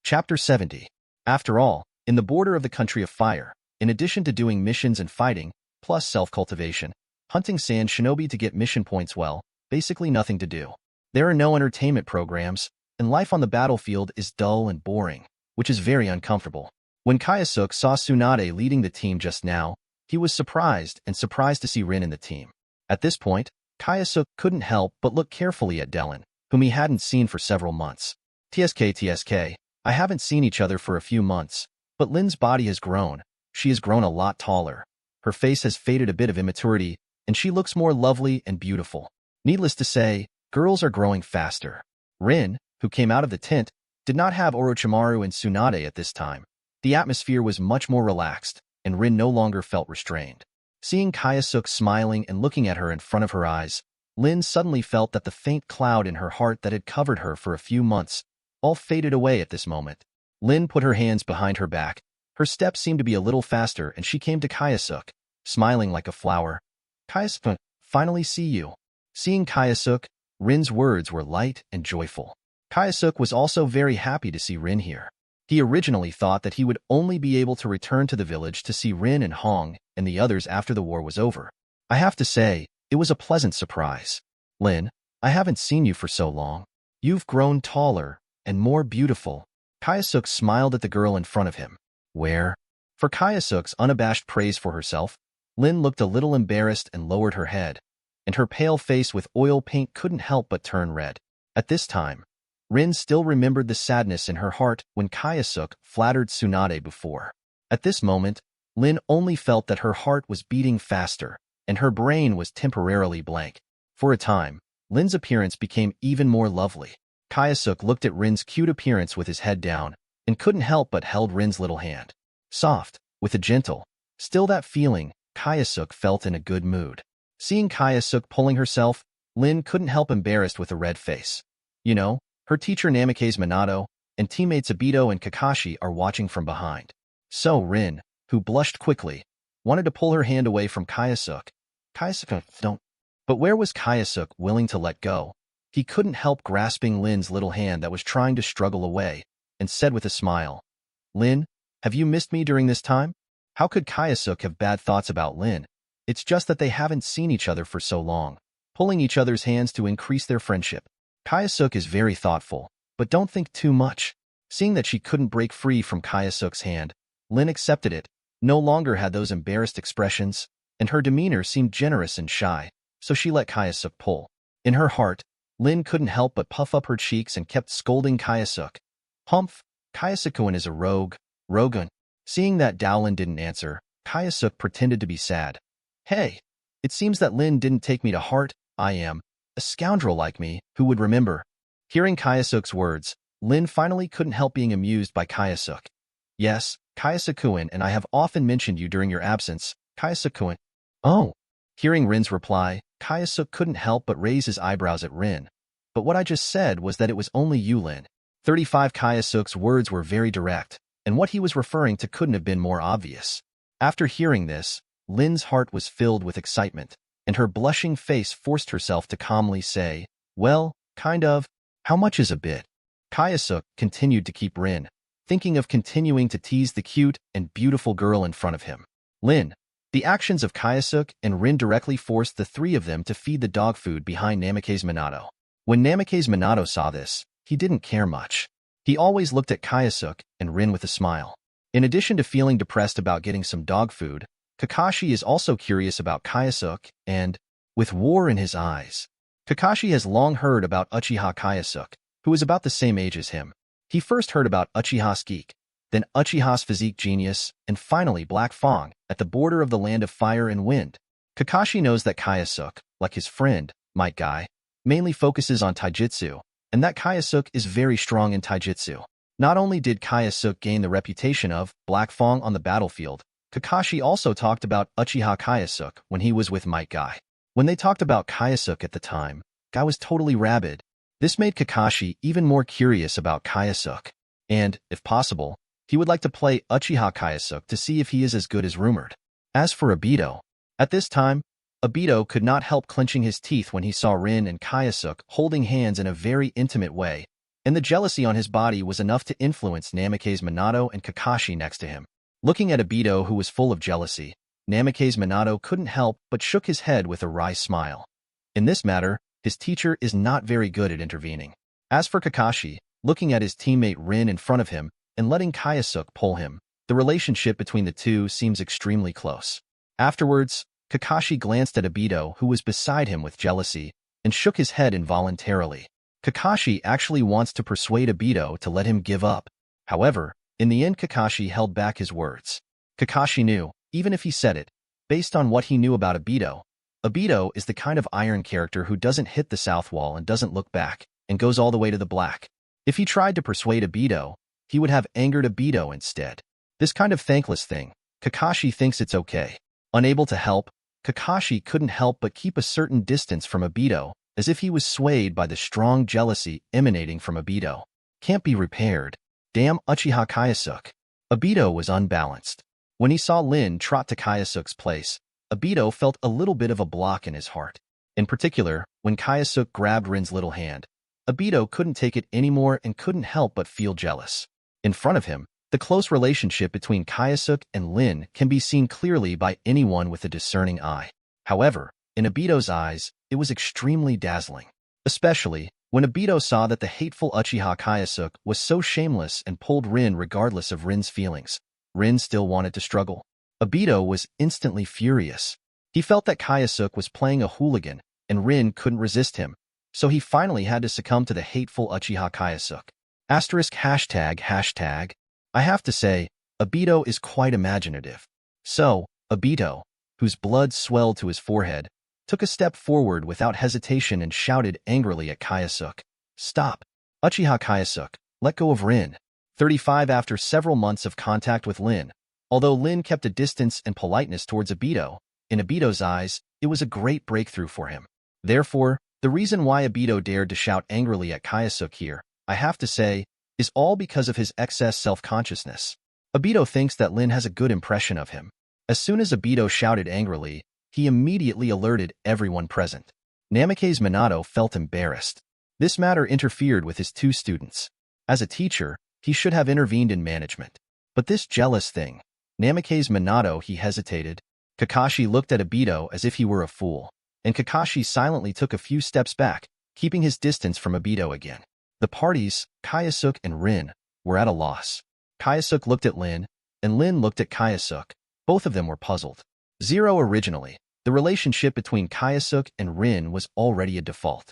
Chapter 70. After all, in the border of the country of fire, in addition to doing missions and fighting, plus self-cultivation, hunting sand shinobi to get mission points, well, basically nothing to do. There are no entertainment programs, and life on the battlefield is dull and boring, which is very uncomfortable. When Kyosuke saw Tsunade leading the team just now, he was surprised to see Rin in the team. At this point, Kyosuke couldn't help but look carefully at Delin, whom he hadn't seen for several months. TSK, I haven't seen each other for a few months, but Lin's body has grown. She has grown a lot taller. Her face has faded a bit of immaturity, and she looks more lovely and beautiful. Needless to say, girls are growing faster. Rin, who came out of the tent, did not have Orochimaru and Tsunade at this time. The atmosphere was much more relaxed, and Rin no longer felt restrained. Seeing Kyosuke smiling and looking at her in front of her eyes, Lin suddenly felt that the faint cloud in her heart that had covered her for a few months all faded away at this moment. Lin put her hands behind her back. Her steps seemed to be a little faster, and she came to Kyosuke, smiling like a flower. "Kyosuke, finally see you." Seeing Kyosuke, Rin's words were light and joyful. Kyosuke was also very happy to see Rin here. He originally thought that he would only be able to return to the village to see Rin and Hong and the others after the war was over. I have to say, it was a pleasant surprise. "Lin, I haven't seen you for so long. You've grown taller and more beautiful." Kyosuke smiled at the girl in front of him. "Where?" For Kyosuke's unabashed praise for herself, Lin looked a little embarrassed and lowered her head, and her pale face with oil paint couldn't help but turn red. At this time, Rin still remembered the sadness in her heart when Kyosuke flattered Tsunade before. At this moment, Lin only felt that her heart was beating faster, and her brain was temporarily blank. For a time, Lin's appearance became even more lovely. Kyosuke looked at Rin's cute appearance with his head down, and couldn't help but held Rin's little hand. Soft, with a gentle, still that feeling, Kyosuke felt in a good mood. Seeing Kyosuke pulling herself, Lin couldn't help embarrassed with a red face. You know, her teacher Namikaze Minato and teammates Obito and Kakashi are watching from behind. So Rin, who blushed quickly, wanted to pull her hand away from Kyosuke. "Kyosuke, don't." But where was Kyosuke willing to let go? He couldn't help grasping Lin's little hand that was trying to struggle away, and said with a smile, "Lin, have you missed me during this time?" How could Kyosuke have bad thoughts about Lin? It's just that they haven't seen each other for so long, pulling each other's hands to increase their friendship. Kyosuke is very thoughtful, but don't think too much. Seeing that she couldn't break free from Kyosuke's hand, Lin accepted it, no longer had those embarrassed expressions, and her demeanor seemed generous and shy, so she let Kyosuke pull. In her heart, Lin couldn't help but puff up her cheeks and kept scolding Kyosuke. "Humph, Kyosuke is a rogue, Rogun." Seeing that Dowlin didn't answer, Kyosuke pretended to be sad. "Hey, it seems that Lin didn't take me to heart. I am a scoundrel like me, who would remember." Hearing Kyosuke's words, Lin finally couldn't help being amused by Kyosuke. "Yes, Kyosuke, and I have often mentioned you during your absence, Kyosuke." "Oh." Hearing Rin's reply, Kyosuke couldn't help but raise his eyebrows at Rin. "But what I just said was that it was only you, Lin." 35 Kyosuke's words were very direct, and what he was referring to couldn't have been more obvious. After hearing this, Lin's heart was filled with excitement, and her blushing face forced herself to calmly say, "Well, kind of. How much is a bit?" Kyosuke continued to keep Rin thinking of continuing to tease the cute and beautiful girl in front of him. Lin. The actions of Kyosuke and Rin directly forced the three of them to feed the dog food behind Namake's Minato. When Namake's Minato saw this, he didn't care much. He always looked at Kyosuke and Rin with a smile. In addition to feeling depressed about getting some dog food, Kakashi is also curious about Kyosuke and, with war in his eyes. Kakashi has long heard about Uchiha Kyosuke, who is about the same age as him. He first heard about Uchiha's geek, then Uchiha's physique genius, and finally Black Fang, at the border of the land of fire and wind. Kakashi knows that Kyosuke, like his friend, Might Guy, mainly focuses on Taijutsu, and that Kyosuke is very strong in Taijutsu. Not only did Kyosuke gain the reputation of Black Fang on the battlefield, Kakashi also talked about Uchiha Kyosuke when he was with Might Guy. When they talked about Kyosuke at the time, Guy was totally rabid. This made Kakashi even more curious about Kyosuke, and, if possible, he would like to play Uchiha Kyosuke to see if he is as good as rumored. As for Obito, at this time, Obito could not help clenching his teeth when he saw Rin and Kyosuke holding hands in a very intimate way, and the jealousy on his body was enough to influence Namake's Minato and Kakashi next to him. Looking at Obito, who was full of jealousy, Namake's Minato couldn't help but shook his head with a wry smile. In this matter, his teacher is not very good at intervening. As for Kakashi, looking at his teammate Rin in front of him and letting Kyosuke pull him, the relationship between the two seems extremely close. Afterwards, Kakashi glanced at Obito, who was beside him with jealousy, and shook his head involuntarily. Kakashi actually wants to persuade Obito to let him give up. However, in the end Kakashi held back his words. Kakashi knew, even if he said it, based on what he knew about Obito, Obito is the kind of iron character who doesn't hit the south wall and doesn't look back, and goes all the way to the black. If he tried to persuade Obito, he would have angered Obito instead. This kind of thankless thing, Kakashi thinks it's okay. Unable to help, Kakashi couldn't help but keep a certain distance from Obito, as if he was swayed by the strong jealousy emanating from Obito. Can't be repaired. Damn Uchiha Kyosuke. Obito was unbalanced. When he saw Lin trot to Kyosuke's place, Obito felt a little bit of a block in his heart. In particular, when Kyosuke grabbed Rin's little hand, Obito couldn't take it anymore and couldn't help but feel jealous. In front of him, the close relationship between Kyosuke and Lin can be seen clearly by anyone with a discerning eye. However, in Obito's eyes, it was extremely dazzling. Especially, when Obito saw that the hateful Uchiha Kyosuke was so shameless and pulled Rin regardless of Rin's feelings. Rin still wanted to struggle. Obito was instantly furious. He felt that Kyosuke was playing a hooligan, and Rin couldn't resist him, so he finally had to succumb to the hateful Uchiha Kyosuke. ###. I have to say, Obito is quite imaginative. So, Obito, whose blood swelled to his forehead, took a step forward without hesitation and shouted angrily at Kyosuke. Stop. Uchiha Kyosuke, let go of Rin. 35 After several months of contact with Lin, although Lin kept a distance and politeness towards Obito, in Obito's eyes, it was a great breakthrough for him. Therefore, the reason why Obito dared to shout angrily at Kyosuke here, I have to say, is all because of his excess self-consciousness. Obito thinks that Lin has a good impression of him. As soon as Obito shouted angrily, he immediately alerted everyone present. Namake's Minato felt embarrassed. This matter interfered with his two students. As a teacher, he should have intervened in management. But this jealous thing, Namake's Minato, he hesitated. Kakashi looked at Obito as if he were a fool, and Kakashi silently took a few steps back, keeping his distance from Obito again. The parties, Kyosuke and Rin, were at a loss. Kyosuke looked at Lin, and Lin looked at Kyosuke. Both of them were puzzled. Originally, the relationship between Kyosuke and Rin was already a default.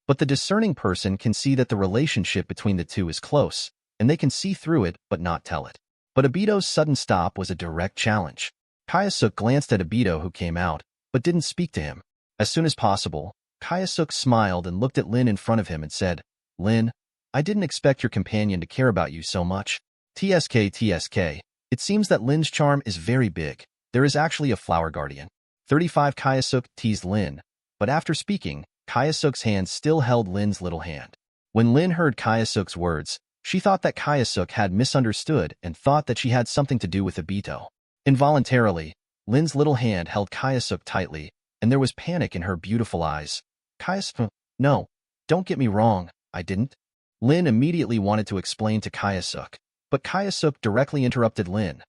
But the discerning person can see that the relationship between the two is close, and they can see through it but not tell it. But Obito's sudden stop was a direct challenge. Kyosuke glanced at Obito, who came out, but didn't speak to him. As soon as possible, Kyosuke smiled and looked at Lin in front of him and said, Lin, I didn't expect your companion to care about you so much. TSK. It seems that Lin's charm is very big. There is actually a flower guardian. 35 Kyosuke teased Lin, but after speaking, Kyosuke's hand still held Lin's little hand. When Lin heard Kyosuke's words, she thought that Kyosuke had misunderstood and thought that she had something to do with Obito. Involuntarily, Lin's little hand held Kyosuke tightly, and there was panic in her beautiful eyes. Kyosuke, no, don't get me wrong, I didn't. Lin immediately wanted to explain to Kyosuke, But Kyosuke directly interrupted Lin.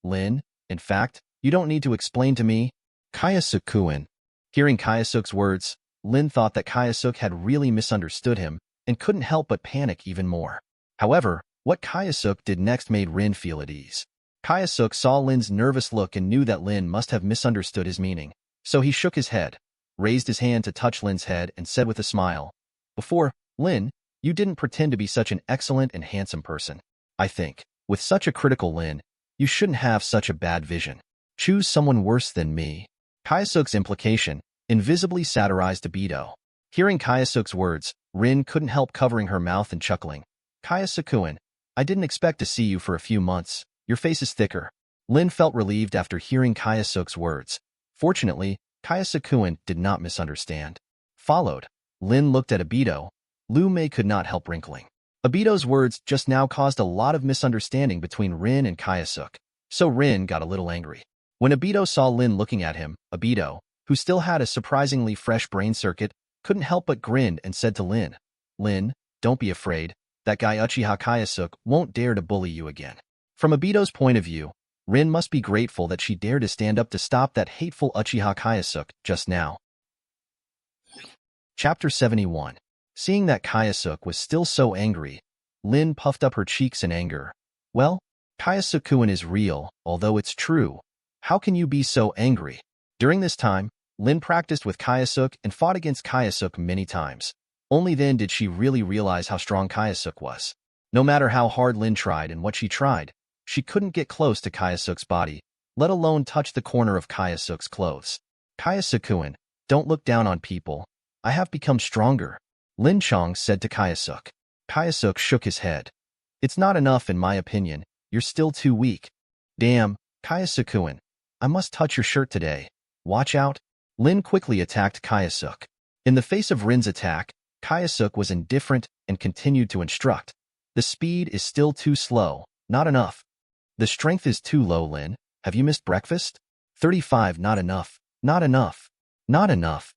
Lin, in fact, you don't need to explain to me. Kyosuke-kun. Hearing Kyosuke's words, Lin thought that Kyosuke had really misunderstood him and couldn't help but panic even more. However, what Kyosuke did next made Rin feel at ease. Kyosuke saw Lin's nervous look and knew that Lin must have misunderstood his meaning, so he shook his head, raised his hand to touch Lin's head, and said with a smile, "Before, Lin, you didn't pretend to be such an excellent and handsome person. I think, with such a critical Lin, you shouldn't have such a bad vision. Choose someone worse than me." Kyosuke's implication invisibly satirized Obito. Hearing Kyosuke's words, Rin couldn't help covering her mouth and chuckling. "Kyosuke-kun, I didn't expect to see you for a few months. Your face is thicker." Lin felt relieved after hearing Kyosuke's words. Fortunately, Kyosuke-kun did not misunderstand. Followed, Lin looked at Obito. Lu Mei could not help wrinkling. Obito's words just now caused a lot of misunderstanding between Rin and Kyosuke, so Rin got a little angry. When Obito saw Lin looking at him, Obito, who still had a surprisingly fresh brain circuit, couldn't help but grin and said to Lin, "Lin, don't be afraid. That guy Uchiha Kyosuke won't dare to bully you again." From Obito's point of view, Rin must be grateful that she dared to stand up to stop that hateful Uchiha Kyosuke just now. Chapter 71. Seeing that Kyosuke was still so angry, Lin puffed up her cheeks in anger. "Well, Kyosuke-kun is real, although it's true. How can you be so angry?" During this time, Lin practiced with Kyosuke and fought against Kyosuke many times. Only then did she really realize how strong Kyosuke was. No matter how hard Lin tried and what she tried, she couldn't get close to Kyosuke's body, let alone touch the corner of Kyosuke's clothes. "Kyosuke-kun, don't look down on people. I have become stronger," Lin Chong said to Kyosuke. Kyosuke shook his head. "It's not enough in my opinion. You're still too weak." "Damn, Kyosuke-kun, I must touch your shirt today. Watch out." Lin quickly attacked Kyosuke. In the face of Rin's attack, Kyosuke was indifferent and continued to instruct. "The speed is still too slow. Not enough. The strength is too low, Lin. Have you missed breakfast? 35, not enough. Not enough. Not enough.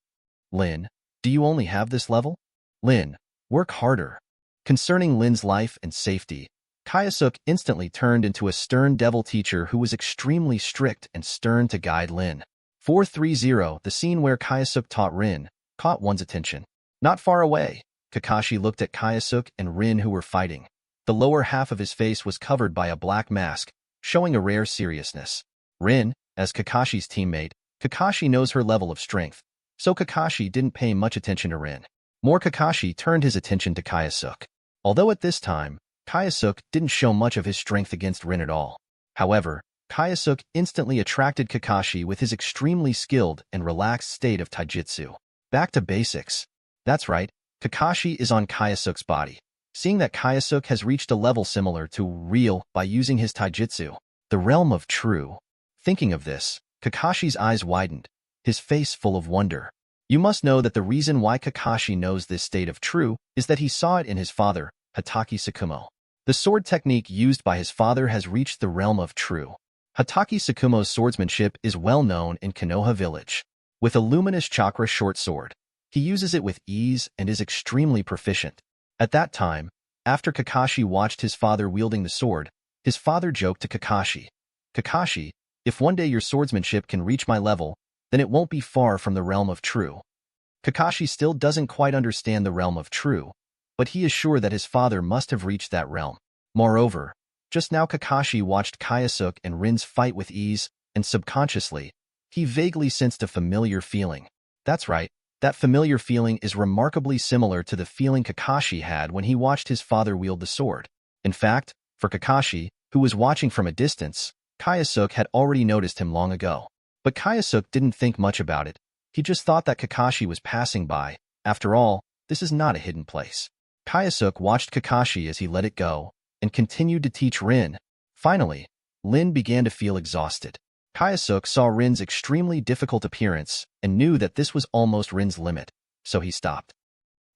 Lin, do you only have this level? Lin, work harder." Concerning Lin's life and safety, Kyosuke instantly turned into a stern devil teacher who was extremely strict and stern to guide Lin. 430. The scene where Kyosuke taught Rin caught one's attention. Not far away, Kakashi looked at Kyosuke and Rin who were fighting. The lower half of his face was covered by a black mask, showing a rare seriousness. Rin, as Kakashi's teammate, Kakashi knows her level of strength, so Kakashi didn't pay much attention to Rin. More Kakashi turned his attention to Kyosuke. Although at this time, Kyosuke didn't show much of his strength against Rin at all. However, Kyosuke instantly attracted Kakashi with his extremely skilled and relaxed state of taijutsu. Back to basics. That's right, Kakashi is on Kyosuke's body. Seeing that Kyosuke has reached a level similar to real by using his taijutsu, the realm of true. Thinking of this, Kakashi's eyes widened, his face full of wonder. You must know that the reason why Kakashi knows this state of true is that he saw it in his father, Hatake Tsukumo. The sword technique used by his father has reached the realm of true. Hatake Tsukumo's swordsmanship is well known in Konoha village. With a luminous chakra short sword, he uses it with ease and is extremely proficient. At that time, after Kakashi watched his father wielding the sword, his father joked to Kakashi, "Kakashi, if one day your swordsmanship can reach my level, then it won't be far from the realm of true." Kakashi still doesn't quite understand the realm of true, but he is sure that his father must have reached that realm. Moreover, just now Kakashi watched Kyosuke and Rin's fight with ease, and subconsciously, he vaguely sensed a familiar feeling. That's right, that familiar feeling is remarkably similar to the feeling Kakashi had when he watched his father wield the sword. In fact, for Kakashi, who was watching from a distance, Kyosuke had already noticed him long ago. But Kyosuke didn't think much about it. He just thought that Kakashi was passing by. After all, this is not a hidden place. Kyosuke watched Kakashi as he let it go, and continued to teach Rin. Finally, Lin began to feel exhausted. Kyosuke saw Rin's extremely difficult appearance and knew that this was almost Rin's limit, so he stopped.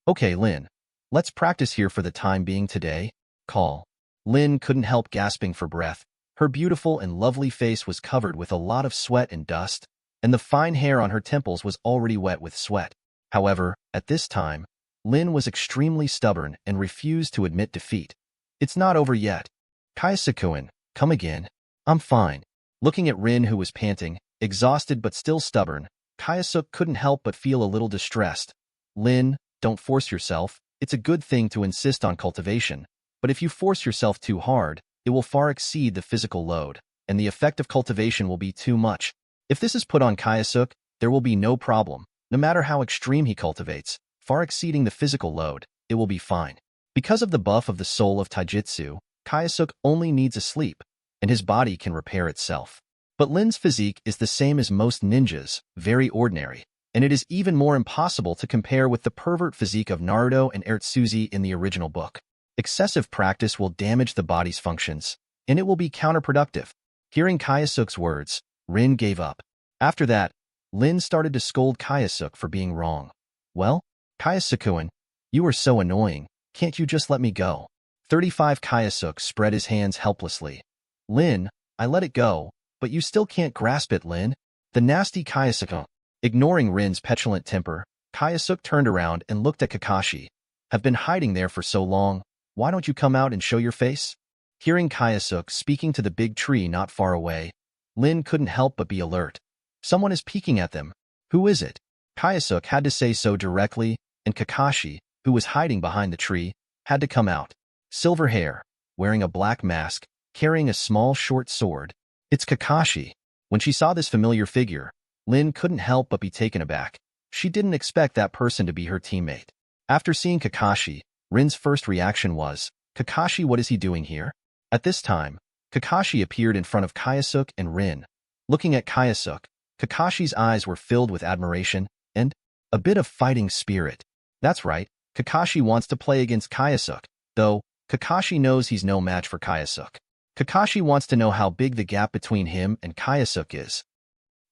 "Okay, Lin, let's practice here for the time being today. Call." Lin couldn't help gasping for breath. Her beautiful and lovely face was covered with a lot of sweat and dust, and the fine hair on her temples was already wet with sweat. However, at this time, Lin was extremely stubborn and refused to admit defeat. "It's not over yet." Kaiosukun, come again. I'm fine. Looking at Rin, who was panting, exhausted but still stubborn, Kaiosuk couldn't help but feel a little distressed. Lin, don't force yourself. It's a good thing to insist on cultivation, but if you force yourself too hard, it will far exceed the physical load, and the effect of cultivation will be too much. If this is put on Kaiosuk, there will be no problem. No matter how extreme he cultivates, far exceeding the physical load, it will be fine. Because of the buff of the soul of Taijutsu, Kaiosuk only needs a sleep, and his body can repair itself. But Lin's physique is the same as most ninjas, very ordinary, and it is even more impossible to compare with the pervert physique of Naruto and Ertsuzi in the original book. Excessive practice will damage the body's functions, and it will be counterproductive. Hearing Kaiosuk's words, Rin gave up. After that, Lin started to scold Kaiosuk for being wrong. Well, Kaiosukun, you are so annoying, can't you just let me go? 35 Kaiosuk spread his hands helplessly. Lin, I let it go, but you still can't grasp it, Lin. The nasty Kaiosuk. Ignoring Rin's petulant temper, Kaiosuk turned around and looked at Kakashi. Have been hiding there for so long, why don't you come out and show your face? Hearing Kaiosuk speaking to the big tree not far away, Lin couldn't help but be alert. Someone is peeking at them. Who is it? Kaiosuk had to say so directly, and Kakashi, who was hiding behind the tree, had to come out. Silver hair, wearing a black mask, carrying a small short sword. It's Kakashi. When she saw this familiar figure, Lin couldn't help but be taken aback. She didn't expect that person to be her teammate. After seeing Kakashi, Rin's first reaction was, Kakashi, what is he doing here? At this time, Kakashi appeared in front of Kaiosuk and Rin. Looking at Kaiosuk, Kakashi's eyes were filled with admiration and a bit of fighting spirit. That's right, Kakashi wants to play against Kaiosuk, though Kakashi knows he's no match for Kaiosuk. Kakashi wants to know how big the gap between him and Kaiosuk is.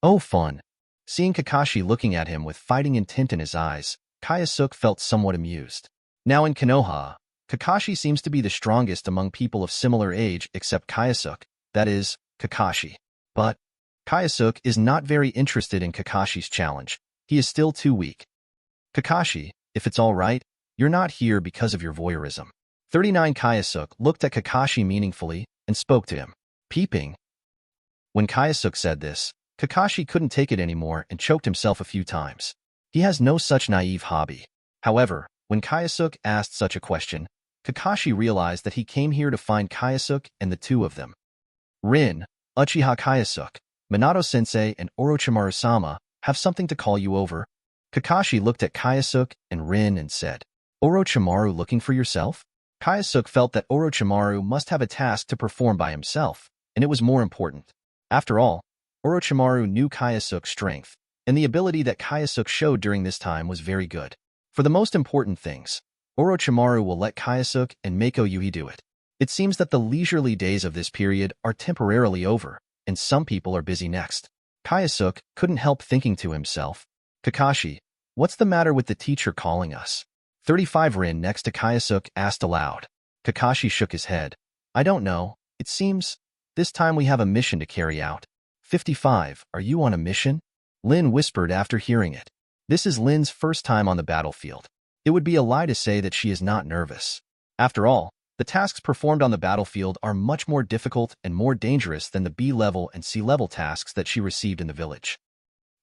Oh, fun. Seeing Kakashi looking at him with fighting intent in his eyes, Kaiosuk felt somewhat amused. Now in Konoha, Kakashi seems to be the strongest among people of similar age except Kaiosuk, that is, Kakashi. But Kaiosuk is not very interested in Kakashi's challenge. He is still too weak. Kakashi, if it's all right, you're not here because of your voyeurism. 39 Kaiosuk looked at Kakashi meaningfully and spoke to him. Peeping. When Kaiosuk said this, Kakashi couldn't take it anymore and choked himself a few times. He has no such naive hobby. However, when Kaiosuk asked such a question, Kakashi realized that he came here to find Kaiosuk and the two of them. Rin, Uchiha Kyosuke, Minato-sensei and Orochimaru-sama have something to call you over. Kakashi looked at Kyosuke and Rin and said, Orochimaru looking for yourself? Kyosuke felt that Orochimaru must have a task to perform by himself, and it was more important. After all, Orochimaru knew Kyosuke's strength, and the ability that Kyosuke showed during this time was very good. For the most important things, Orochimaru will let Kyosuke and Mako Yuhi do it. It seems that the leisurely days of this period are temporarily over, and some people are busy next. Kyosuke couldn't help thinking to himself, Kakashi, what's the matter with the teacher calling us? 35 Rin next to Kyosuke asked aloud. Kakashi shook his head. I don't know, it seems, this time we have a mission to carry out. 55, are you on a mission? Lin whispered after hearing it. This is Lin's first time on the battlefield. It would be a lie to say that she is not nervous. After all, the tasks performed on the battlefield are much more difficult and more dangerous than the B-level and C-level tasks that she received in the village.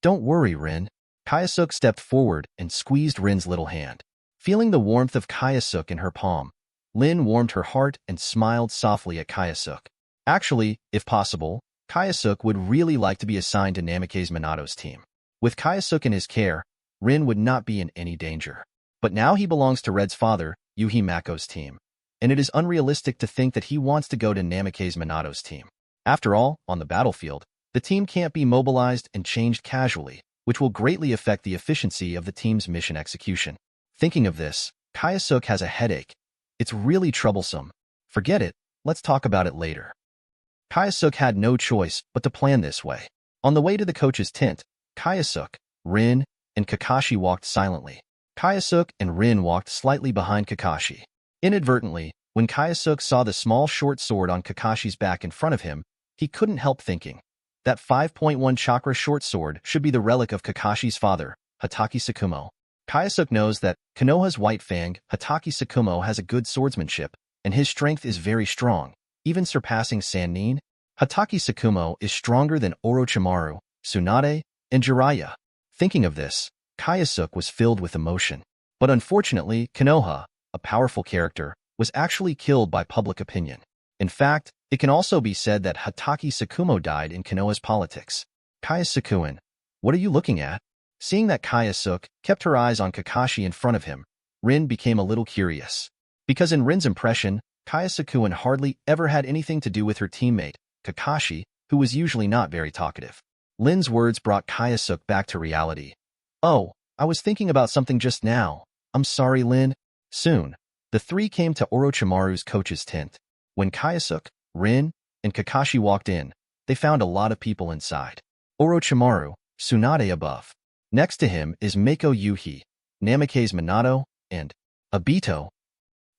Don't worry, Rin. Kyosuke stepped forward and squeezed Rin's little hand. Feeling the warmth of Kyosuke in her palm, Lin warmed her heart and smiled softly at Kyosuke. Actually, if possible, Kyosuke would really like to be assigned to Namake's Minato's team. With Kyosuke in his care, Rin would not be in any danger. But now he belongs to Red's father, Yuhi Mako's team, and it is unrealistic to think that he wants to go to Namake's Minato's team. After all, on the battlefield, the team can't be mobilized and changed casually, which will greatly affect the efficiency of the team's mission execution. Thinking of this, Kyosuke has a headache. It's really troublesome. Forget it, let's talk about it later. Kyosuke had no choice but to plan this way. On the way to the coach's tent, Kyosuke, Rin, and Kakashi walked silently. Kyosuke and Rin walked slightly behind Kakashi. Inadvertently, when Kyosuke saw the small short sword on Kakashi's back in front of him, he couldn't help thinking. That 5.1 chakra short sword should be the relic of Kakashi's father, Hatake Tsukumo. Kyosuke knows that Konoha's White Fang, Hatake Tsukumo, has a good swordsmanship, and his strength is very strong. even surpassing Sannin. Hatake Tsukumo is stronger than Orochimaru, Tsunade, and Jiraiya. Thinking of this, Kyosuke was filled with emotion. But unfortunately, Konoha, a powerful character, was actually killed by public opinion. In fact, it can also be said that Hatake Tsukumo died in Konoha's politics. Kyosuke, what are you looking at? Seeing that Kyosuke kept her eyes on Kakashi in front of him, Rin became a little curious. Because in Rin's impression, Kyosuke hardly ever had anything to do with her teammate, Kakashi, who was usually not very talkative. Lin's words brought Kyosuke back to reality. Oh, I was thinking about something just now. I'm sorry, Lin. Soon, the three came to Orochimaru's coach's tent. When Kyosuke, Rin, and Kakashi walked in, they found a lot of people inside. Orochimaru, Tsunade above. Next to him is Mako Yuhi, Namikaze Minato, and Obito.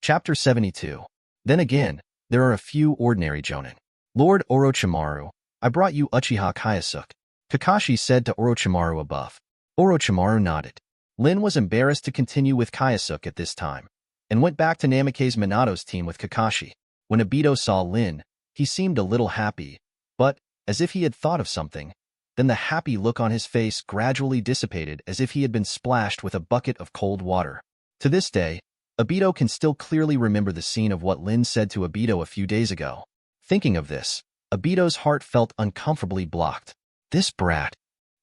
Chapter 72. Then again, there are a few ordinary jonin. Lord Orochimaru, I brought you Uchiha Kyosuke, Kakashi said to Orochimaru above. Orochimaru nodded. Lin was embarrassed to continue with Kyosuke at this time, and went back to Namikaze Minato's team with Kakashi. When Obito saw Lin, he seemed a little happy, but, as if he had thought of something, then the happy look on his face gradually dissipated as if he had been splashed with a bucket of cold water. To this day, Obito can still clearly remember the scene of what Lin said to Obito a few days ago. Thinking of this, Obito's heart felt uncomfortably blocked. This brat.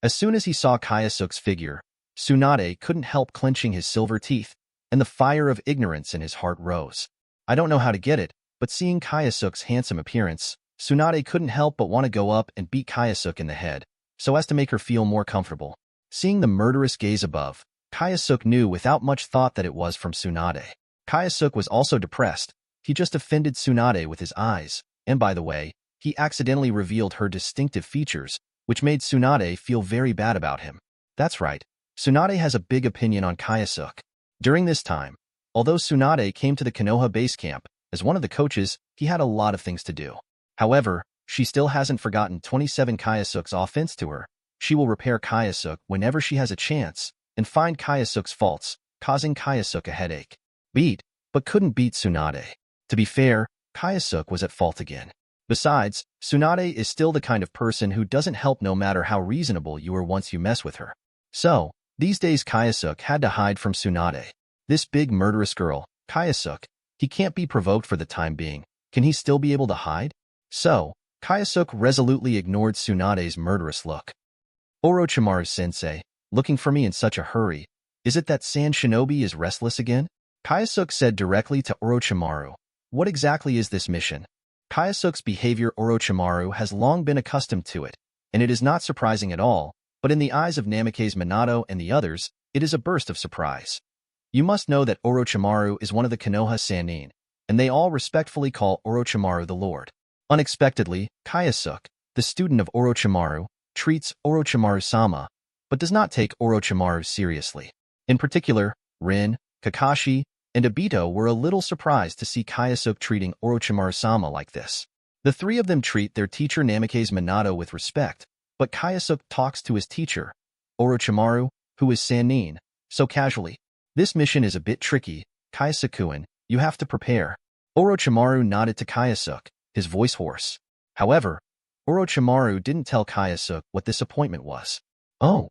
As soon as he saw Kyosuke's figure, Tsunade couldn't help clenching his silver teeth, and the fire of ignorance in his heart rose. I don't know how to get it, but seeing Kyosuke's handsome appearance, Tsunade couldn't help but want to go up and beat Kyosuke in the head, so as to make her feel more comfortable. Seeing the murderous gaze above, Kyosuke knew without much thought that it was from Tsunade. Kyosuke was also depressed. He just offended Tsunade with his eyes, and by the way, he accidentally revealed her distinctive features, which made Tsunade feel very bad about him. That's right, Tsunade has a big opinion on Kyosuke. During this time, although Tsunade came to the Konoha base camp, as one of the coaches, he had a lot of things to do. However, she still hasn't forgotten 27 Kyosuke's offense to her. She will repair Kyosuke whenever she has a chance, and find Kyosuke's faults, causing Kyosuke a headache. Beat, but couldn't beat Tsunade. To be fair, Kyosuke was at fault again. Besides, Tsunade is still the kind of person who doesn't help no matter how reasonable you are once you mess with her. So, these days Kyosuke had to hide from Tsunade. This big murderous girl, Kyosuke, he can't be provoked for the time being. Can he still be able to hide? So, Kyosuke resolutely ignored Tsunade's murderous look. Orochimaru-sensei, looking for me in such a hurry. Is it that Sand Shinobi is restless again? Kyosuke said directly to Orochimaru. What exactly is this mission? Kyosuke's behavior Orochimaru has long been accustomed to it, and it is not surprising at all, but in the eyes of Namikaze Minato and the others, it is a burst of surprise. You must know that Orochimaru is one of the Konoha Sannin, and they all respectfully call Orochimaru the Lord. Unexpectedly, Kyosuke, the student of Orochimaru, treats Orochimaru-sama, but does not take Orochimaru seriously. In particular, Rin, Kakashi, and Obito were a little surprised to see Kyosuke treating Orochimaru-sama like this. The three of them treat their teacher Namikaze Minato with respect, but Kyosuke talks to his teacher, Orochimaru, who is Sannin, so casually. This mission is a bit tricky, Kyosuke, you have to prepare. Orochimaru nodded to Kyosuke, his voice hoarse. However, Orochimaru didn't tell Kyosuke what this appointment was. Oh.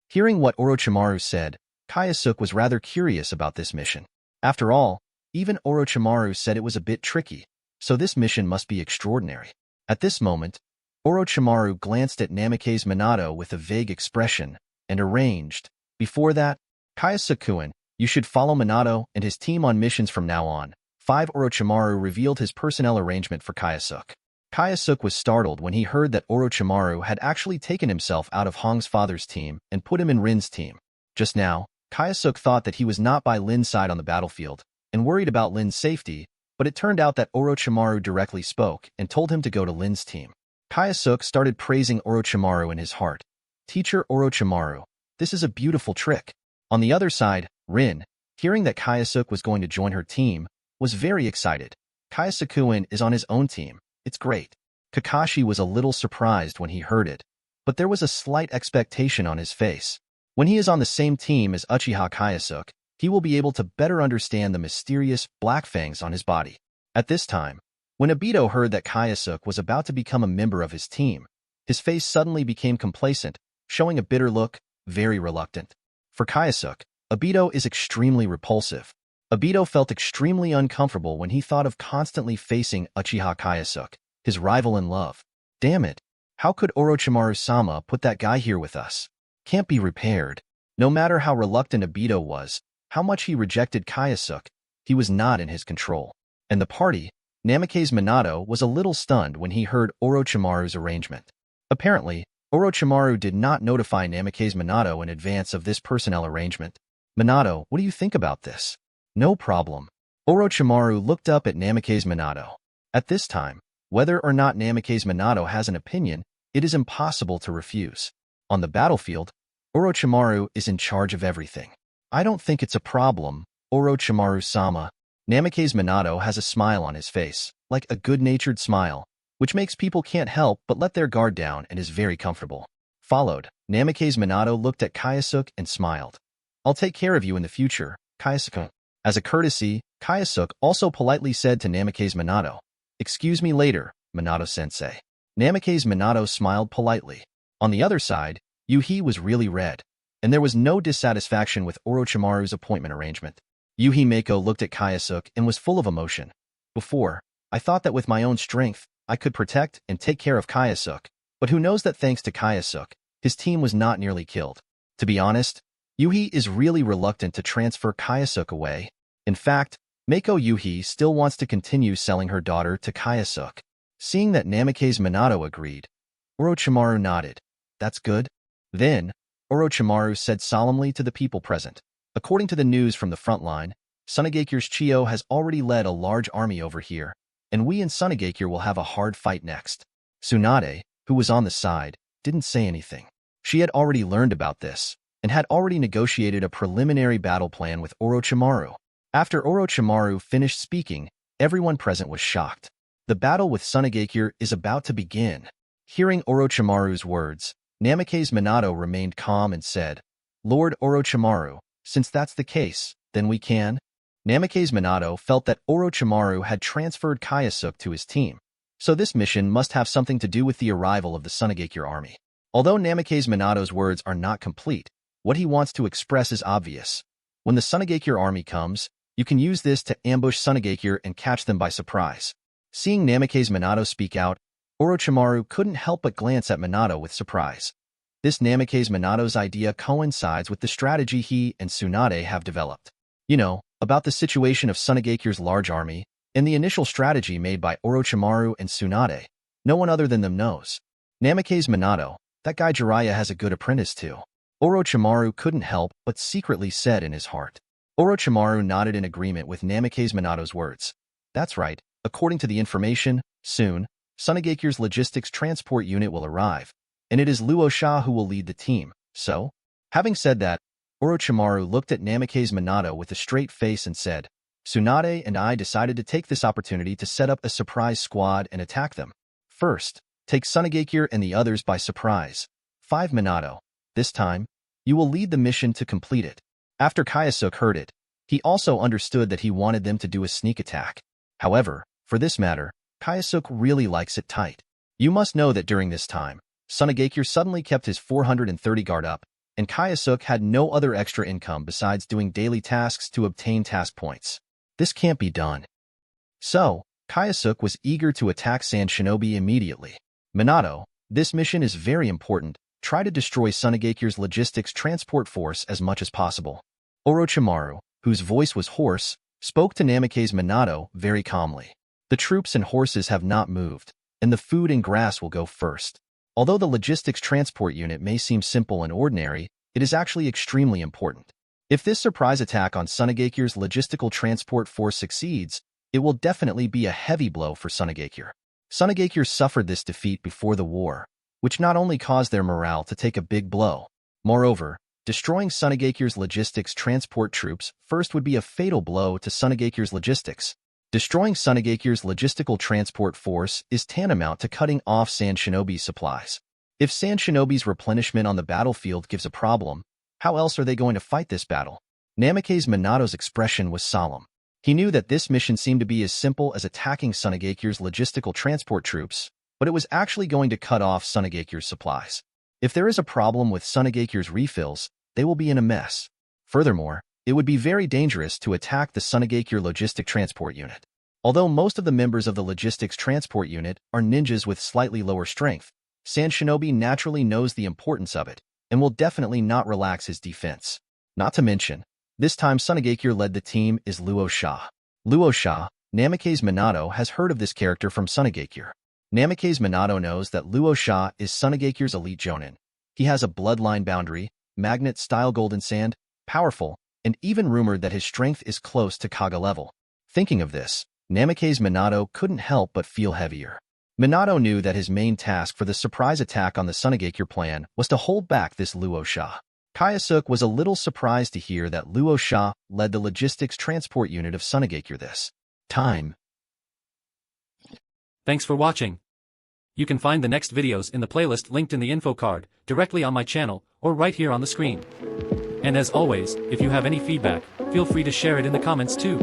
Hearing what Orochimaru said, Kyosuke was rather curious about this mission. After all, even Orochimaru said it was a bit tricky, so this mission must be extraordinary. At this moment, Orochimaru glanced at Namikaze Minato with a vague expression, and arranged. Before that, Kyosuke, you should follow Minato and his team on missions from now on. 5 Orochimaru revealed his personnel arrangement for Kyosuke. Kyosuke was startled when he heard that Orochimaru had actually taken himself out of Hong's father's team and put him in Rin's team. Just now, Kyosuke thought that he was not by Lin's side on the battlefield, and worried about Lin's safety, but it turned out that Orochimaru directly spoke and told him to go to Lin's team. Kyosuke started praising Orochimaru in his heart. Teacher Orochimaru, this is a beautiful trick. On the other side, Rin, hearing that Kyosuke was going to join her team, was very excited. Kyosuke is on his own team. It's great. Kakashi was a little surprised when he heard it, but there was a slight expectation on his face. When he is on the same team as Uchiha Kyosuke, he will be able to better understand the mysterious black fangs on his body. At this time, When Obito heard that Kyosuke was about to become a member of his team, his face suddenly became complacent, showing a bitter look, very reluctant. For Kyosuke, Obito is extremely repulsive. Obito felt extremely uncomfortable when he thought of constantly facing Uchiha Kyosuke, his rival in love. Damn it! How could Orochimaru-sama put that guy here with us? Can't be repaired. No matter how reluctant Obito was, how much he rejected Kyosuke, he was not in his control. And the party, Namake's Minato was a little stunned when he heard Orochimaru's arrangement. Apparently, Orochimaru did not notify Namake's Minato in advance of this personnel arrangement. Minato, what do you think about this? No problem. Orochimaru looked up at Namake's Minato. At this time, whether or not Namake's Minato has an opinion, it is impossible to refuse. On the battlefield, Orochimaru is in charge of everything. I don't think it's a problem, Orochimaru-sama. Namake's Minato has a smile on his face, like a good-natured smile, which makes people can't help but let their guard down and is very comfortable. Followed, Namake's Minato looked at Kyosuke and smiled. I'll take care of you in the future, Kyosuke. As a courtesy, Kyosuke also politely said to Namake's Minato, "Excuse me later, Minato-sensei." Namake's Minato smiled politely. On the other side, Yuhi was really red, and there was no dissatisfaction with Orochimaru's appointment arrangement. Yuhi Mako looked at Kyosuke and was full of emotion. Before, I thought that with my own strength, I could protect and take care of Kyosuke, but who knows that thanks to Kyosuke, his team was not nearly killed. To be honest, Yuhi is really reluctant to transfer Kyosuke away. In fact, Mako Yuhi still wants to continue selling her daughter to Kyosuke. Seeing that Namake's Minato agreed, Orochimaru nodded. That's good. Then, Orochimaru said solemnly to the people present, according to the news from the front line, Tsunagekyou's Chiyo has already led a large army over here, and we and Tsunagekyou will have a hard fight next. Tsunade, who was on the side, didn't say anything. She had already learned about this, and had already negotiated a preliminary battle plan with Orochimaru. After Orochimaru finished speaking, everyone present was shocked. The battle with Tsunagekyou is about to begin. Hearing Orochimaru's words, Namake's Minato remained calm and said, Lord Orochimaru, since that's the case, then we can? Namake's Minato felt that Orochimaru had transferred Kyosuke to his team, so this mission must have something to do with the arrival of the Tsunagekyou army. Although Namake's Minato's words are not complete, what he wants to express is obvious. When the Tsunagekyou army comes, you can use this to ambush Tsunagekyou and catch them by surprise. Seeing Namake's Minato speak out, Orochimaru couldn't help but glance at Minato with surprise. This Namake's Minato's idea coincides with the strategy he and Tsunade have developed. You know, about the situation of Tsunagekyou's large army, and the initial strategy made by Orochimaru and Tsunade. No one other than them knows. Namake's Minato, that guy Jiraiya has a good apprentice too. Orochimaru couldn't help but secretly said in his heart. Orochimaru nodded in agreement with Namake's Minato's words. That's right, according to the information, soon, Tsunagekyou's logistics transport unit will arrive, and it is Luosha who will lead the team, so? Having said that, Orochimaru looked at Namake's Minato with a straight face and said, Tsunade and I decided to take this opportunity to set up a surprise squad and attack them. First, take Tsunagekyou and the others by surprise. 5 Minato. This time, you will lead the mission to complete it. After Kyosuke heard it, he also understood that he wanted them to do a sneak attack. However, for this matter, Kyosuke really likes it tight. You must know that during this time, Tsunagekyou suddenly kept his 430 guard up, and Kyosuke had no other extra income besides doing daily tasks to obtain task points. This can't be done. So, Kyosuke was eager to attack Sand Shinobi immediately. Minato, this mission is very important. Try to destroy Tsunagekyou's logistics transport force as much as possible. Orochimaru, whose voice was hoarse, spoke to Namake's Minato very calmly. The troops and horses have not moved, and the food and grass will go first. Although the logistics transport unit may seem simple and ordinary, it is actually extremely important. If this surprise attack on Tsunagekyou's logistical transport force succeeds, it will definitely be a heavy blow for Tsunagekyou. Tsunagekyou suffered this defeat before the war, which not only caused their morale to take a big blow. Moreover, destroying Tsunagekyou's logistics transport troops first would be a fatal blow to Tsunagekyou's logistics. Destroying Tsunagekyou's logistical transport force is tantamount to cutting off Sand Shinobi's supplies. If Sand Shinobi's replenishment on the battlefield gives a problem, how else are they going to fight this battle? Namake's Minato's expression was solemn. He knew that this mission seemed to be as simple as attacking Sunagekir's logistical transport troops, but it was actually going to cut off Sunagekir's supplies. If there is a problem with Sunagekir's refills, they will be in a mess. Furthermore, it would be very dangerous to attack the Sunagekir logistic transport unit. Although most of the members of the logistics transport unit are ninjas with slightly lower strength, Sand Shinobi naturally knows the importance of it and will definitely not relax his defense. Not to mention, this time Sunagekir led the team is Luo Sha. Luo Sha, Namikaze Minato, has heard of this character from Sunagekir. Namikaze Minato knows that Luo Sha is Sunagekir's elite jonin. He has a bloodline boundary, magnet-style golden sand, powerful, and even rumored that his strength is close to Kaga level. Thinking of this, Namikaze Minato couldn't help but feel heavier. Minato knew that his main task for the surprise attack on the Sunagekir plan was to hold back this Luo Sha. Kyosuke was a little surprised to hear that Luo Sha led the logistics transport unit of Sunagekir this time. Thanks for watching. You can find the next videos in the playlist linked in the info card, directly on my channel, or right here on the screen. And as always, if you have any feedback, feel free to share it in the comments too.